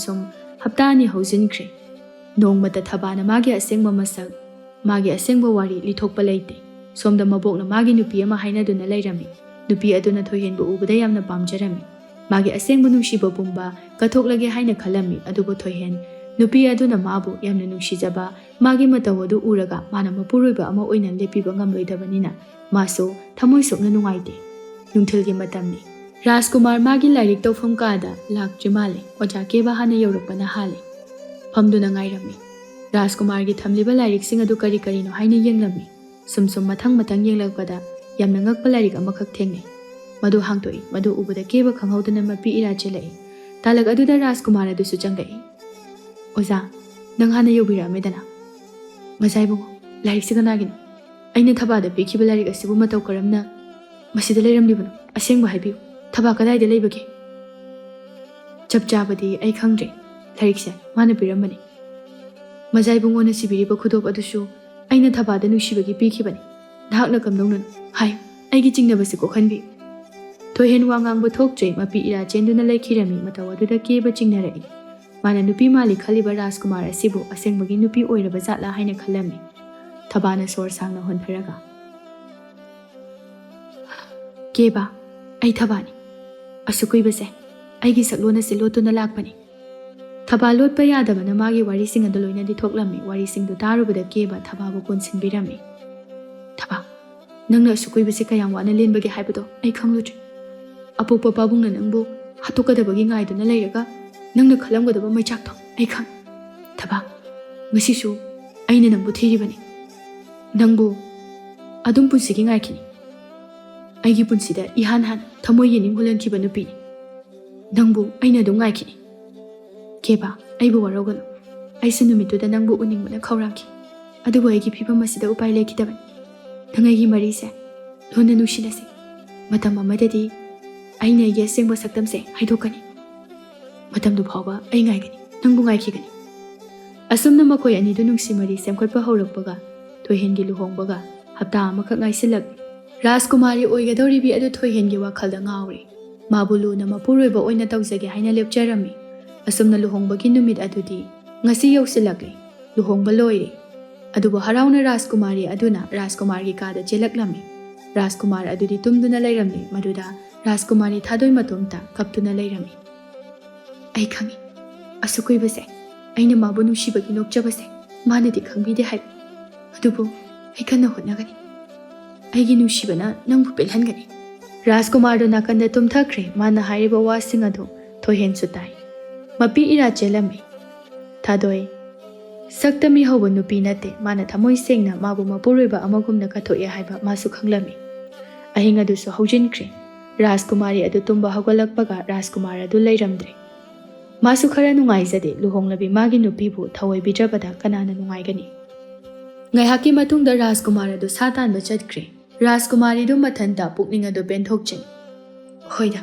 S1: ꯍꯞꯇꯥ 2 ꯍꯧꯖꯤꯟꯈ꯭ꯔꯦ꯫ ꯅꯣꯡꯃꯇ ꯊꯕꯥꯅ ꯃꯥꯒꯤ ꯑꯁꯦꯡꯕ ꯃꯁꯛ, ꯃꯥꯒꯤ ꯑꯁꯦꯡꯕ ꯋꯥꯔꯤ ꯂꯤꯊꯣꯛꯄ ꯂꯩꯇꯦ꯫ ꯁꯣꯝꯗ ꯃꯕꯣꯛꯅ ꯃꯥꯒꯤ ꯅꯨꯄꯤ ꯑꯃ ꯍꯥꯏꯅꯗꯨꯅ ꯂꯩꯔꯝꯃꯤ꯫ ꯅꯨꯄꯤ ꯑꯗꯨꯅ ꯊꯣꯏꯍꯦꯟꯕꯨ ꯎꯕꯗ ꯌꯥꯝꯅ ꯄꯥꯝꯖꯔꯝꯃꯤ꯫ ꯃꯥꯒꯤ ꯑꯁꯦꯡꯕ ꯅꯨꯡꯁꯤꯕ ꯄꯨꯝꯕ ꯀꯠꯊꯣꯛꯂꯒꯦ ꯍꯥꯏꯅ ꯈꯜꯂꯝꯃꯤ꯫ ꯑꯗꯨꯕꯨ ꯊꯣꯏꯍꯦꯟ ꯅꯨꯄꯤ ꯑꯗꯨꯅ ꯃꯥꯕꯨ ꯌꯥꯝꯅ ꯅꯨꯡꯁꯤꯖꯕ, ꯃꯥꯒꯤ ꯃꯇꯧ ꯑꯗꯨ ꯎꯔꯒ ꯃꯥꯅ ꯃꯄꯨꯔꯣꯏꯕ ꯑꯃ ꯑꯣꯏꯅ ꯂꯦꯞꯄꯤꯕ ꯉꯝꯂꯣꯏꯗꯕꯅꯤꯅ ꯃꯥꯁꯨ ꯊꯃꯣꯏ ꯁꯣꯛꯅ ꯅꯨꯡꯉꯥꯏꯇꯦ꯫ ꯅꯨꯡꯊꯤꯜꯒꯤ ꯃꯇꯝꯅꯤ꯫ ꯔꯥꯖꯀꯨꯃꯥꯔ ꯃꯥꯒꯤ ꯂꯥꯏꯔꯤꯛ ꯇꯧꯐꯝ ꯀꯥꯗ ꯂꯥꯛꯇ꯭ꯔꯤ ꯃꯥꯜꯂꯦ꯫ ꯑꯣꯖꯥ ꯀꯦꯕ ꯍꯥꯟꯅ ꯌꯧꯔꯛꯄꯅ ꯍꯥꯜꯂꯤ꯫ ꯐꯝꯗꯨꯅ ꯉꯥꯏꯔꯝꯃꯤ꯫ ꯔꯥꯖꯀꯨꯃꯥꯔꯒꯤ ꯊꯝꯂꯤꯕ ꯂꯥꯏꯔꯤꯛꯁꯤꯡ ꯑꯗꯨ ꯀꯔꯤ ꯀꯔꯤꯅꯣ ꯍꯥꯏꯅ ꯌꯦꯡꯂꯝꯃꯤ꯫ ꯁꯨꯝ ꯃꯊꯪ ꯌꯦꯡꯂꯛꯄꯗ ꯌꯥꯝꯅ ꯉꯛꯄ ꯂꯥꯏꯔꯤꯛ ꯑꯃꯈꯛ ꯊꯦꯡꯅꯩ꯫ ꯃꯗꯨ ꯍꯥꯡꯇꯣꯛꯏ꯫ ꯃꯗꯨ ꯎꯕꯗ ꯀꯦꯕ ꯈꯪꯍꯧꯗꯅ ꯃꯄꯤ ꯏꯔꯥ ꯆꯦꯜꯂꯛꯏ꯫ ꯇꯥꯂꯛ ꯑꯗꯨꯗ ꯔꯥꯖꯀꯨꯃꯥꯔ ꯑꯗꯨꯁꯨ ꯆꯪꯂꯛꯏ꯫ ꯑꯣꯖꯥ, ꯅꯪ ꯍꯥꯟꯅ ꯌꯧꯕꯤꯔꯛꯑꯝꯃꯦꯗꯅ꯫ ꯃꯆꯥ ꯏꯕꯨꯡꯉꯣ, ꯂꯥꯏꯔꯤꯛꯁꯤ ꯀꯅꯥꯒꯤꯅꯣ? ꯑꯩꯅ ꯊꯕꯥꯗ ꯄꯤꯈꯤꯕ ꯂꯥꯏꯔꯤꯛ ꯑꯁꯤꯕꯨ ꯃꯇꯧ ꯀꯔꯝꯅ ꯃꯁꯤꯗ ꯂꯩꯔꯝꯂꯤꯕꯅꯣ? ꯑꯁꯦꯡꯕ ꯍꯥꯏꯕꯤꯌꯨ꯫ ꯊꯕꯥ ꯀꯗꯥꯏꯗ ꯂꯩꯕꯒꯦ? ꯆꯞ ꯆꯥꯕꯗꯤ ꯑꯩ ꯈꯪꯗ꯭ꯔꯦ꯫ ꯂꯥꯏꯔꯤꯛꯁꯦ ꯃꯥꯅ ꯄꯤꯔꯝꯕꯅꯤ꯫ ꯃꯆꯥ ꯏꯕꯨꯡꯉꯣꯅ ꯁꯤꯕꯤꯔꯤꯕ ꯈꯨꯗꯣꯞ ꯑꯗꯨꯁꯨ ꯑꯩꯅ ꯊꯕꯥꯗ ꯅꯨꯡꯁꯤꯕꯒꯤ ꯄꯤꯈꯤꯕꯅꯤ꯫ ꯅꯍꯥꯛꯅ ꯀꯝꯗꯧꯅꯅꯣ? ꯍꯥꯏꯌꯨ, ꯑꯩꯒꯤ ꯆꯤꯡꯅꯕꯁꯤ ꯀꯣꯛꯍꯟꯕꯤꯌꯨ꯫ ꯊꯣꯏꯍꯦꯟ ꯋꯥ ꯉꯥꯡꯕ ꯊꯣꯛꯇ꯭ꯔꯦ꯫ ꯃꯄꯤ ꯏꯔꯥ ꯆꯦꯟꯗꯨꯅ ꯂꯩꯈꯤꯔꯝꯃꯤ꯫ ꯃꯇꯧ ꯑꯗꯨꯗ ꯀꯦꯕ ꯆꯤꯡꯅꯔꯛꯏ꯫ ꯃꯥꯅ ꯅꯨꯄꯤ ꯃꯥꯜꯂꯤ ꯈꯜꯂꯤꯕ ꯔꯥꯖꯀꯨꯃꯥꯔ ꯑꯁꯤꯕꯨ ꯑꯁꯦꯡꯕꯒꯤ ꯅꯨꯄꯤ ꯑꯣꯏꯔꯕ ꯖꯥꯠꯂꯥ ꯍꯥꯏꯅ ꯈꯜꯂꯝꯃꯤ꯫ ꯊꯕꯥꯅ ꯁꯣꯔ ꯁꯥꯡꯅ ꯍꯣꯟꯊꯔꯒ, ꯀꯦꯕ, ꯑꯩ ꯊꯕꯥꯅꯤ꯫ ꯑꯁꯨꯛ ꯀꯨꯏꯕꯁꯦ ꯑꯩꯒꯤ ꯁꯛꯂꯣꯟ ꯑꯁꯤ ꯂꯣꯠꯇꯨꯅ ꯂꯥꯛꯄꯅꯤ꯫ ꯊꯕꯥ ꯂꯣꯠꯄ ꯌꯥꯗꯕꯅ ꯃꯥꯒꯤ ꯋꯥꯔꯤꯁꯤꯡ ꯑꯗꯨ ꯂꯣꯏꯅꯗꯤ ꯊꯣꯛꯂꯝꯃꯤ꯫ ꯋꯥꯔꯤꯁꯤꯡꯗꯨ ꯇꯥꯔꯨꯕꯗ ꯀꯦꯕ ꯊꯕꯥꯕꯨ ꯀꯣꯟꯁꯤꯟꯕꯤꯔꯝꯃꯤ꯫ ꯊꯕꯥ, ꯅꯪꯅ ꯑꯁꯨꯛ ꯀꯨꯏꯕꯁꯦ ꯀꯌꯥꯝ ꯋꯥꯅ ꯂꯦꯟꯕꯒꯦ ꯍꯥꯏꯕꯗꯣ ꯑꯩ ꯈꯪꯂꯨꯗ꯭ꯔꯦ꯫ ꯑꯄꯣꯛꯄ ꯄꯥꯕꯨꯡꯅ ꯅꯪꯕꯨ ꯍꯥꯠꯇꯣꯛꯀꯗꯕꯒꯤ ꯉꯥꯏꯗꯨꯅ ꯂꯩꯔꯒ ꯅꯪꯅ ꯈꯜꯂꯝꯒꯗꯕ ꯃꯩꯆꯥꯛꯇꯣ ꯑꯩ ꯈꯪ꯫ ꯊꯕꯥ, ꯉꯁꯤꯁꯨ ꯑꯩꯅ ꯅꯪꯕꯨ ꯊꯤꯔꯤꯕꯅꯤ꯫ ꯅꯪꯕꯨ ꯑꯗꯨꯝ ꯄꯨꯟꯁꯤꯒꯤ ꯉꯥꯏꯈꯤꯅꯤ꯫ ꯑꯩꯒꯤ ꯄꯨꯟꯁꯤꯗ ꯏꯍꯥꯟ ꯍꯥꯟꯅ ꯊꯃꯣꯏ ꯌꯦꯅꯤꯡ ꯍꯨꯜꯍꯟꯈꯤꯕ ꯅꯨꯄꯤꯅꯤ꯫ ꯅꯪꯕꯨ ꯑꯩꯅ ꯑꯗꯨꯝ ꯉꯥꯏꯈꯤꯅꯤ꯫ ꯀꯦꯕ, ꯑꯩꯕꯨ ꯋꯥꯔꯧꯒꯅꯨ꯫ ꯑꯩꯁꯨ ꯅꯨꯃꯤꯠꯇꯨꯗ ꯅꯪꯕꯨ ꯎꯅꯤꯡꯕꯅ ꯈꯧꯔꯥꯡꯈꯤ꯫ ꯑꯗꯨꯕꯨ ꯑꯩꯒꯤ ꯐꯤꯕꯝ ꯑꯁꯤꯗ ꯎꯄꯥꯏ ꯂꯩꯈꯤꯗꯕꯅꯤ꯫ ꯅꯪ ꯑꯩꯒꯤ ꯃꯔꯤꯁꯦ ꯂꯣꯟꯅ ꯅꯨꯡꯁꯤꯅꯁꯤ꯫ ꯃꯇꯝ ꯑꯃꯗꯗꯤ ꯑꯩꯅ ꯑꯩꯒꯤ ꯑꯁꯦꯡꯕ ꯁꯛꯇꯝꯁꯦ ꯍꯥꯏꯗꯣꯛꯀꯅꯤ꯫ ꯃꯇꯝꯗꯨ ꯐꯥꯎꯕ ꯑꯩ ꯉꯥꯏꯒꯅꯤ, ꯅꯪꯕꯨ ꯉꯥꯏꯈꯤꯒꯅꯤ꯫ ꯑꯁꯨꯝꯅ ꯃꯈꯣꯏ ꯑꯅꯤꯗꯨ ꯅꯨꯡꯁꯤ ꯃꯔꯤ ꯁꯦꯝꯒꯠꯄ ꯍꯧꯔꯛꯄꯒ ꯊꯣꯏꯍꯦꯟꯒꯤ ꯂꯨꯍꯣꯡꯕꯒ ꯍꯞꯇꯥ ꯑꯃꯈꯛ ꯉꯥꯏꯁꯤꯜꯂꯛꯂꯤ꯫ ꯔꯥꯖꯀꯨꯃꯥꯔꯤ ꯑꯣꯏꯒꯗꯧꯔꯤꯕꯤ ꯑꯗꯨ ꯊꯣꯏꯍꯦꯟꯒꯤ ꯋꯥꯈꯜꯗ ꯉꯥꯎꯔꯤ꯫ ꯃꯥꯕꯨ ꯂꯨꯅ ꯃꯄꯨꯔꯣꯏꯕ ꯑꯣꯏꯅ ꯇꯧꯖꯒꯦ ꯍꯥꯏꯅ ꯂꯦꯞꯆꯔꯝꯃꯤ꯫ ꯑꯁꯨꯝꯅ ꯂꯨꯍꯣꯡꯕꯒꯤ ꯅꯨꯃꯤꯠ ꯑꯗꯨꯗꯤ ꯉꯁꯤ ꯌꯧꯁꯤꯜꯂꯛꯂꯤ꯫ ꯂꯨꯍꯣꯡꯕ ꯂꯣꯏꯔꯦ꯫ ꯑꯗꯨꯕꯨ ꯍꯔꯥꯎꯅ ꯔꯥꯖꯀꯨꯃꯥꯔꯤ ꯑꯗꯨꯅ ꯔꯥꯖꯀꯨꯃꯥꯔꯒꯤ ꯀꯥꯗ ꯆꯦꯜꯂꯛꯂꯝꯃꯤ꯫ ꯔꯥꯖꯀꯨꯃꯥꯔ ꯑꯗꯨꯗꯤ ꯇꯨꯝꯗꯨꯅ ꯂꯩꯔꯝꯂꯤ꯫ ꯃꯗꯨꯗ ꯔꯥꯖꯀꯨꯃꯥꯔꯤ ꯊꯥꯗꯣꯏ ꯃꯇꯣꯝꯇ ꯀꯞꯇꯨꯅ ꯂꯩꯔꯝꯃꯤ꯫ ꯑꯩ ꯈꯪꯏ, ꯑꯁꯨꯛ ꯀꯨꯏꯕꯁꯦ ꯑꯩꯅ ꯃꯥꯕꯨ ꯅꯨꯡꯁꯤꯕꯒꯤ ꯅꯣꯛꯆꯕꯁꯦ ꯃꯥꯅꯗꯤ ꯈꯪꯕꯤꯗꯦ ꯍꯥꯏꯕ꯫ ꯑꯗꯨꯕꯨ ꯑꯩ ꯀꯟꯅ ꯍꯣꯠꯅꯒꯅꯤ꯫ ꯑꯩꯒꯤ ꯅꯨꯡꯁꯤꯕꯅ ꯅꯪꯕꯨ ꯄꯦꯜꯍꯟꯒꯅꯤ꯫ ꯔꯥꯖꯀꯨꯃꯥꯔꯗꯨ ꯅꯥꯀꯟꯗ ꯇꯨꯝꯊꯈ꯭ꯔꯦ꯫ ꯃꯥꯅ ꯍꯥꯏꯔꯤꯕ ꯋꯥꯁꯤꯡ ꯑꯗꯨ ꯊꯣꯏꯍꯦꯟꯁꯨ ꯇꯥꯏ꯫ ꯃꯄꯤ ꯏꯔꯥ ꯆꯦꯜꯂꯝꯃꯤ꯫ ꯊꯥꯗꯣꯏ ꯁꯛꯇꯃꯤ ꯍꯧꯕ ꯅꯨꯄꯤ ꯅꯠꯇꯦ꯫ ꯃꯥꯅ ꯊꯃꯣꯏ ꯁꯦꯡꯅ ꯃꯥꯕꯨ ꯃꯄꯨꯔꯣꯏꯕ ꯑꯃꯒꯨꯝꯅ ꯀꯠꯊꯣꯛꯑꯦ ꯍꯥꯏꯕ ꯃꯥꯁꯨ ꯈꯪꯂꯝꯃꯤ꯫ ꯑꯍꯤꯡ ꯑꯗꯨꯁꯨ ꯍꯧꯖꯤꯟꯈ꯭ꯔꯦ꯫ ꯔꯥꯖꯀꯨꯃꯥꯔꯤ ꯑꯗꯨ ꯇꯨꯝꯕ ꯍꯧꯒꯠꯂꯛꯄꯒ ꯔꯥꯖꯀꯨꯃꯥꯔ ꯑꯗꯨ ꯂꯩꯔꯝꯗ꯭ꯔꯦ꯫ ꯃꯥꯁꯨ ꯈꯔ ꯅꯨꯡꯉꯥꯏꯖꯗꯦ꯫ ꯂꯨꯍꯣꯡꯂꯕꯤ ꯃꯥꯒꯤ ꯅꯨꯄꯤꯕꯨ ꯊꯑꯣꯏꯕꯤꯗ꯭ꯔꯕꯗ ꯀꯅꯥꯅ ꯅꯨꯡꯉꯥꯏꯒꯅꯤ? ꯉꯥꯏꯍꯥꯛꯀꯤ ꯃꯇꯨꯡꯗ ꯔꯥꯖꯀꯨꯃꯥꯔ ꯑꯗꯨ ꯁꯥ ꯇꯥꯟꯕ ꯆꯠꯈ꯭ꯔꯦ꯫ ꯔꯥꯖꯀꯨꯃꯥꯔꯤꯗꯨ ꯃꯊꯟꯇ ꯄꯨꯛꯅꯤꯡ ꯑꯗꯨ ꯄꯦꯟꯊꯣꯛꯆꯩ꯫ ꯍꯣꯏꯗ,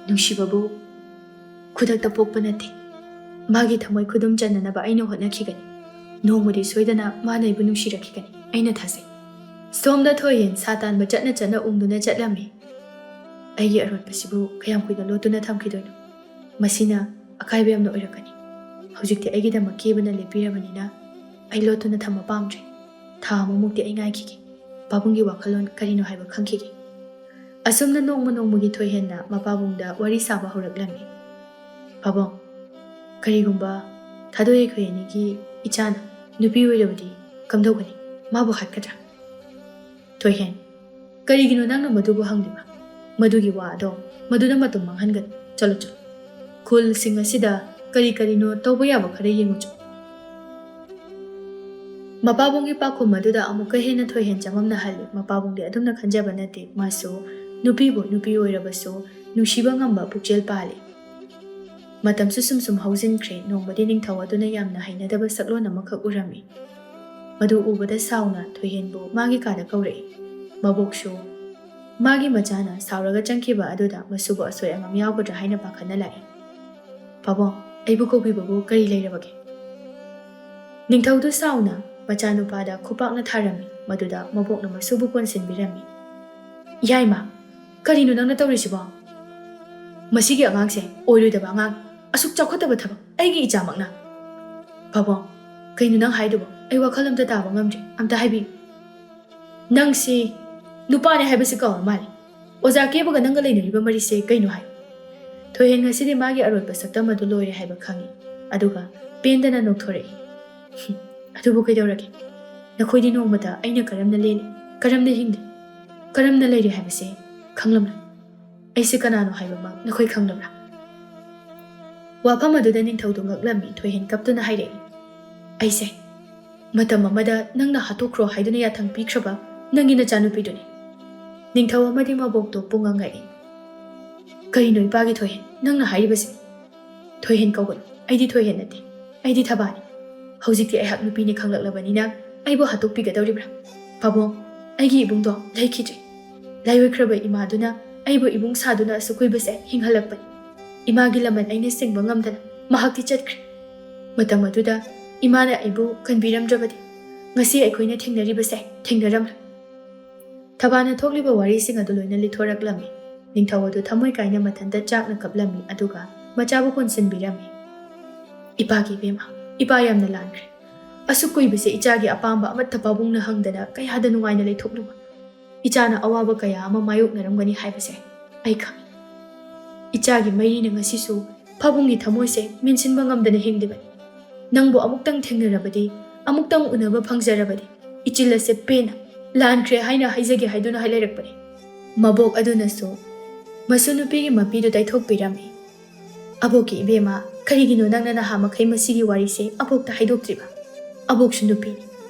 S1: ꯅꯨꯡꯁꯤꯕꯕꯨ ꯈꯨꯗꯛꯇ ꯄꯣꯛꯄ ꯅꯠꯇꯦ꯫ ꯃꯥꯒꯤ ꯊꯃꯣꯏ ꯈꯨꯗꯨꯝ ꯆꯟꯅꯅꯕ ꯑꯩꯅ ꯍꯣꯠꯅꯈꯤꯒꯅꯤ꯫ ꯅꯣꯡꯃꯗꯤ ꯁꯣꯏꯗꯅ ꯃꯥꯅ ꯑꯩꯕꯨ ꯅꯨꯡꯁꯤꯔꯛꯈꯤꯒꯅꯤ, ꯑꯩꯅ ꯊꯥꯖꯩ꯫ ꯁꯣꯝꯗ ꯊꯣꯏꯍꯦꯟ ꯁꯥ ꯇꯥꯟꯕ ꯆꯠꯅ ꯎꯪꯗꯨꯅ ꯆꯠꯂꯝꯃꯤ꯫ ꯑꯩꯒꯤ ꯑꯔꯣꯠꯄꯁꯤꯕꯨ ꯀꯌꯥꯝ ꯀꯨꯏꯅ ꯂꯣꯠꯇꯨꯅ ꯊꯝꯈꯤꯗꯣꯏꯅꯣ? ꯃꯁꯤꯅ ꯑꯀꯥꯏꯕ ꯌꯥꯝꯅ ꯑꯣꯏꯔꯛꯀꯅꯤ꯫ ꯍꯧꯖꯤꯛꯇꯤ ꯑꯩꯒꯤꯗꯃꯛ ꯀꯦꯕꯅ ꯂꯦꯞꯄꯤꯔꯕꯅꯤꯅ ꯑꯩ ꯂꯣꯠꯇꯨꯅ ꯊꯝꯕ ꯄꯥꯝꯗ꯭ꯔꯦ꯫ ꯊꯥ ꯑꯃꯃꯨꯛꯇꯤ ꯑꯩ ꯉꯥꯏꯈꯤꯒꯦ꯫ ꯄꯥꯕꯨꯡꯒꯤ ꯋꯥꯈꯜꯂꯣꯟ ꯀꯔꯤꯅꯣ ꯍꯥꯏꯕ ꯈꯪꯈꯤꯒꯦ꯫ ꯑꯁꯨꯝꯅ ꯅꯣꯡꯃꯒꯤ ꯊꯣꯏꯍꯦꯟꯅ ꯃꯄꯥꯕꯨꯡꯗ ꯋꯥꯔꯤ ꯁꯥꯕ ꯍꯧꯔꯛꯂꯝꯃꯤ꯫ ꯄꯥꯕꯨꯡ, ꯀꯔꯤꯒꯨꯝꯕ ꯊꯥꯗꯣꯏ ꯑꯩꯈꯣꯏ ꯑꯅꯤꯒꯤ ꯏꯆꯥꯅ ꯅꯨꯄꯤ ꯑꯣꯏꯔꯕꯗꯤ ꯀꯝꯗꯧꯒꯅꯤ? ꯃꯥꯕꯨ ꯍꯥꯠꯀꯗ꯭ꯔꯥ? ꯊꯣꯏꯍꯦꯟ, ꯀꯔꯤꯒꯤꯅꯣ ꯅꯪꯅ ꯃꯗꯨꯕꯨ ꯍꯪꯂꯤꯕ? ꯃꯗꯨꯒꯤ ꯋꯥ ꯑꯗꯣ ꯃꯗꯨꯅ ꯃꯇꯝ ꯃꯥꯡꯍꯟꯒꯅꯨ꯫ ꯆꯠꯂꯣ ꯆꯠꯂꯣ꯫ ꯈꯨꯜꯁꯤꯡ ꯑꯁꯤꯗ ꯀꯔꯤꯅꯣ ꯇꯧꯕ ꯌꯥꯕ ꯈꯔ ꯌꯦꯡꯉꯨꯆꯣ꯫ ꯃꯄꯥꯕꯨꯡꯒꯤ ꯄꯥꯎꯈꯨꯝ ꯑꯗꯨꯗ ꯑꯃꯨꯛꯀ ꯍꯦꯟꯅ ꯊꯣꯏꯍꯦꯟ ꯆꯃꯝꯅꯍꯜꯂꯤ꯫ ꯃꯄꯥꯕꯨꯡꯗꯤ ꯑꯗꯨꯝꯅ ꯈꯟꯖꯕ ꯅꯠꯇꯦ꯫ ꯃꯥꯁꯨ ꯅꯨꯄꯤꯕꯨ ꯅꯨꯄꯤ ꯑꯣꯏꯔꯕꯁꯨ ꯅꯨꯡꯁꯤꯕ ꯉꯝꯕ ꯄꯨꯛꯆꯦꯜ ꯄꯥꯜꯂꯤ꯫ ꯃꯇꯝꯁꯨ ꯁꯨꯝ ꯍꯧꯖꯤꯟꯈ꯭ꯔꯦ꯫ ꯅꯣꯡꯃꯗꯤ ꯅꯤꯡꯊꯧ ꯑꯗꯨꯅ ꯌꯥꯝꯅ ꯍꯩꯅꯗꯕ ꯁꯛꯂꯣꯟ ꯑꯃꯈꯛ ꯎꯔꯝꯃꯤ꯫ ꯃꯗꯨ ꯎꯕꯗ ꯁꯥꯎꯅ ꯊꯣꯏꯍꯦꯟꯕꯨ ꯃꯥꯒꯤ ꯀꯥꯗ ꯀꯧꯔꯛꯏ꯫ ꯃꯕꯣꯛꯁꯨ ꯃꯥꯒꯤ ꯃꯆꯥꯅ ꯁꯥꯎꯔꯒ ꯆꯪꯈꯤꯕ ꯑꯗꯨꯗ ꯃꯁꯨꯕꯨ ꯑꯁꯣꯏ ꯑꯉꯥꯝ ꯌꯥꯎꯒꯗ꯭ꯔꯥ ꯍꯥꯏꯅ ꯄꯥꯈꯠꯅ ꯂꯥꯛꯏ꯫ ꯄꯥꯕꯨꯡ, ꯑꯩꯕꯨ ꯀꯧꯕꯤꯕꯕꯨ ꯀꯔꯤ ꯂꯩꯔꯕꯒꯦ? ꯅꯤꯡꯊꯧꯗꯨ ꯁꯥꯎꯅ ꯃꯆꯥꯅꯨꯄꯥꯗ ꯈꯨꯄꯥꯛꯅ ꯊꯥꯔꯝꯃꯤ꯫ ꯃꯗꯨꯗ ꯃꯕꯣꯛꯅ ꯃꯁꯨꯕꯨ ꯀꯣꯟꯁꯤꯟꯕꯤꯔꯝꯃꯤ꯫ ꯌꯥꯏꯃ, ꯀꯔꯤꯅꯣ ꯅꯪꯅ ꯇꯧꯔꯤꯁꯤꯕꯣ? ꯃꯁꯤꯒꯤ ꯑꯉꯥꯡꯁꯦ ꯑꯣꯏꯔꯣꯏꯗꯕ ꯑꯉꯥꯡ, ꯑꯁꯨꯛ ꯆꯥꯎꯈꯠꯇꯕ ꯊꯕꯛ ꯑꯩꯒꯤ ꯏꯆꯥꯃꯛꯅ꯫ ꯄꯥꯕꯨꯡ, ꯀꯩꯅꯣ ꯅꯪ ꯍꯥꯏꯗꯨꯕꯣ? ꯑꯩ ꯋꯥꯈꯜ ꯑꯝꯇ ꯇꯥꯕ ꯉꯝꯗ꯭ꯔꯦ꯫ ꯑꯝꯇ ꯍꯥꯏꯕꯤꯌꯨ꯫ ꯅꯪꯁꯤ ꯅꯨꯄꯥꯅꯦ ꯍꯥꯏꯕꯁꯤ ꯀꯥꯎꯔ ꯃꯥꯜꯂꯦ꯫ ꯑꯣꯖꯥ ꯀꯦꯕꯒ ꯅꯪꯒ ꯂꯩꯅꯔꯤꯕ ꯃꯔꯤꯁꯦ ꯀꯩꯅꯣ ꯍꯥꯏ꯫ ꯊꯣꯏꯍꯦꯟ ꯉꯁꯤꯗꯤ ꯃꯥꯒꯤ ꯑꯔꯣꯠꯄ ꯁꯛꯇꯝ ꯑꯗꯨ ꯂꯣꯏꯔꯦ ꯍꯥꯏꯕ ꯈꯪꯏ꯫ ꯑꯗꯨꯒ ꯄꯦꯟꯗꯅ ꯅꯣꯛꯊꯣꯔꯛꯏ꯫ ꯑꯗꯨꯕꯨ ꯀꯩꯗꯧꯔꯒꯦ? ꯅꯈꯣꯏꯗꯤ ꯅꯣꯡꯃꯇ ꯑꯩꯅ ꯀꯔꯝꯅ ꯂꯦꯜꯂꯤ, ꯀꯔꯝꯅ ꯍꯤꯡꯗꯦ, ꯀꯔꯝꯅ ꯂꯩꯔꯤ ꯍꯥꯏꯕꯁꯦ ꯈꯪꯂꯝꯂꯣꯏ꯫ ꯑꯩꯁꯦ ꯀꯅꯥꯅꯣ ꯍꯥꯏꯕꯃꯛ ꯅꯈꯣꯏ ꯈꯪꯂꯕ꯭ꯔꯥ? ꯋꯥꯐꯝ ꯑꯗꯨꯗ ꯅꯤꯡꯊꯧꯗꯨ ꯉꯛꯂꯝꯃꯤ꯫ ꯊꯣꯏꯍꯦꯟ ꯀꯞꯇꯨꯅ ꯍꯥꯏꯔꯛꯏ꯫ ꯑꯩꯁꯦ ꯃꯇꯝ ꯑꯃꯗ ꯅꯪꯅ ꯍꯥꯠꯇꯣꯛꯈ꯭ꯔꯣ ꯍꯥꯏꯗꯨꯅ ꯌꯥꯊꯪ ꯄꯤꯈ꯭ꯔꯕ ꯅꯪꯒꯤ ꯅꯆꯥꯅꯨꯄꯤꯗꯨꯅꯤ꯫ ꯅꯤꯡꯊꯧ ꯑꯃꯗꯤ ꯃꯕꯣꯛꯇꯣ ꯄꯨꯡꯉꯛꯉꯛꯏ꯫ ꯀꯔꯤꯅꯣ ꯏꯄꯥꯒꯤ ꯊꯣꯏꯍꯦꯟ ꯅꯪꯅ ꯍꯥꯏꯔꯤꯕꯁꯦ? ꯊꯣꯏꯍꯦꯟ ꯀꯧꯒꯅꯨ꯫ ꯑꯩꯗꯤ ꯊꯣꯏꯍꯦꯟ ꯅꯠꯇꯦ, ꯑꯩꯗꯤ ꯊꯕꯥꯅꯤ꯫ ꯍꯧꯖꯤꯛꯇꯤ ꯑꯩꯍꯥꯛ ꯅꯨꯄꯤꯅꯤ ꯈꯪꯂꯛꯂꯕꯅꯤꯅ ꯑꯩꯕꯨ ꯍꯥꯠꯇꯣꯛꯄꯤꯒꯗꯧꯔꯤꯕ꯭ꯔꯥ? ꯄꯥꯕꯨꯡ, ꯑꯩꯒꯤ ꯏꯕꯨꯡꯗꯣ ꯂꯩꯈꯤꯗ꯭ꯔꯦ꯫ ꯂꯥꯏꯑꯣꯏꯈ꯭ꯔꯕ ꯏꯃꯥꯗꯨꯅ ꯑꯩꯕꯨ ꯏꯕꯨꯡ ꯁꯥꯗꯨꯅ ꯑꯁꯨꯛ ꯀꯨꯏꯕꯁꯦ ꯍꯤꯡꯍꯜꯂꯛꯄꯅꯤ꯫ ꯏꯃꯥꯒꯤ ꯂꯃꯟ ꯑꯩꯅ ꯁꯤꯡꯕ ꯉꯝꯗꯅ ꯃꯍꯥꯛꯇꯤ ꯆꯠꯈ꯭ꯔꯦ꯫ ꯃꯇꯝ ꯑꯗꯨꯗ ꯏꯃꯥꯅ ꯑꯩꯕꯨ ꯀꯟꯕꯤꯔꯝꯗ꯭ꯔꯕꯗꯤ ꯉꯁꯤ ꯑꯩꯈꯣꯏꯅ ꯊꯦꯡꯅꯔꯤꯕꯁꯦ ꯊꯦꯡꯅꯔꯝꯂꯣꯏ꯫ ꯊꯕꯥꯅ ꯊꯣꯛꯂꯤꯕ ꯋꯥꯔꯤꯁꯤꯡ ꯑꯗꯨ ꯂꯣꯏꯅ ꯂꯤꯊꯣꯔꯛꯂꯝꯃꯤ꯫ ꯅꯤꯡꯊꯧ ꯑꯗꯨ ꯊꯃꯣꯏ ꯀꯥꯏꯅ ꯃꯊꯟꯇ ꯆꯥꯛꯅ ꯀꯞꯂꯝꯃꯤ꯫ ꯑꯗꯨꯒ ꯃꯆꯥꯕꯨ ꯀꯣꯟꯁꯤꯟꯕꯤꯔꯝꯃꯤ꯫ ꯏꯄꯥꯒꯤ ꯏꯕꯦꯝꯃ, ꯏꯄꯥ ꯌꯥꯝꯅ ꯂꯥꯟꯈ꯭ꯔꯦ꯫ ꯑꯁꯨꯛ ꯀꯨꯏꯕꯁꯦ ꯏꯆꯥꯒꯤ ꯑꯄꯥꯝꯕ ꯑꯃꯠꯇ ꯄꯥꯕꯨꯡꯅ ꯍꯪꯗꯅ ꯀꯌꯥꯗ ꯅꯨꯡꯉꯥꯏꯅ ꯂꯩꯊꯣꯛꯂꯨꯕ꯫ ꯏꯆꯥꯅ ꯑꯋꯥꯕ ꯀꯌꯥ ꯑꯃ ꯃꯥꯌꯣꯛꯅꯔꯝꯒꯅꯤ ꯍꯥꯏꯕꯁꯦ ꯑꯩ ꯈꯪꯏ꯫ ꯏꯆꯥꯒꯤ ꯃꯩꯔꯤꯅ ꯉꯁꯤꯁꯨ ꯄꯥꯕꯨꯡꯒꯤ ꯊꯃꯣꯏꯁꯦ ꯃꯦꯟꯁꯤꯟꯕ ꯉꯝꯗꯅ ꯍꯤꯡꯂꯤꯕꯅꯤ꯫ ꯅꯪꯕꯨ ꯑꯃꯨꯛꯇꯪ ꯊꯦꯡꯅꯔꯕꯗꯤ, ꯑꯃꯨꯛꯇꯪ ꯎꯅꯕ ꯐꯪꯖꯔꯕꯗꯤ ꯏꯆꯤꯜ ꯑꯁꯦ ꯄꯦꯟꯅ ꯂꯥꯟꯈ꯭ꯔꯦ ꯍꯥꯏꯅ ꯍꯥꯏꯖꯒꯦ ꯍꯥꯏꯗꯨꯅ ꯂꯩꯔꯛꯄꯅꯤ꯫ ꯃꯕꯣꯛ ꯑꯗꯨꯅꯁꯨ ꯃꯁꯨ ꯅꯨꯄꯤꯒꯤ ꯃꯄꯤꯗꯨ ꯇꯩꯊꯣꯛꯄꯤꯔꯝꯃꯤ꯫ ꯑꯕꯣꯛꯀꯤ ꯏꯕꯦꯝꯃ, ꯀꯔꯤꯒꯤꯅꯣ ꯅꯪꯅ ꯅꯍꯥ ꯃꯈꯩ ꯃꯁꯤꯒꯤ ꯋꯥꯔꯤꯁꯦ ꯑꯕꯣꯛꯇ ꯍꯥꯏꯗꯣꯛꯇ꯭ꯔꯤꯕ? ꯑꯕꯣꯛꯁꯨ ꯅꯨꯄꯤꯅꯤ꯫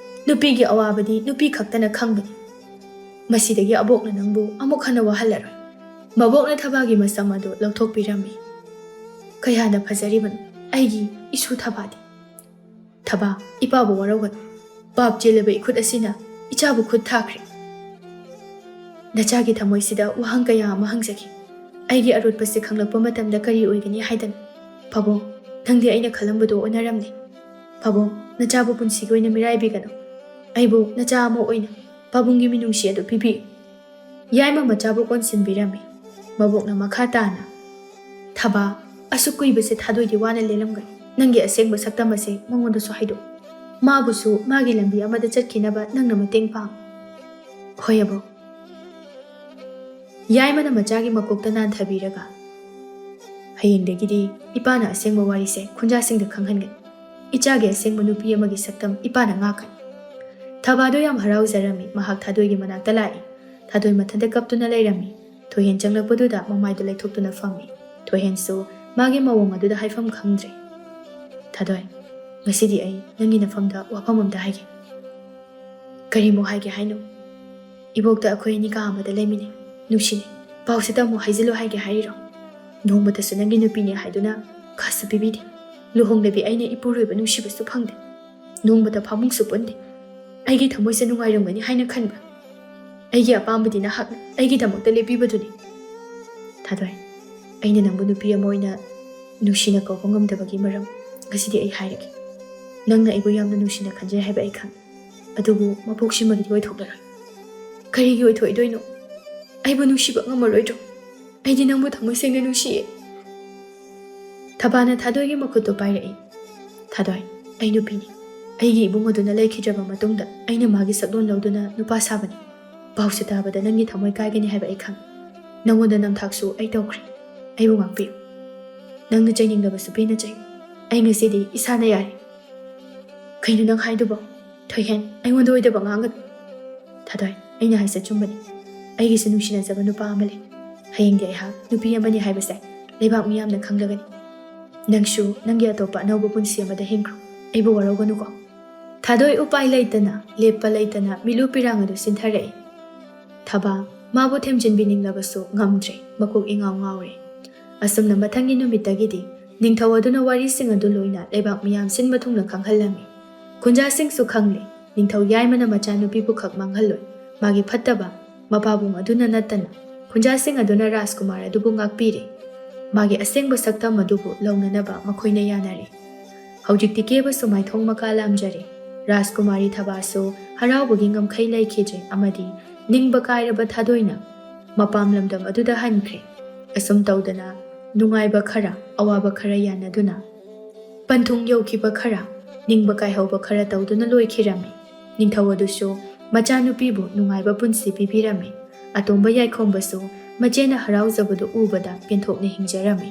S1: ꯅꯨꯄꯤꯒꯤ ꯑꯋꯥꯕꯗꯤ ꯅꯨꯄꯤ ꯈꯛꯇꯅ ꯈꯪꯕꯅꯤ꯫ ꯃꯁꯤꯗꯒꯤ ꯑꯕꯣꯛꯅ ꯅꯪꯕꯨ ꯑꯃꯨꯛ ꯍꯟꯅ ꯋꯥꯍꯜꯂꯔꯣꯏ꯫ ꯃꯕꯣꯛꯅ ꯊꯕꯥꯒꯤ ꯃꯁꯝ ꯑꯗꯨ ꯂꯧꯊꯣꯛꯄꯤꯔꯝꯃꯤ꯫ ꯀꯌꯥꯗ ꯐꯖꯔꯤꯕꯅꯣ ꯑꯩꯒꯤ ꯏꯁꯨ ꯊꯕꯥꯗꯤ꯫ ꯊꯕꯥ, ꯏꯄꯥꯕꯨ ꯋꯥꯔꯧꯒꯅꯨ꯫ ꯄꯥꯞ ꯆꯦꯜꯂꯕ ꯏꯈꯨꯠ ꯑꯁꯤꯅ ꯏꯆꯥꯕꯨ ꯈꯨꯠ ꯊꯥꯈ꯭ꯔꯦ꯫ ꯅꯆꯥꯒꯤ ꯊꯃꯣꯏꯁꯤꯗ ꯋꯥꯍꯪ ꯀꯌꯥ ꯑꯃ ꯍꯪꯖꯒꯦ꯫ ꯑꯩꯒꯤ ꯑꯔꯣꯠꯄꯁꯦ ꯈꯪꯂꯛꯄ ꯃꯇꯝꯗ ꯀꯔꯤ ꯑꯣꯏꯒꯅꯤ ꯍꯥꯏꯗꯅ? ꯄꯥꯕꯨꯡ, ꯅꯪꯗꯤ ꯑꯩꯅ ꯈꯜꯂꯝꯕꯗꯣ ꯑꯣꯟꯅꯔꯝꯂꯦ꯫ ꯄꯥꯕꯨꯡ, ꯅꯆꯥꯕꯨ ꯄꯨꯟꯁꯤꯒꯤ ꯑꯣꯏꯅ ꯃꯤꯔꯥꯏꯕꯤꯒꯅꯨ꯫ ꯑꯩꯕꯨ ꯅꯆꯥ ꯑꯃ ꯑꯣꯏꯅ ꯄꯥꯕꯨꯡꯒꯤ ꯃꯤꯅꯨꯡꯁꯤ ꯑꯗꯨ ꯄꯤꯕꯤꯌꯨ꯫ ꯌꯥꯏꯃ ꯃꯆꯥꯕꯨ ꯀꯣꯟꯁꯤꯟꯕꯤꯔꯝꯃꯤ꯫ ꯃꯕꯣꯛꯅ ꯃꯈꯥ ꯇꯥꯅ, ꯊꯕꯥ, ꯑꯁꯨꯛ ꯀꯨꯏꯕꯁꯦ ꯊꯥꯗꯣꯏꯗꯤ ꯋꯥꯅ ꯂꯦꯜꯂꯝꯒꯅꯤ꯫ ꯅꯪꯒꯤ ꯑꯁꯦꯡꯕ ꯁꯛꯇꯝ ꯑꯁꯦ ꯃꯉꯣꯟꯗꯁꯨ ꯍꯥꯏꯗꯣꯛꯎ꯫ ꯃꯥꯕꯨꯁꯨ ꯃꯥꯒꯤ ꯂꯝꯕꯤ ꯑꯃꯗ ꯆꯠꯈꯤꯅꯕ ꯅꯪꯅ ꯃꯇꯦꯡ ꯄꯥꯡꯉꯨ꯫ ꯍꯣꯏ ꯑꯕꯣꯛ꯫ ꯌꯥꯏꯃꯅ ꯃꯆꯥꯒꯤ ꯃꯀꯣꯛꯇ ꯅꯥꯟꯊꯕꯤꯔꯒ, ꯍꯌꯦꯡꯗꯒꯤꯗꯤ ꯏꯄꯥꯅ ꯑꯁꯦꯡꯕ ꯋꯥꯔꯤꯁꯦ ꯈꯨꯟꯖꯥꯁꯤꯡꯗ ꯈꯪꯍꯟꯒꯅꯤ꯫ ꯏꯆꯥꯒꯤ ꯑꯁꯦꯡꯕ ꯅꯨꯄꯤ ꯑꯃꯒꯤ ꯁꯛꯇꯝ ꯏꯄꯥꯅ ꯉꯥꯛꯀꯅꯤ꯫ ꯊꯕꯥꯗꯣ ꯌꯥꯝ ꯍꯔꯥꯎꯖꯔꯝꯃꯤ꯫ ꯃꯍꯥꯛ ꯊꯥꯗꯣꯏꯒꯤ ꯃꯅꯥꯛꯇ ꯂꯥꯛꯏ꯫ ꯊꯥꯗꯣꯏ ꯃꯊꯟꯇ ꯀꯞꯇꯨꯅ ꯂꯩꯔꯝꯃꯤ꯫ ꯊꯣꯏꯍꯦꯟ ꯆꯪꯂꯛꯄꯗꯨꯗ ꯃꯃꯥꯏꯗꯨ ꯂꯩꯊꯣꯛꯇꯨꯅ ꯐꯝꯃꯤ꯫ ꯊꯣꯏꯍꯦꯟꯁꯨ ꯃꯥꯒꯤ ꯃꯑꯣꯡ ꯑꯗꯨꯗ ꯍꯥꯏꯐꯝ ꯈꯪꯗ꯭ꯔꯦ꯫ ꯊꯥꯗꯣꯏ, ꯉꯁꯤꯗꯤ ꯑꯩ ꯅꯪꯒꯤ ꯅꯐꯝꯗ ꯋꯥꯐꯝ ꯑꯝꯇ ꯍꯥꯏꯒꯦ꯫ ꯀꯔꯤꯃꯨꯛ ꯍꯥꯏꯒꯦ ꯍꯥꯏꯅꯣ? ꯏꯕꯣꯛꯇ ꯑꯩꯈꯣꯏ ꯑꯅꯤ ꯀꯥ ꯑꯃꯗ ꯂꯩꯃꯤꯟꯅꯩ, ꯅꯨꯡꯁꯤꯅꯩ, ꯄꯥꯎꯁꯤꯗ ꯑꯃꯨꯛ ꯍꯥꯏꯖꯤꯜꯂꯨ ꯍꯥꯏꯒꯦ ꯍꯥꯏꯔꯤꯔꯣ? ꯅꯣꯡꯃꯇꯁꯨ ꯅꯪꯒꯤ ꯅꯨꯄꯤꯅꯤ ꯍꯥꯏꯗꯨꯅ ꯈꯥꯁꯨ ꯄꯤꯕꯤꯗꯦ꯫ ꯂꯨꯍꯣꯡꯂꯕꯤ ꯑꯩꯅ ꯏꯄꯨꯔꯣꯏꯕ ꯅꯨꯡꯁꯤꯕꯁꯨ ꯐꯪꯗꯦ꯫ ꯅꯣꯡꯃꯇ ꯐꯃꯨꯡꯁꯨ ꯄꯨꯟꯗꯦ꯫ ꯑꯩꯒꯤ ꯊꯃꯣꯏꯁꯦ ꯅꯨꯡꯉꯥꯏꯔꯝꯒꯅꯤ ꯍꯥꯏꯅ ꯈꯟꯕ꯭ꯔꯥ? ꯑꯩꯒꯤ ꯑꯄꯥꯝꯕꯗꯤ ꯅꯍꯥꯛꯅ ꯑꯩꯒꯤꯗꯃꯛꯇ ꯂꯦꯞꯄꯤꯕꯗꯨꯅꯤ꯫ ꯊꯥꯗꯣꯏ, ꯑꯩꯅ ꯅꯪꯕꯨ ꯅꯨꯄꯤ ꯑꯃ ꯑꯣꯏꯅ ꯅꯨꯡꯁꯤꯅ ꯀꯧꯕ ꯉꯝꯗꯕꯒꯤ ꯃꯔꯝ ꯉꯁꯤꯗꯤ ꯑꯩ ꯍꯥꯏꯔꯒꯦ꯫ ꯅꯪꯅ ꯑꯩꯕꯨ ꯌꯥꯝꯅ ꯅꯨꯡꯁꯤꯅ ꯈꯟꯖꯩ ꯍꯥꯏꯕ ꯑꯩ ꯈꯪꯏ꯫ ꯑꯗꯨꯕꯨ ꯃꯄꯣꯛꯁꯤꯃꯗꯤ ꯑꯣꯏꯊꯣꯛꯂꯔꯣꯏ꯫ ꯀꯔꯤꯒꯤ ꯑꯣꯏꯊꯣꯛꯏꯗꯣꯏꯅꯣ? ꯑꯩꯕꯨ ꯅꯨꯡꯁꯤꯕ ꯉꯝꯃꯔꯣꯏꯗ꯭ꯔꯣ? ꯑꯩꯗꯤ ꯅꯪꯕꯨ ꯊꯃꯣꯏ ꯁꯦꯡꯅ ꯅꯨꯡꯁꯤꯌꯦ꯫ ꯊꯕꯥꯅ ꯊꯥꯗꯣꯏꯒꯤ ꯃꯈꯨꯠꯇꯨ ꯄꯥꯏꯔꯛꯏ꯫ ꯊꯥꯗꯣꯏ, ꯑꯩ ꯅꯨꯄꯤꯅꯤ꯫ ꯑꯩꯒꯤ ꯏꯕꯨꯡ ꯑꯗꯨꯅ ꯂꯩꯈꯤꯗ꯭ꯔꯕ ꯃꯇꯨꯡꯗ ꯑꯩꯅ ꯃꯥꯒꯤ ꯁꯛꯂꯣꯟ ꯂꯧꯗꯨꯅ ꯅꯨꯄꯥ ꯁꯥꯕꯅꯤ꯫ ꯄꯥꯎꯁꯦ ꯇꯥꯕꯗ ꯅꯪꯒꯤ ꯊꯃꯣꯏ ꯀꯥꯏꯒꯅꯤ ꯍꯥꯏꯕ ꯑꯩ ꯈꯪꯏ꯫ ꯅꯪꯉꯣꯟꯗ ꯅꯝꯊꯥꯛꯁꯨ ꯑꯩ ꯇꯧꯈ꯭ꯔꯦ꯫ ꯑꯩꯕꯨ ꯉꯥꯛꯄꯤꯌꯨ꯫ ꯅꯪꯅ ꯆꯩꯅꯤꯡꯂꯕꯁꯨ ꯄꯦꯟꯅ ꯆꯩꯌꯨ꯫ ꯑꯩ ꯉꯁꯤꯗꯤ ꯏꯁꯥꯅ ꯌꯥꯔꯦ꯫ ꯀꯩꯅꯣ ꯅꯪ ꯍꯥꯏꯗꯨꯕꯣ? ꯊꯣꯏꯍꯦꯟ, ꯑꯩꯉꯣꯟꯗ ꯑꯣꯏꯗꯕ ꯉꯥꯡꯒꯅꯨ꯫ ꯊꯥꯗꯣꯏ, ꯑꯩꯅ ꯍꯥꯏꯁꯦ ꯆꯨꯝꯕꯅꯤ꯫ ꯑꯩꯒꯤꯁꯨ ꯅꯨꯡꯁꯤꯅꯖꯕ ꯅꯨꯄꯥ ꯑꯃ ꯂꯩ꯫ ꯍꯌꯦꯡꯗꯤ ꯑꯩꯍꯥꯛ ꯅꯨꯄꯤ ꯑꯃꯅꯤ ꯍꯥꯏꯕꯁꯦ ꯂꯩꯕꯥꯛ ꯃꯤꯌꯥꯝꯅ ꯈꯪꯂꯒꯅꯤ꯫ ꯅꯪꯁꯨ ꯅꯪꯒꯤ ꯑꯇꯣꯞꯄ ꯑꯅꯧꯕ ꯄꯨꯟꯁꯤ ꯑꯃꯗ ꯍꯤꯡꯈ꯭ꯔꯣ꯫ ꯑꯩꯕꯨ ꯋꯥꯔꯧꯒꯅꯨꯀꯣ꯫ ꯊꯥꯗꯣꯏ ꯎꯄꯥꯏ ꯂꯩꯇꯅ, ꯂꯦꯞꯄ ꯂꯩꯇꯅ ꯃꯤꯂꯨ ꯄꯤꯔꯥꯡ ꯑꯗꯨ ꯁꯤꯟꯊꯔꯛꯏ꯫ ꯊꯕꯥ ꯃꯥꯕꯨ ꯊꯦꯝꯖꯤꯟꯕꯤꯅꯤꯡꯂꯕꯁꯨ ꯉꯝꯗ꯭ꯔꯦ, ꯃꯀꯣꯛ ꯏꯉꯥꯎ ꯉꯥꯎꯔꯦ꯫ ꯑꯁꯨꯝꯅ ꯃꯊꯪꯒꯤ ꯅꯨꯃꯤꯠꯇꯒꯤꯗꯤ ꯅꯤꯡꯊꯧ ꯑꯗꯨꯅ ꯋꯥꯔꯤꯁꯤꯡ ꯑꯗꯨ ꯂꯣꯏꯅ ꯂꯩꯕꯥꯛ ꯃꯤꯌꯥꯝ ꯁꯤꯟꯕ ꯊꯨꯡꯅ ꯈꯪꯍꯜꯂꯝꯃꯤ꯫ ꯈꯨꯟꯖꯥꯁꯤꯡꯁꯨ ꯈꯪꯂꯦ, ꯅꯤꯡꯊꯧ ꯌꯥꯏꯃꯅ ꯃꯆꯥꯅꯨꯄꯤꯕꯨ ꯈꯛ ꯃꯥꯡꯍꯜꯂꯣꯏ, ꯃꯥꯒꯤ ꯐꯠꯇꯕ ꯃꯄꯥꯕꯨꯡ ꯑꯗꯨꯅ ꯅꯠꯇꯅ ꯈꯨꯟꯖꯥꯁꯤꯡ ꯑꯗꯨꯅ ꯔꯥꯖꯀꯨꯃꯥꯔ ꯑꯗꯨꯕꯨ ꯉꯥꯛꯄꯤꯔꯦ꯫ ꯃꯥꯒꯤ ꯑꯁꯦꯡꯕ ꯁꯛꯇꯝ ꯑꯗꯨꯕꯨ ꯂꯧꯅꯅꯕ ꯃꯈꯣꯏꯅ ꯌꯥꯅꯔꯦ꯫ ꯍꯧꯖꯤꯛꯇꯤ ꯀꯦꯕꯁꯨ ꯃꯥꯏꯊꯣꯡ ꯃꯀꯥ ꯂꯥꯝꯖꯔꯦ꯫ ꯔꯥꯖꯀꯨꯃꯥꯔꯤ ꯊꯕꯥꯁꯨ ꯍꯔꯥꯎꯕꯒꯤ ꯉꯝꯈꯩ ꯂꯩꯈꯤꯗ꯭ꯔꯦ ꯑꯃꯗꯤ ꯅꯤꯡꯕ ꯀꯥꯏꯔꯕ ꯊꯥꯗꯣꯏꯅ ꯃꯄꯥꯝ ꯂꯝꯗꯝ ꯑꯗꯨꯗ ꯍꯟꯈ꯭ꯔꯦ꯫ ꯑꯁꯨꯝ ꯇꯧꯗꯅ ꯅꯨꯡꯉꯥꯏꯕ ꯈꯔ, ꯑꯋꯥꯕ ꯈꯔ ꯌꯥꯅꯗꯨꯅ, ꯄꯟꯊꯨꯡ ꯌꯧꯈꯤꯕ ꯈꯔ, ꯅꯤꯡꯕ ꯀꯥꯏꯍꯧꯕ ꯈꯔ ꯇꯧꯗꯨꯅ ꯂꯣꯏꯈꯤꯔꯝꯃꯤ꯫ ꯅꯤꯡꯊꯧ ꯑꯗꯨꯁꯨ ꯃꯆꯥꯅꯨꯄꯤꯕꯨ ꯅꯨꯡꯉꯥꯏꯕ ꯄꯨꯟꯁꯤ ꯄꯤꯕꯤꯔꯝꯃꯤ꯫ ꯑꯇꯣꯝꯕ ꯌꯥꯏꯈꯣꯡꯕꯁꯨ ꯃꯆꯦꯅ ꯍꯔꯥꯎꯖꯕꯗꯨ ꯎꯕꯗ ꯄꯦꯟꯊꯣꯛꯅ ꯍꯤꯡꯖꯔꯝꯃꯤ꯫